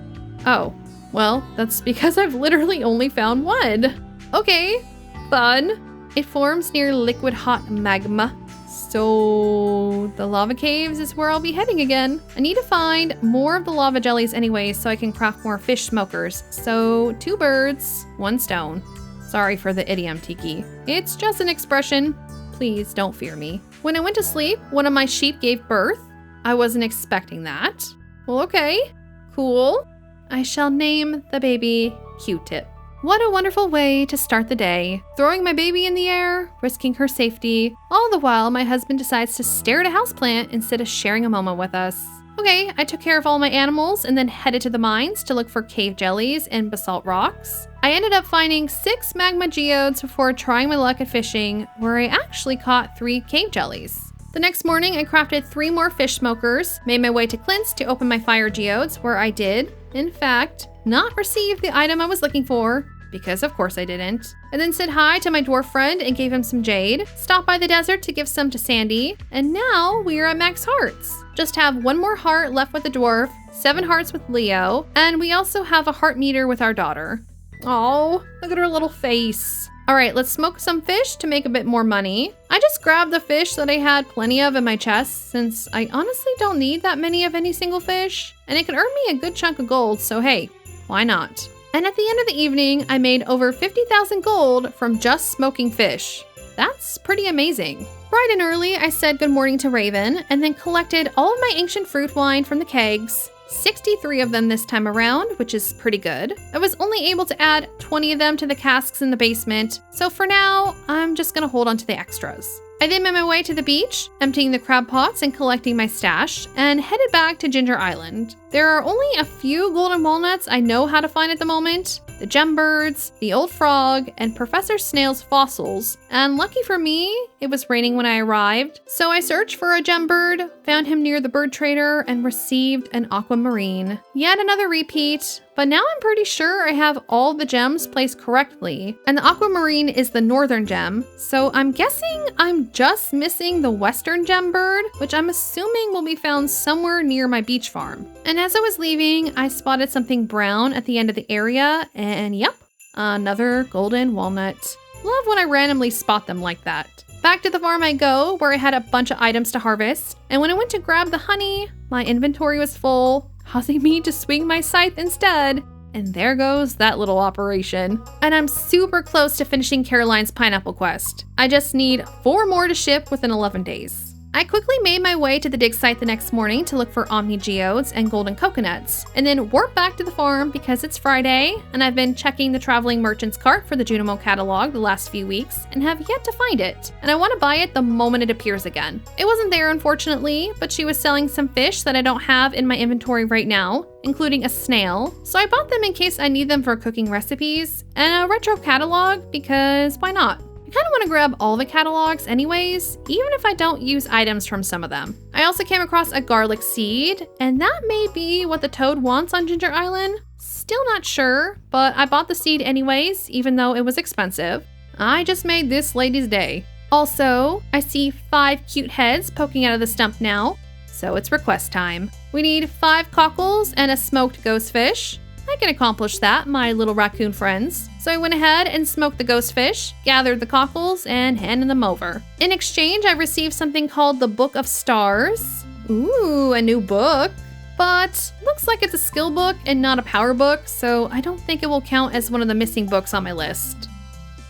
Oh, well, that's because I've literally only found one. Okay, fun. It forms near liquid hot magma. So the lava caves is where I'll be heading again. I need to find more of the lava jellies anyway so I can craft more fish smokers. So 2 birds, 1 stone. Sorry for the idiom, Tiki. It's just an expression. Please don't fear me. When I went to sleep, one of my sheep gave birth. I wasn't expecting that. Well, okay, cool. I shall name the baby Q-Tip. What a wonderful way to start the day. Throwing my baby in the air, risking her safety, all the while my husband decides to stare at a houseplant instead of sharing a moment with us. Okay, I took care of all my animals and then headed to the mines to look for cave jellies and basalt rocks. I ended up finding 6 magma geodes before trying my luck at fishing, where I actually caught 3 cave jellies. The next morning, I crafted 3 more fish smokers, made my way to Clint's to open my fire geodes, where I did, in fact, not receive the item I was looking for, because of course I didn't. And then said hi to my dwarf friend and gave him some jade, stopped by the desert to give some to Sandy, and now we are at max hearts. Just have 1 more heart left with the dwarf, 7 hearts with Leo, and we also have a heart meter with our daughter. Oh, look at her little face. All right, let's smoke some fish to make a bit more money. I just grabbed the fish that I had plenty of in my chest since I honestly don't need that many of any single fish, and it can earn me a good chunk of gold, so hey, why not? And at the end of the evening, I made over 50,000 gold from just smoking fish. That's pretty amazing. Bright and early, I said good morning to Raven and then collected all of my ancient fruit wine from the kegs. 63 of them this time around, which is pretty good. I was only able to add 20 of them to the casks in the basement, so for now, I'm just gonna hold on to the extras. I then made my way to the beach, emptying the crab pots and collecting my stash, and headed back to Ginger Island. There are only a few golden walnuts I know how to find at the moment. The gembirds, the old frog, and Professor Snail's fossils. And lucky for me, it was raining when I arrived. So I searched for a gembird, found him near the bird trader, and received an aquamarine. Yet another repeat, but now I'm pretty sure I have all the gems placed correctly. And the aquamarine is the northern gem, so I'm guessing I'm just missing the western gembird, which I'm assuming will be found somewhere near my beach farm. And as I was leaving, I spotted something brown at the end of the area, and yep, another golden walnut. Love when I randomly spot them like that. Back to the farm I go, where I had a bunch of items to harvest, and when I went to grab the honey, my inventory was full, causing me to swing my scythe instead. And there goes that little operation. And I'm super close to finishing Caroline's pineapple quest. I just need 4 more to ship within 11 days. I quickly made my way to the dig site the next morning to look for omni geodes and golden coconuts, and then warp back to the farm because it's Friday, and I've been checking the traveling merchant's cart for the Junimo catalog the last few weeks and have yet to find it, and I want to buy it the moment it appears again. It wasn't there unfortunately, but she was selling some fish that I don't have in my inventory right now, including a snail, so I bought them in case I need them for cooking recipes, and a retro catalog because why not? I kind of want to grab all the catalogs anyways, even if I don't use items from some of them. I also came across a garlic seed, and that may be what the toad wants on Ginger Island. Still not sure, but I bought the seed anyways, even though it was expensive. I just made this lady's day. Also, I see 5 cute heads poking out of the stump now, so it's request time. We need 5 cockles and a smoked ghost fish. I can accomplish that, my little raccoon friends. So I went ahead and smoked the ghost fish, gathered the cockles, and handed them over. In exchange, I received something called the Book of Stars. Ooh, a new book. But looks like it's a skill book and not a power book, so I don't think it will count as one of the missing books on my list.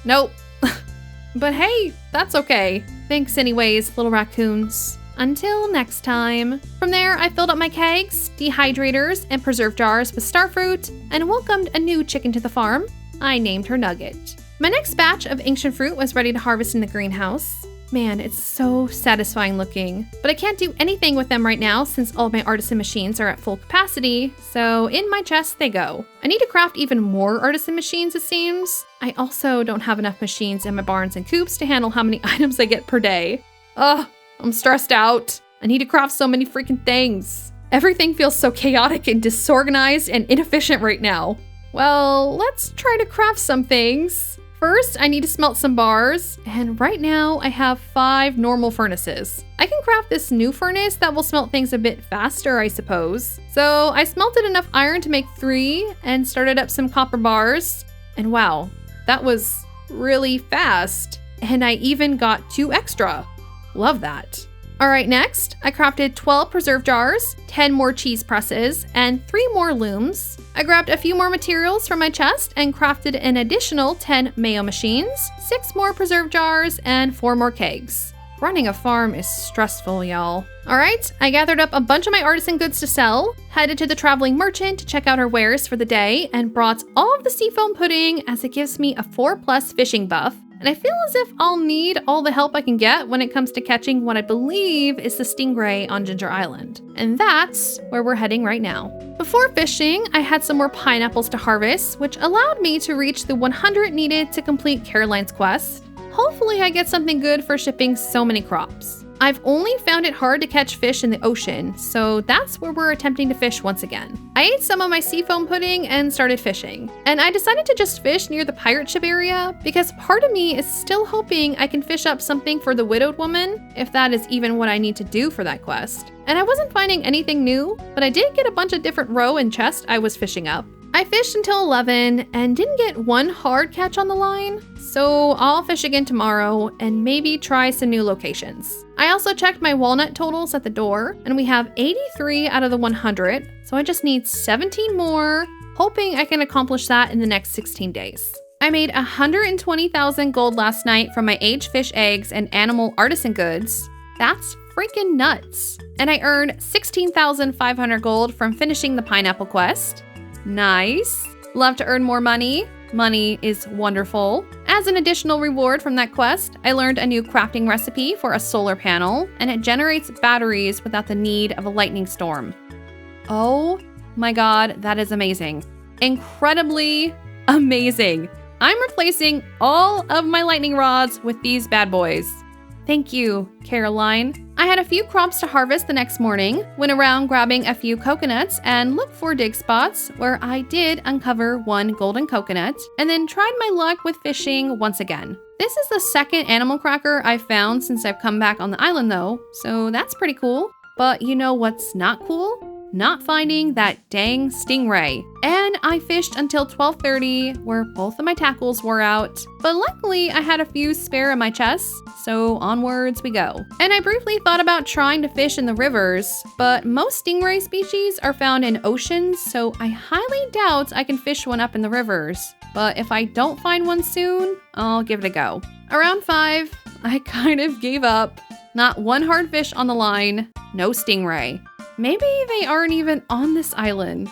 Nope. But hey, that's okay. Thanks anyways, little raccoons. Until next time. From there, I filled up my kegs, dehydrators, and preserve jars with starfruit, and welcomed a new chicken to the farm. I named her Nugget. My next batch of ancient fruit was ready to harvest in the greenhouse. Man, it's so satisfying looking. But I can't do anything with them right now since all of my artisan machines are at full capacity, so in my chest they go. I need to craft even more artisan machines, it seems. I also don't have enough machines in my barns and coops to handle how many items I get per day. Ugh. I'm stressed out. I need to craft so many freaking things. Everything feels so chaotic and disorganized and inefficient right now. Well, let's try to craft some things. First, I need to smelt some bars, and right now I have 5 normal furnaces. I can craft this new furnace that will smelt things a bit faster, I suppose. So I smelted enough iron to make 3 and started up some copper bars. And wow, that was really fast. And I even got 2 extra. Love that. All right, next, I crafted 12 preserve jars, 10 more cheese presses, and 3 more looms. I grabbed a few more materials from my chest and crafted an additional 10 mayo machines, 6 more preserve jars, and 4 more kegs. Running a farm is stressful, y'all. All right, I gathered up a bunch of my artisan goods to sell, headed to the traveling merchant to check out her wares for the day, and brought all of the seafoam pudding as it gives me a 4+ fishing buff. And I feel as if I'll need all the help I can get when it comes to catching what I believe is the stingray on Ginger Island. And that's where we're heading right now. Before fishing, I had some more pineapples to harvest, which allowed me to reach the 100 needed to complete Caroline's quest. Hopefully I get something good for shipping so many crops. I've only found it hard to catch fish in the ocean, so that's where we're attempting to fish once again. I ate some of my seafoam pudding and started fishing. And I decided to just fish near the pirate ship area because part of me is still hoping I can fish up something for the widowed woman, if that is even what I need to do for that quest. And I wasn't finding anything new, but I did get a bunch of different roe and chest I was fishing up. I fished until 11 and didn't get one hard catch on the line, so I'll fish again tomorrow and maybe try some new locations. I also checked my walnut totals at the door, and we have 83 out of the 100, so I just need 17 more, hoping I can accomplish that in the next 16 days. I made 120,000 gold last night from my aged fish eggs and animal artisan goods. That's freaking nuts. And I earned 16,500 gold from finishing the pineapple quest. Nice. Love to earn more money. Money is wonderful. As an additional reward from that quest, I learned a new crafting recipe for a solar panel, and it generates batteries without the need of a lightning storm. Oh my god, that is amazing. Incredibly amazing. I'm replacing all of my lightning rods with these bad boys. Thank you, Caroline. I had a few crops to harvest the next morning, went around grabbing a few coconuts and looked for dig spots where I did uncover one golden coconut, and then tried my luck with fishing once again. This is the second animal cracker I've found since I've come back on the island though, so that's pretty cool. But you know what's not cool? Not finding that dang stingray. And I fished until 12:30 where both of my tackles wore out, but luckily I had a few spare in my chest, so onwards we go. And I briefly thought about trying to fish in the rivers, but most stingray species are found in oceans, so I highly doubt I can fish one up in the rivers. But if I don't find one soon, I'll give it a go. Around 5, I kind of gave up. Not one hard fish on the line, no stingray. Maybe they aren't even on this island.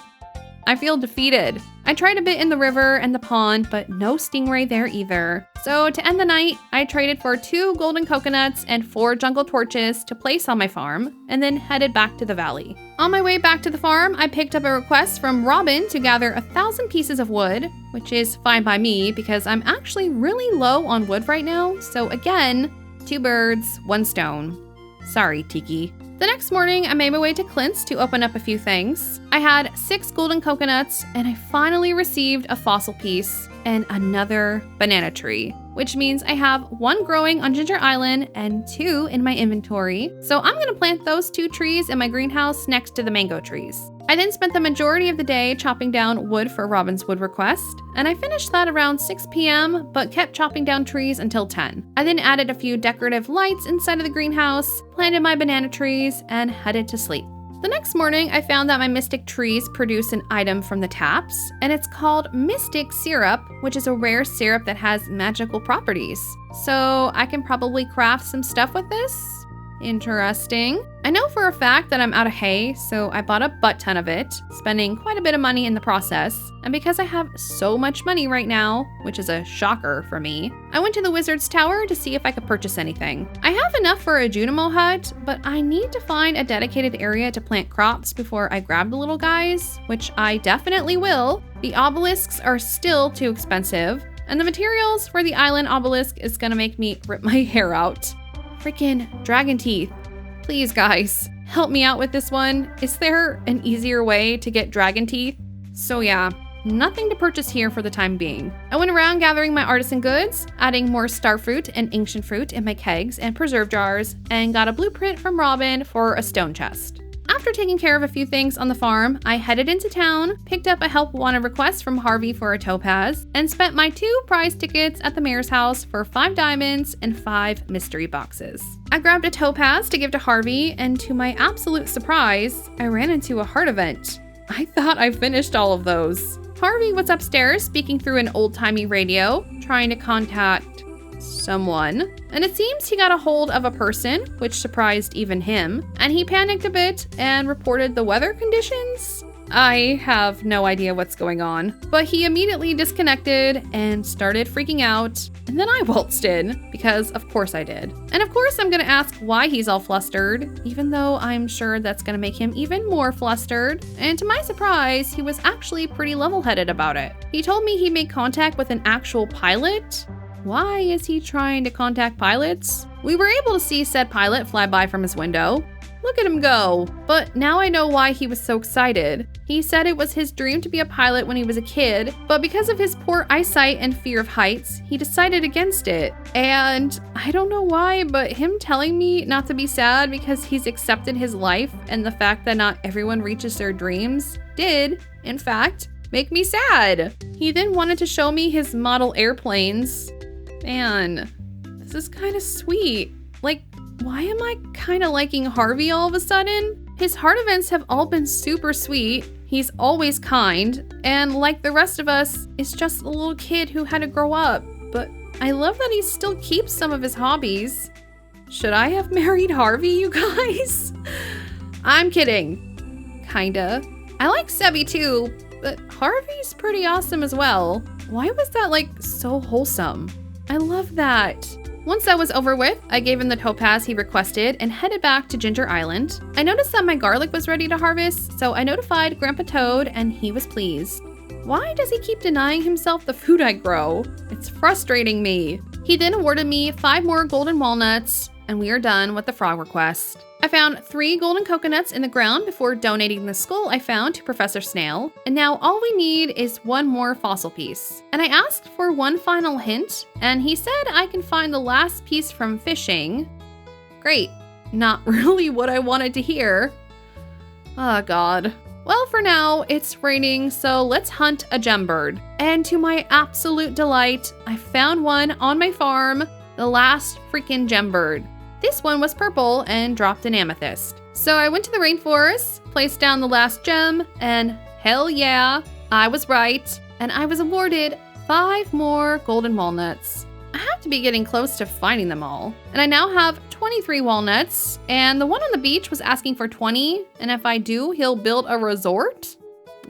I feel defeated. I tried a bit in the river and the pond, but no stingray there either. So to end the night, I traded for 2 golden coconuts and 4 jungle torches to place on my farm, and then headed back to the valley. On my way back to the farm, I picked up a request from Robin to gather 1,000 pieces of wood, which is fine by me because I'm actually really low on wood right now. So again, 2 birds, 1 stone. Sorry, Tiki. The next morning, I made my way to Clint's to open up a few things. I had 6 golden coconuts, and I finally received a fossil piece and another banana tree, which means I have 1 growing on Ginger Island and 2 in my inventory. So I'm gonna plant those 2 trees in my greenhouse next to the mango trees. I then spent the majority of the day chopping down wood for Robin's wood request, and I finished that around 6 p.m., but kept chopping down trees until 10. I then added a few decorative lights inside of the greenhouse, planted my banana trees, and headed to sleep. The next morning, I found that my mystic trees produce an item from the taps, and it's called Mystic Syrup, which is a rare syrup that has magical properties. So I can probably craft some stuff with this? Interesting. I know for a fact that I'm out of hay, so I bought a butt ton of it, spending quite a bit of money in the process. And because I have so much money right now, which is a shocker for me, I went to the wizard's tower to see if I could purchase anything. I have enough for a Junimo hut, but I need to find a dedicated area to plant crops before I grab the little guys, which I definitely will. The obelisks are still too expensive, and the materials for the island obelisk is gonna make me rip my hair out. Freaking dragon teeth. Please, guys, help me out with this one. Is there an easier way to get dragon teeth? So yeah, nothing to purchase here for the time being. I went around gathering my artisan goods, adding more star fruit and ancient fruit in my kegs and preserve jars, and got a blueprint from Robin for a stone chest. After taking care of a few things on the farm, I headed into town, picked up a help wanted request from Harvey for a topaz, and spent my 2 prize tickets at the mayor's house for 5 diamonds and 5 mystery boxes. I grabbed a topaz to give to Harvey, and to my absolute surprise, I ran into a heart event. I thought I finished all of those. Harvey was upstairs speaking through an old-timey radio, trying to contact someone, and it seems he got a hold of a person, which surprised even him, and he panicked a bit and reported the weather conditions. I have no idea what's going on, but he immediately disconnected and started freaking out, and then I waltzed in, because of course I did. And of course I'm gonna ask why he's all flustered, even though I'm sure that's gonna make him even more flustered, and to my surprise, he was actually pretty level-headed about it. He told me he made contact with an actual pilot. Why is he trying to contact pilots? We were able to see said pilot fly by from his window. Look at him go. But now I know why he was so excited. He said it was his dream to be a pilot when he was a kid, but because of his poor eyesight and fear of heights, he decided against it. And I don't know why, but him telling me not to be sad because he's accepted his life and the fact that not everyone reaches their dreams did, in fact, make me sad. He then wanted to show me his model airplanes. Man, this is kind of sweet. Like, why am I kind of liking Harvey all of a sudden? His heart events have all been super sweet. He's always kind, and like the rest of us, is just a little kid who had to grow up. But I love that he still keeps some of his hobbies. Should I have married Harvey, you guys? I'm kidding. Kinda. I like Sebby too, but Harvey's pretty awesome as well. Why was that like so wholesome? I love that. Once that was over with, I gave him the topaz he requested and headed back to Ginger Island. I noticed that my garlic was ready to harvest, so I notified Grandpa Toad and he was pleased. Why does he keep denying himself the food I grow? It's frustrating me. He then awarded me 5 more golden walnuts, and we are done with the frog request. I found 3 golden coconuts in the ground before donating the skull I found to Professor Snail, and now all we need is 1 more fossil piece. And I asked for 1 final hint, and he said I can find the last piece from fishing. Great. Not really what I wanted to hear. Oh god. Well, for now, it's raining, so let's hunt a gembird. And to my absolute delight, I found one on my farm, the last freaking gembird. This one was purple and dropped an amethyst. So I went to the rainforest, placed down the last gem, and hell yeah, I was right. And I was awarded 5 more golden walnuts. I have to be getting close to finding them all. And I now have 23 walnuts, and the one on the beach was asking for 20, and if I do, he'll build a resort?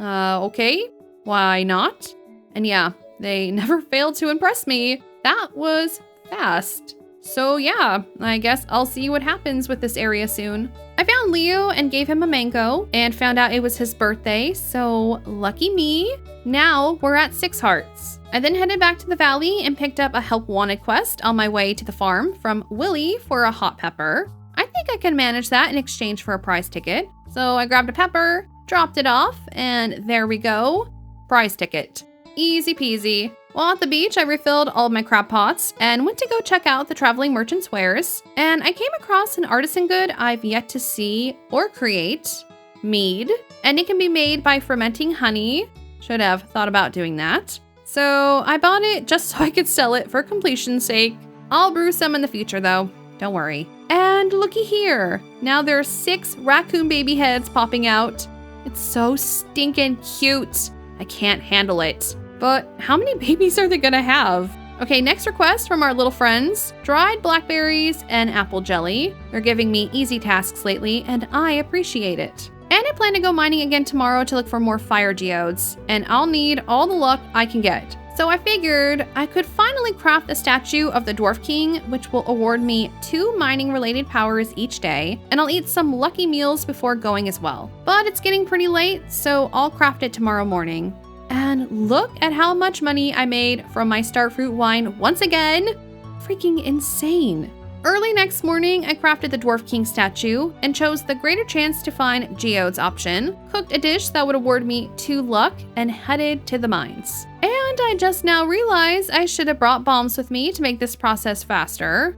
Okay, why not? And yeah, they never failed to impress me. That was fast. So yeah, I guess I'll see what happens with this area soon. I found Leo and gave him a mango and found out it was his birthday, so lucky me. Now we're at 6 hearts. I then headed back to the valley and picked up a help wanted quest on my way to the farm from Willie for a hot pepper. I think I can manage that in exchange for a prize ticket. So I grabbed a pepper, dropped it off, and there we go. Prize ticket. Easy peasy. While at the beach, I refilled all of my crab pots and went to go check out the traveling merchant's wares. And I came across an artisan good I've yet to see or create, mead. And it can be made by fermenting honey. Should have thought about doing that. So I bought it just so I could sell it for completion's sake. I'll brew some in the future though, don't worry. And looky here, now there are 6 raccoon baby heads popping out. It's so stinking cute. I can't handle it. But how many babies are they gonna have? Okay, next request from our little friends, dried blackberries and apple jelly. They're giving me easy tasks lately and I appreciate it. And I plan to go mining again tomorrow to look for more fire geodes, and I'll need all the luck I can get. So I figured I could finally craft a statue of the Dwarf King, which will award me 2 mining related powers each day, and I'll eat some lucky meals before going as well. But it's getting pretty late, so I'll craft it tomorrow morning. And look at how much money I made from my starfruit wine once again. Freaking insane. Early next morning, I crafted the Dwarf King statue and chose the greater chance to find geodes option, cooked a dish that would award me 2 luck, and headed to the mines. And I just now realized I should have brought bombs with me to make this process faster.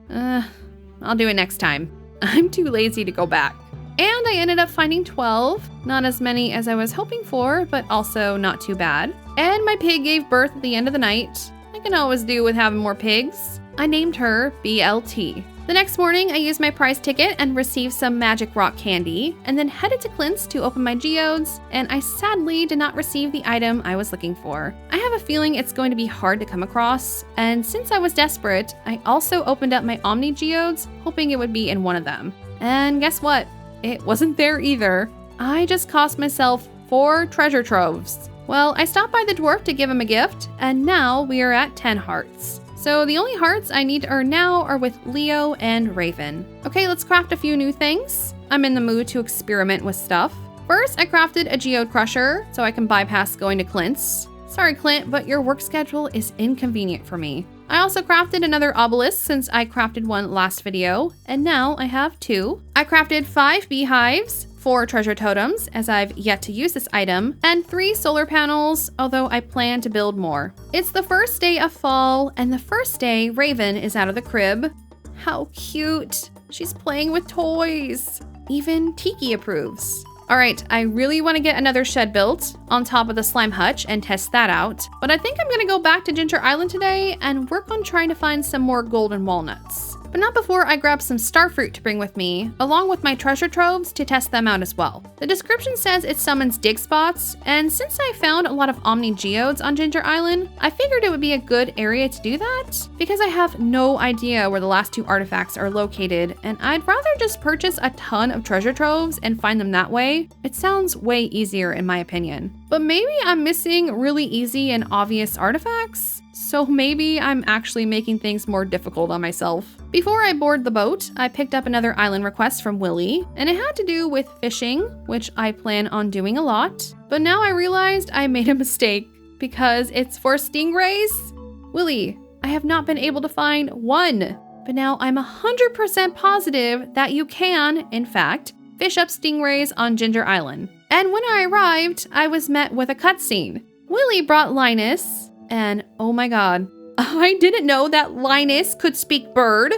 I'll do it next time. I'm too lazy to go back. And I ended up finding 12, not as many as I was hoping for, but also not too bad. And my pig gave birth at the end of the night. I can always do with having more pigs. I named her BLT. The next morning, I used my prize ticket and received some magic rock candy, and then headed to Clint's to open my geodes, and I sadly did not receive the item I was looking for. I have a feeling it's going to be hard to come across, and since I was desperate, I also opened up my Omni geodes, hoping it would be in one of them. And guess what? It wasn't there either. I just cost myself 4 treasure troves. Well, I stopped by the dwarf to give him a gift, and now we are at 10 hearts. So the only hearts I need to earn now are with Leo and Raven. Okay, let's craft a few new things. I'm in the mood to experiment with stuff. First, I crafted a geode crusher so I can bypass going to Clint's. Sorry, Clint, but your work schedule is inconvenient for me. I also crafted another obelisk since I crafted one last video, and now I have 2. I crafted 5 beehives, 4 treasure totems, as I've yet to use this item, and 3 solar panels, although I plan to build more. It's the first day of fall, and the first day Raven is out of the crib. How cute! She's playing with toys! Even Tiki approves. All right, I really want to get another shed built on top of the slime hutch and test that out. But I think I'm going to go back to Ginger Island today and work on trying to find some more golden walnuts. But not before I grab some starfruit to bring with me, along with my treasure troves to test them out as well. The description says it summons dig spots, and since I found a lot of omni geodes on Ginger Island, I figured it would be a good area to do that, because I have no idea where the last 2 artifacts are located, and I'd rather just purchase a ton of treasure troves and find them that way. It sounds way easier in my opinion. But maybe I'm missing really easy and obvious artifacts? So maybe I'm actually making things more difficult on myself. Before I board the boat, I picked up another island request from Willie, and it had to do with fishing, which I plan on doing a lot. But now I realized I made a mistake because it's for stingrays. Willie, I have not been able to find one, but now I'm 100% positive that you can, in fact, fish up stingrays on Ginger Island. And when I arrived, I was met with a cutscene. Willie brought Linus, and oh my god, I didn't know that Linus could speak bird.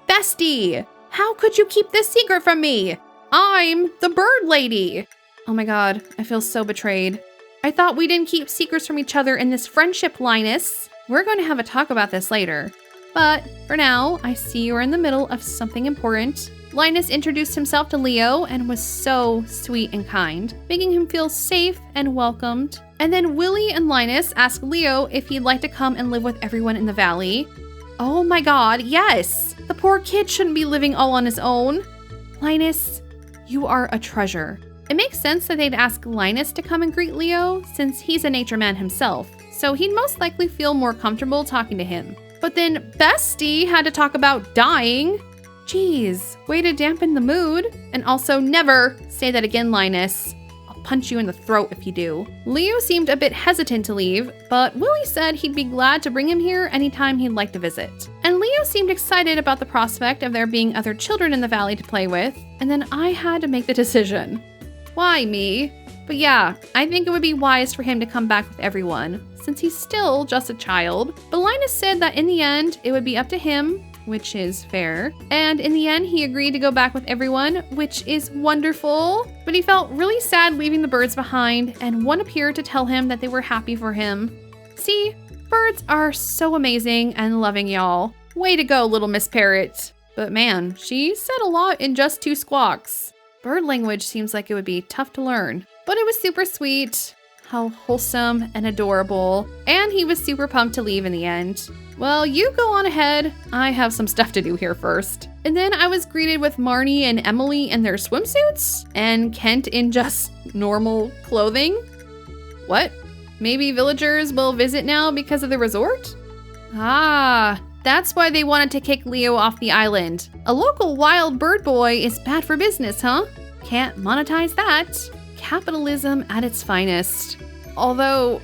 Bestie, how could you keep this secret from me? I'm the bird lady. Oh my god, I feel so betrayed. I thought we didn't keep secrets from each other in this friendship, Linus. We're going to have a talk about this later. But for now, I see you're in the middle of something important. Linus introduced himself to Leo and was so sweet and kind, making him feel safe and welcomed. And then Willie and Linus asked Leo if he'd like to come and live with everyone in the valley. Oh my god, yes! The poor kid shouldn't be living all on his own. Linus, you are a treasure. It makes sense that they'd ask Linus to come and greet Leo, since he's a nature man himself, so he'd most likely feel more comfortable talking to him. But then Bestie had to talk about dying. Jeez, way to dampen the mood. And also never say that again, Linus. I'll punch you in the throat if you do. Leo seemed a bit hesitant to leave, but Willie said he'd be glad to bring him here anytime he'd like to visit. And Leo seemed excited about the prospect of there being other children in the valley to play with, and then I had to make the decision. Why me? But yeah, I think it would be wise for him to come back with everyone, since he's still just a child. But Linus said that in the end, it would be up to him, which is fair. And in the end, he agreed to go back with everyone, which is wonderful. But he felt really sad leaving the birds behind, and one appeared to tell him that they were happy for him. See, birds are so amazing and loving, y'all. Way to go, little Miss Parrot. But man, she said a lot in just 2 squawks. Bird language seems like it would be tough to learn. But it was super sweet. How wholesome and adorable. And he was super pumped to leave in the end. Well, you go on ahead. I have some stuff to do here first. And then I was greeted with Marnie and Emily in their swimsuits and Kent in just normal clothing. What? Maybe villagers will visit now because of the resort? Ah, that's why they wanted to kick Leo off the island. A local wild bird boy is bad for business, huh? Can't monetize that. Capitalism at its finest. Although,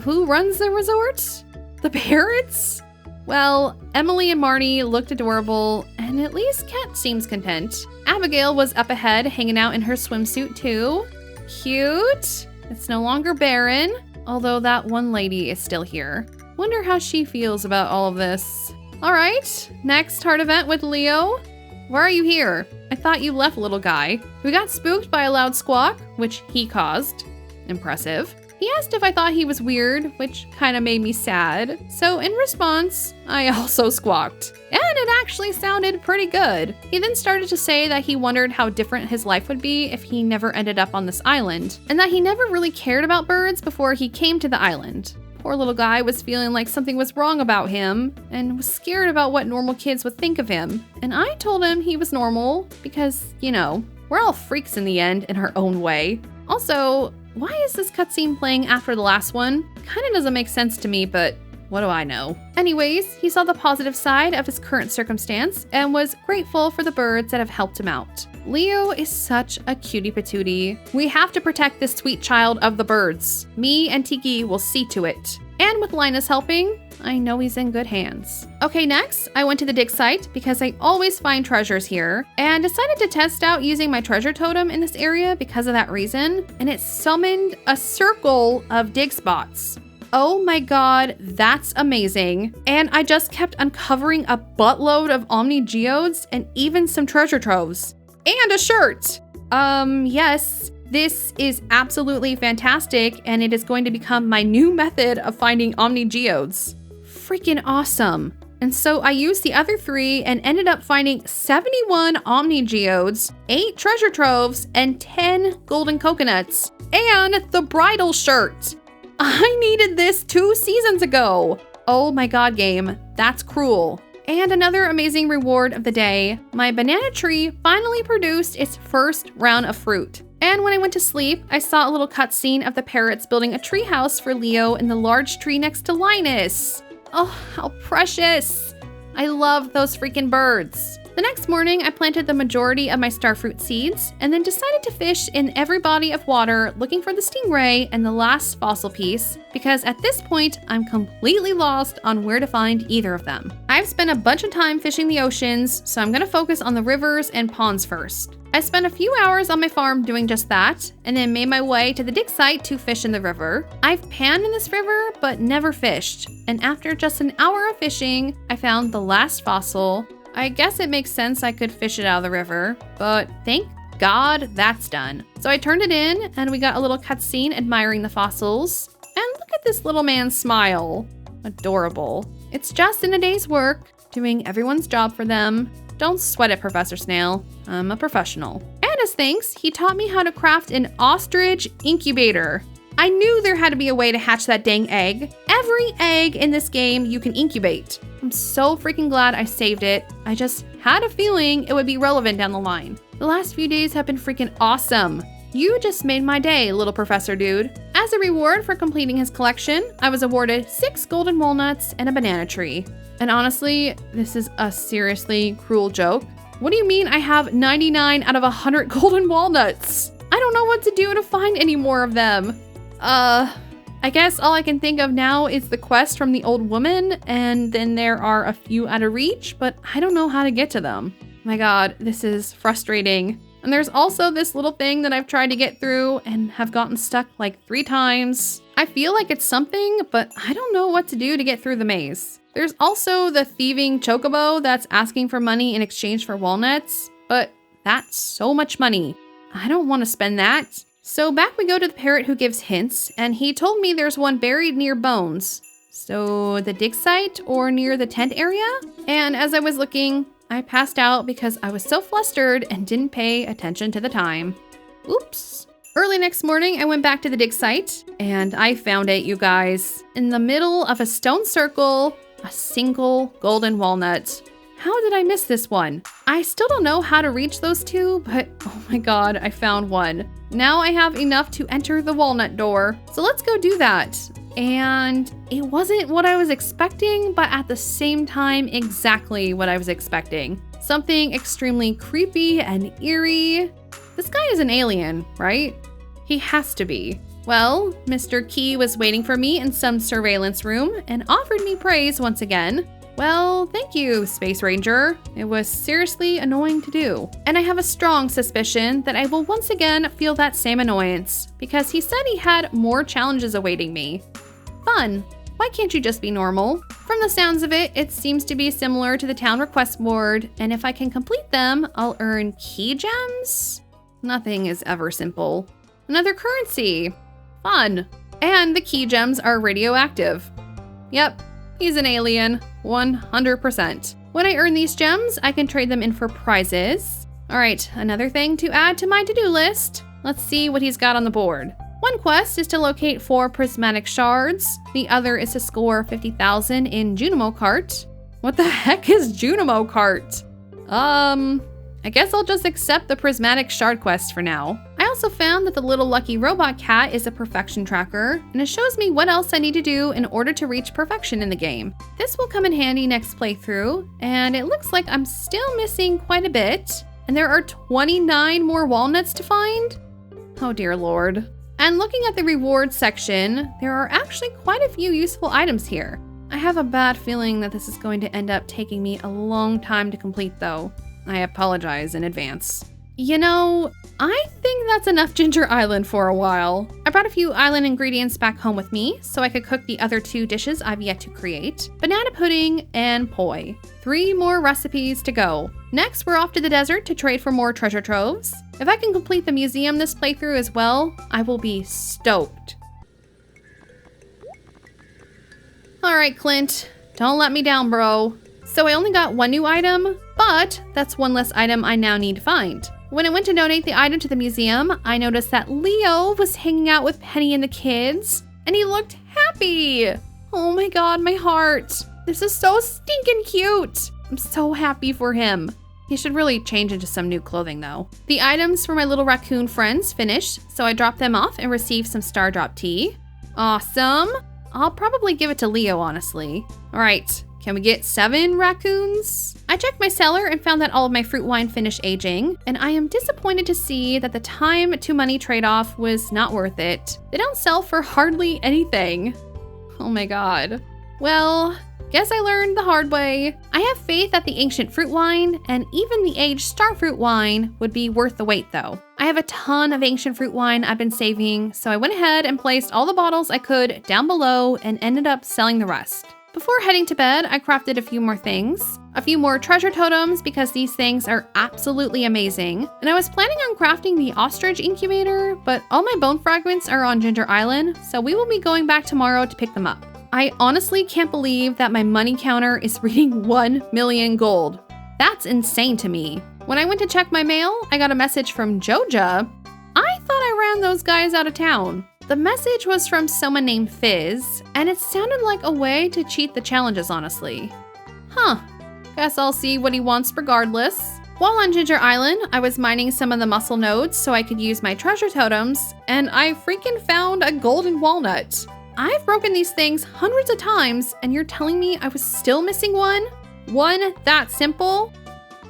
who runs the resort? The parrots? Well, Emily and Marnie looked adorable, and at least Kat seems content. Abigail was up ahead, hanging out in her swimsuit too. Cute. It's no longer barren, although that one lady is still here. Wonder how she feels about all of this. All right, next heart event with Leo. Why are you here? I thought you left, little guy. We got spooked by a loud squawk, which he caused. Impressive. He asked if I thought he was weird, which kind of made me sad. So in response, I also squawked. And it actually sounded pretty good. He then started to say that he wondered how different his life would be if he never ended up on this island, and that he never really cared about birds before he came to the island. Poor little guy was feeling like something was wrong about him and was scared about what normal kids would think of him. And I told him he was normal because, you know, we're all freaks in the end in our own way. Also, why is this cutscene playing after the last one? Kinda doesn't make sense to me, but what do I know? Anyways, he saw the positive side of his current circumstance and was grateful for the birds that have helped him out. Leo is such a cutie patootie. We have to protect this sweet child of the birds. Me and Tiki will see to it. And with Linus helping, I know he's in good hands. Okay, next, I went to the dig site because I always find treasures here and decided to test out using my treasure totem in this area because of that reason. And it summoned a circle of dig spots. Oh my god, that's amazing. And I just kept uncovering a buttload of Omni Geodes and even some treasure troves. And a shirt. Yes, This is absolutely fantastic, and it is going to become my new method of finding Omni Geodes. Freaking awesome. And so I used the other 3 and ended up finding 71 Omni Geodes, 8 treasure troves, and 10 golden coconuts, and the bridal shirt. I needed this 2 seasons ago. Oh my god, game. That's cruel. And another amazing reward of the day, my banana tree finally produced its first round of fruit. And when I went to sleep, I saw a little cutscene of the parrots building a treehouse for Leo in the large tree next to Linus. Oh, how precious. I love those freaking birds. The next morning, I planted the majority of my starfruit seeds and then decided to fish in every body of water looking for the stingray and the last fossil piece because at this point, I'm completely lost on where to find either of them. I've spent a bunch of time fishing the oceans, so I'm gonna focus on the rivers and ponds first. I spent a few hours on my farm doing just that, and then made my way to the dig site to fish in the river. I've panned in this river, but never fished, and after just an hour of fishing, I found the last fossil. I guess it makes sense I could fish it out of the river, but thank God that's done. So I turned it in, and we got a little cutscene admiring the fossils. And look at this little man's smile. Adorable. It's just in a day's work, doing everyone's job for them. Don't sweat it, Professor Snail. I'm a professional. And as thanks, he taught me how to craft an ostrich incubator. I knew there had to be a way to hatch that dang egg. Every egg in this game you can incubate. I'm so freaking glad I saved it. I just had a feeling it would be relevant down the line. The last few days have been freaking awesome. You just made my day, little professor dude. As a reward for completing his collection, I was awarded 6 golden walnuts and a banana tree. And honestly, this is a seriously cruel joke. What do you mean I have 99 out of 100 golden walnuts? I don't know what to do to find any more of them. I guess all I can think of now is the quest from the old woman, and then there are a few out of reach, but I don't know how to get to them. My god, this is frustrating. And there's also this little thing that I've tried to get through and have gotten stuck like 3 times. I feel like it's something, but I don't know what to do to get through the maze. There's also the thieving chocobo that's asking for money in exchange for walnuts, but that's so much money. I don't want to spend that. So back we go to the parrot who gives hints, and he told me there's one buried near Bones. So the dig site or near the tent area? And as I was looking, I passed out because I was so flustered and didn't pay attention to the time. Oops. Early next morning, I went back to the dig site, and I found it, you guys. In the middle of a stone circle, a single golden walnut. How did I miss this one? I still don't know how to reach those 2, but oh my god, I found one. Now I have enough to enter the walnut door. So let's go do that. And it wasn't what I was expecting, but at the same time, exactly what I was expecting. Something extremely creepy and eerie. This guy is an alien, right? He has to be. Well, Mr. Key was waiting for me in some surveillance room and offered me praise once again. Well, thank you, Space Ranger. It was seriously annoying to do. And I have a strong suspicion that I will once again feel that same annoyance because he said he had more challenges awaiting me. Fun. Why can't you just be normal? From the sounds of it, it seems to be similar to the town request board, and if I can complete them, I'll earn key gems? Nothing is ever simple. Another currency. Fun. And the key gems are radioactive. Yep, he's an alien, 100%. When I earn these gems, I can trade them in for prizes. All right, another thing to add to my to-do list. Let's see what he's got on the board. One quest is to locate 4 prismatic shards. The other is to score 50,000 in Junimo Cart. What the heck is Junimo Cart? I guess I'll just accept the prismatic shard quest for now. I also found that the little lucky robot cat is a perfection tracker, and it shows me what else I need to do in order to reach perfection in the game. This will come in handy next playthrough, and it looks like I'm still missing quite a bit, and there are 29 more walnuts to find? Oh dear lord. And looking at the rewards section, there are actually quite a few useful items here. I have a bad feeling that this is going to end up taking me a long time to complete though. I apologize in advance. You know, I think that's enough Ginger Island for a while. I brought a few island ingredients back home with me so I could cook the other 2 dishes I've yet to create. Banana pudding and poi. 3 more recipes to go. Next, we're off to the desert to trade for more treasure troves. If I can complete the museum this playthrough as well, I will be stoked. All right, Clint, don't let me down, bro. So I only got one new item, but that's one less item I now need to find. When I went to donate the item to the museum, I noticed that Leo was hanging out with Penny and the kids, and he looked happy. Oh my God, my heart. This is so stinking cute. I'm so happy for him. He should really change into some new clothing though. The items for my little raccoon friends finished, so I dropped them off and received some Stardrop tea. Awesome. I'll probably give it to Leo, honestly. All right, can we get 7 raccoons? I checked my cellar and found that all of my fruit wine finished aging, and I am disappointed to see that the time to money trade-off was not worth it. They don't sell for hardly anything. Oh my God. Well, guess I learned the hard way. I have faith that the ancient fruit wine and even the aged star fruit wine would be worth the wait though. I have a ton of ancient fruit wine I've been saving, so I went ahead and placed all the bottles I could down below and ended up selling the rest. Before heading to bed, I crafted a few more things. A few more treasure totems because these things are absolutely amazing. And I was planning on crafting the ostrich incubator, but all my bone fragments are on Ginger Island, so we will be going back tomorrow to pick them up. I honestly can't believe that my money counter is reading 1 million gold. That's insane to me. When I went to check my mail, I got a message from Joja. I thought I ran those guys out of town. The message was from someone named Fizz, and it sounded like a way to cheat the challenges, honestly. Huh, guess I'll see what he wants regardless. While on Ginger Island, I was mining some of the muscle nodes so I could use my treasure totems, and I freaking found a golden walnut. I've broken these things hundreds of times, and you're telling me I was still missing one? One that simple?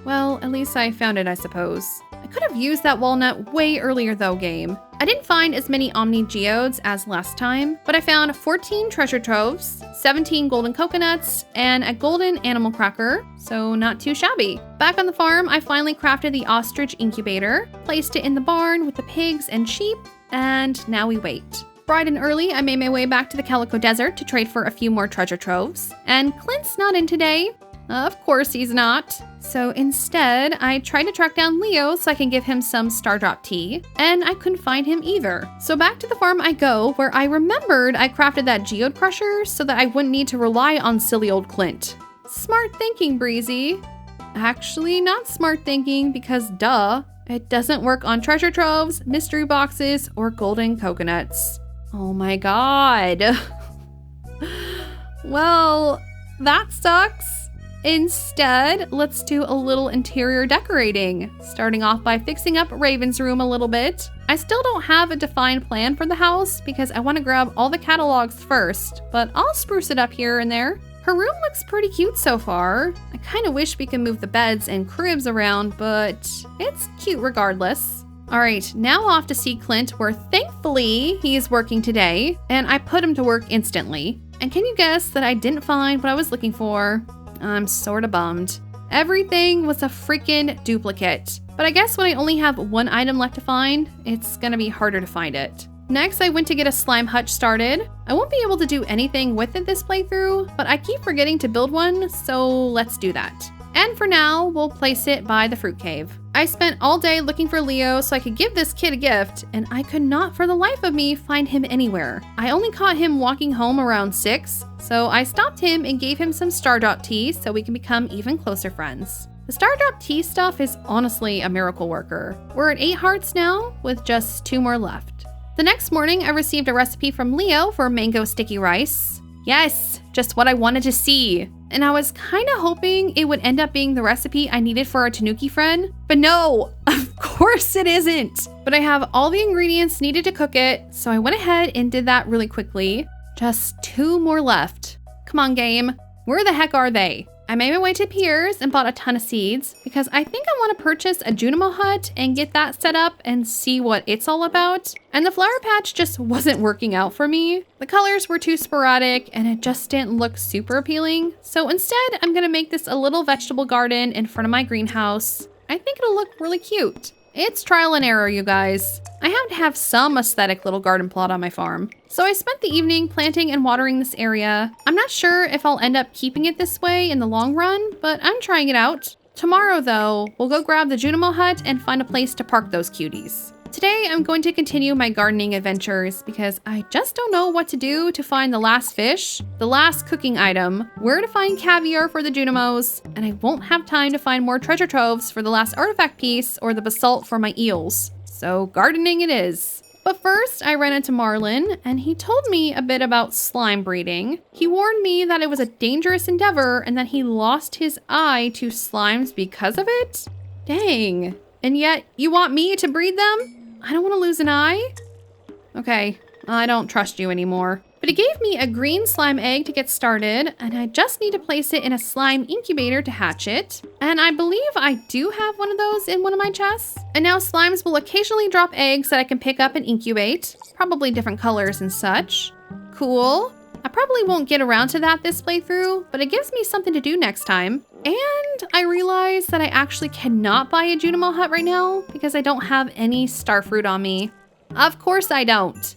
Well, at least I found it, I suppose. I could have used that walnut way earlier though, game. I didn't find as many Omni Geodes as last time, but I found 14 treasure troves, 17 golden coconuts, and a golden animal cracker, so not too shabby. Back on the farm, I finally crafted the ostrich incubator, placed it in the barn with the pigs and sheep, and now we wait. Bright and early, I made my way back to the Calico Desert to trade for a few more treasure troves, and Clint's not in today. Of course he's not. So instead, I tried to track down Leo so I can give him some Stardrop tea, and I couldn't find him either. So back to the farm I go, where I remembered I crafted that geode crusher so that I wouldn't need to rely on silly old Clint. Smart thinking, Breezy. Actually, not smart thinking because duh, it doesn't work on treasure troves, mystery boxes, or golden coconuts. Oh my God. Well, that sucks. Instead, let's do a little interior decorating, starting off by fixing up Raven's room a little bit. I still don't have a defined plan for the house because I want to grab all the catalogs first, but I'll spruce it up here and there. Her room looks pretty cute so far. I kind of wish we could move the beds and cribs around, but it's cute regardless. All right, now off to see Clint, where thankfully he is working today, and I put him to work instantly. And can you guess that I didn't find what I was looking for? I'm sorta bummed. Everything was a freaking duplicate. But I guess when I only have one item left to find, it's gonna be harder to find it. Next, I went to get a slime hutch started. I won't be able to do anything with it this playthrough, but I keep forgetting to build one, so let's do that. And for now, we'll place it by the fruit cave. I spent all day looking for Leo so I could give this kid a gift, and I could not for the life of me find him anywhere. I only caught him walking home around 6, so I stopped him and gave him some Stardrop tea so we can become even closer friends. The Stardrop tea stuff is honestly a miracle worker. We're at 8 hearts now, with just 2 more left. The next morning, I received a recipe from Leo for mango sticky rice. Yes, just what I wanted to see. And I was kind of hoping it would end up being the recipe I needed for our Tanuki friend, but no, of course it isn't. But I have all the ingredients needed to cook it, so I went ahead and did that really quickly. Just 2 more left. Come on, game. Where the heck are they? I made my way to Pierre's and bought a ton of seeds because I think I want to purchase a Junimo hut and get that set up and see what it's all about. And the flower patch just wasn't working out for me. The colors were too sporadic and it just didn't look super appealing. So instead, I'm gonna make this a little vegetable garden in front of my greenhouse. I think it'll look really cute. It's trial and error, you guys. I have to have some aesthetic little garden plot on my farm. So I spent the evening planting and watering this area. I'm not sure if I'll end up keeping it this way in the long run, but I'm trying it out. Tomorrow, though, we'll go grab the Junimo hut and find a place to park those cuties. Today, I'm going to continue my gardening adventures because I just don't know what to do to find the last fish, the last cooking item, where to find caviar for the Junimos, and I won't have time to find more treasure troves for the last artifact piece or the basalt for my eels. So gardening it is. But first, I ran into Marlin, and he told me a bit about slime breeding. He warned me that it was a dangerous endeavor and that he lost his eye to slimes because of it? Dang. And yet, you want me to breed them? I don't want to lose an eye? Okay, I don't trust you anymore. But he gave me a green slime egg to get started, and I just need to place it in a slime incubator to hatch it. And I believe I do have one of those in one of my chests. And now slimes will occasionally drop eggs that I can pick up and incubate, probably different colors and such. Cool. I probably won't get around to that this playthrough, but it gives me something to do next time. And I realize that I actually cannot buy a Junimo hut right now because I don't have any starfruit on me. Of course I don't.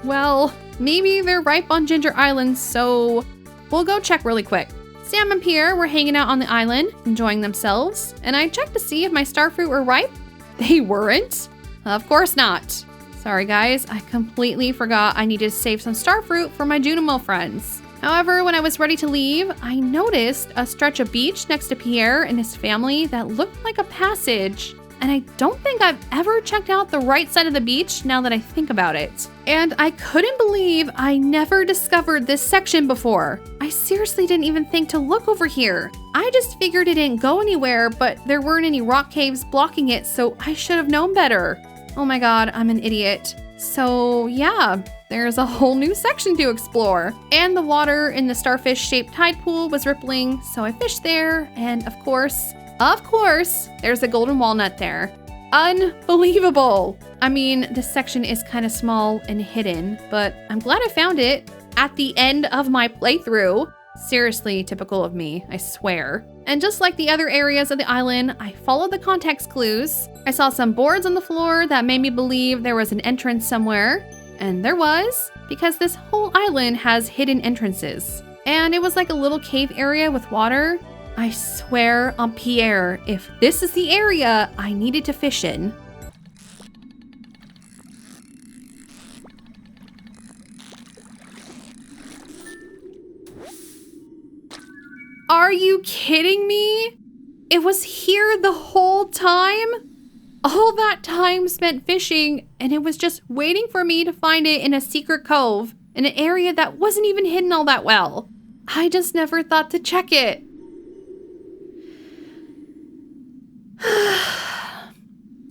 Well, maybe they're ripe on Ginger Island, so we'll go check really quick. Sam and Pierre were hanging out on the island, enjoying themselves, and I checked to see if my starfruit were ripe. They weren't. Of course not. Sorry guys, I completely forgot I needed to save some starfruit for my Junimo friends. However, when I was ready to leave, I noticed a stretch of beach next to Pierre and his family that looked like a passage. And I don't think I've ever checked out the right side of the beach now that I think about it. And I couldn't believe I never discovered this section before. I seriously didn't even think to look over here. I just figured it didn't go anywhere, but there weren't any rock caves blocking it, so I should have known better. Oh my god, I'm an idiot. So yeah, there's a whole new section to explore. And the water in the starfish-shaped tide pool was rippling, so I fished there, and of course, there's a golden walnut there. Unbelievable! I mean, this section is kind of small and hidden, but I'm glad I found it at the end of my playthrough. Seriously, typical of me, I swear. And just like the other areas of the island, I followed the context clues. I saw some boards on the floor that made me believe there was an entrance somewhere. And there was, because this whole island has hidden entrances. And it was like a little cave area with water. I swear on Pierre, if this is the area I needed to fish in. Are you kidding me? It was here the whole time? All that time spent fishing, and it was just waiting for me to find it in a secret cove, in an area that wasn't even hidden all that well. I just never thought to check it.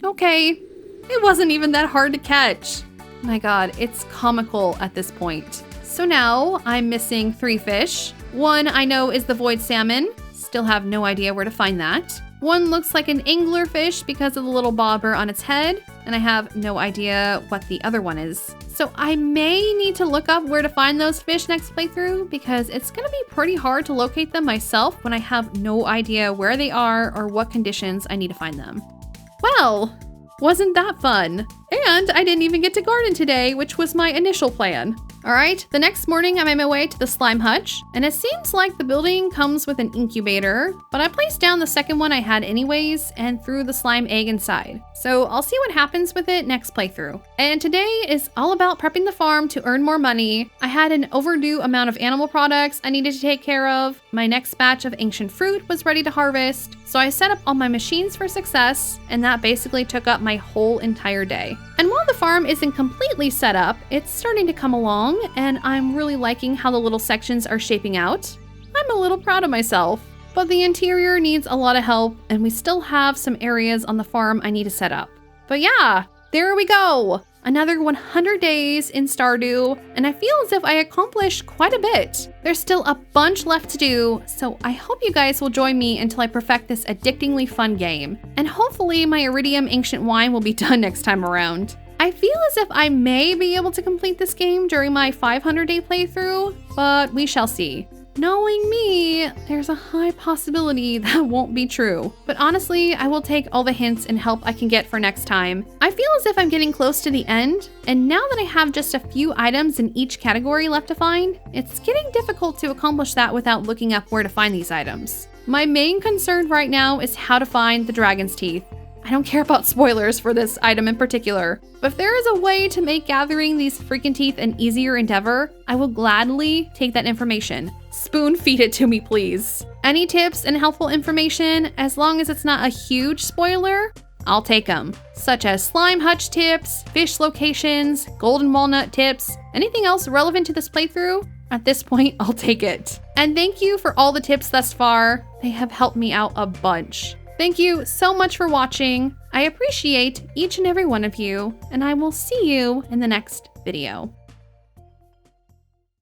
Okay, it wasn't even that hard to catch. My god, it's comical at this point. So now I'm missing 3 fish. One I know is the void salmon. Still have no idea where to find that. One looks like an anglerfish because of the little bobber on its head, and I have no idea what the other one is. So I may need to look up where to find those fish next playthrough because it's gonna be pretty hard to locate them myself when I have no idea where they are or what conditions I need to find them. Well, wasn't that fun? And I didn't even get to garden today, which was my initial plan. All right, the next morning I made my way to the slime hutch, and it seems like the building comes with an incubator, but I placed down the second one I had anyways and threw the slime egg inside. So I'll see what happens with it next playthrough. And today is all about prepping the farm to earn more money. I had an overdue amount of animal products I needed to take care of. My next batch of ancient fruit was ready to harvest, so I set up all my machines for success, and that basically took up my whole entire day. And while the farm isn't completely set up, it's starting to come along, and I'm really liking how the little sections are shaping out. I'm a little proud of myself, but the interior needs a lot of help, and we still have some areas on the farm I need to set up. But yeah, there we go! Another 100 days in Stardew, and I feel as if I accomplished quite a bit. There's still a bunch left to do, so I hope you guys will join me until I perfect this addictingly fun game. And hopefully my Iridium Ancient Wine will be done next time around. I feel as if I may be able to complete this game during my 500-day playthrough, but we shall see. Knowing me, there's a high possibility that won't be true. But honestly, I will take all the hints and help I can get for next time. I feel as if I'm getting close to the end, and now that I have just a few items in each category left to find, it's getting difficult to accomplish that without looking up where to find these items. My main concern right now is how to find the dragon's teeth. I don't care about spoilers for this item in particular, but if there is a way to make gathering these freaking teeth an easier endeavor, I will gladly take that information. Spoon feed it to me, please. Any tips and helpful information, as long as it's not a huge spoiler, I'll take them. Such as slime hutch tips, fish locations, golden walnut tips, anything else relevant to this playthrough, at this point, I'll take it. And thank you for all the tips thus far. They have helped me out a bunch. Thank you so much for watching. I appreciate each and every one of you, and I will see you in the next video.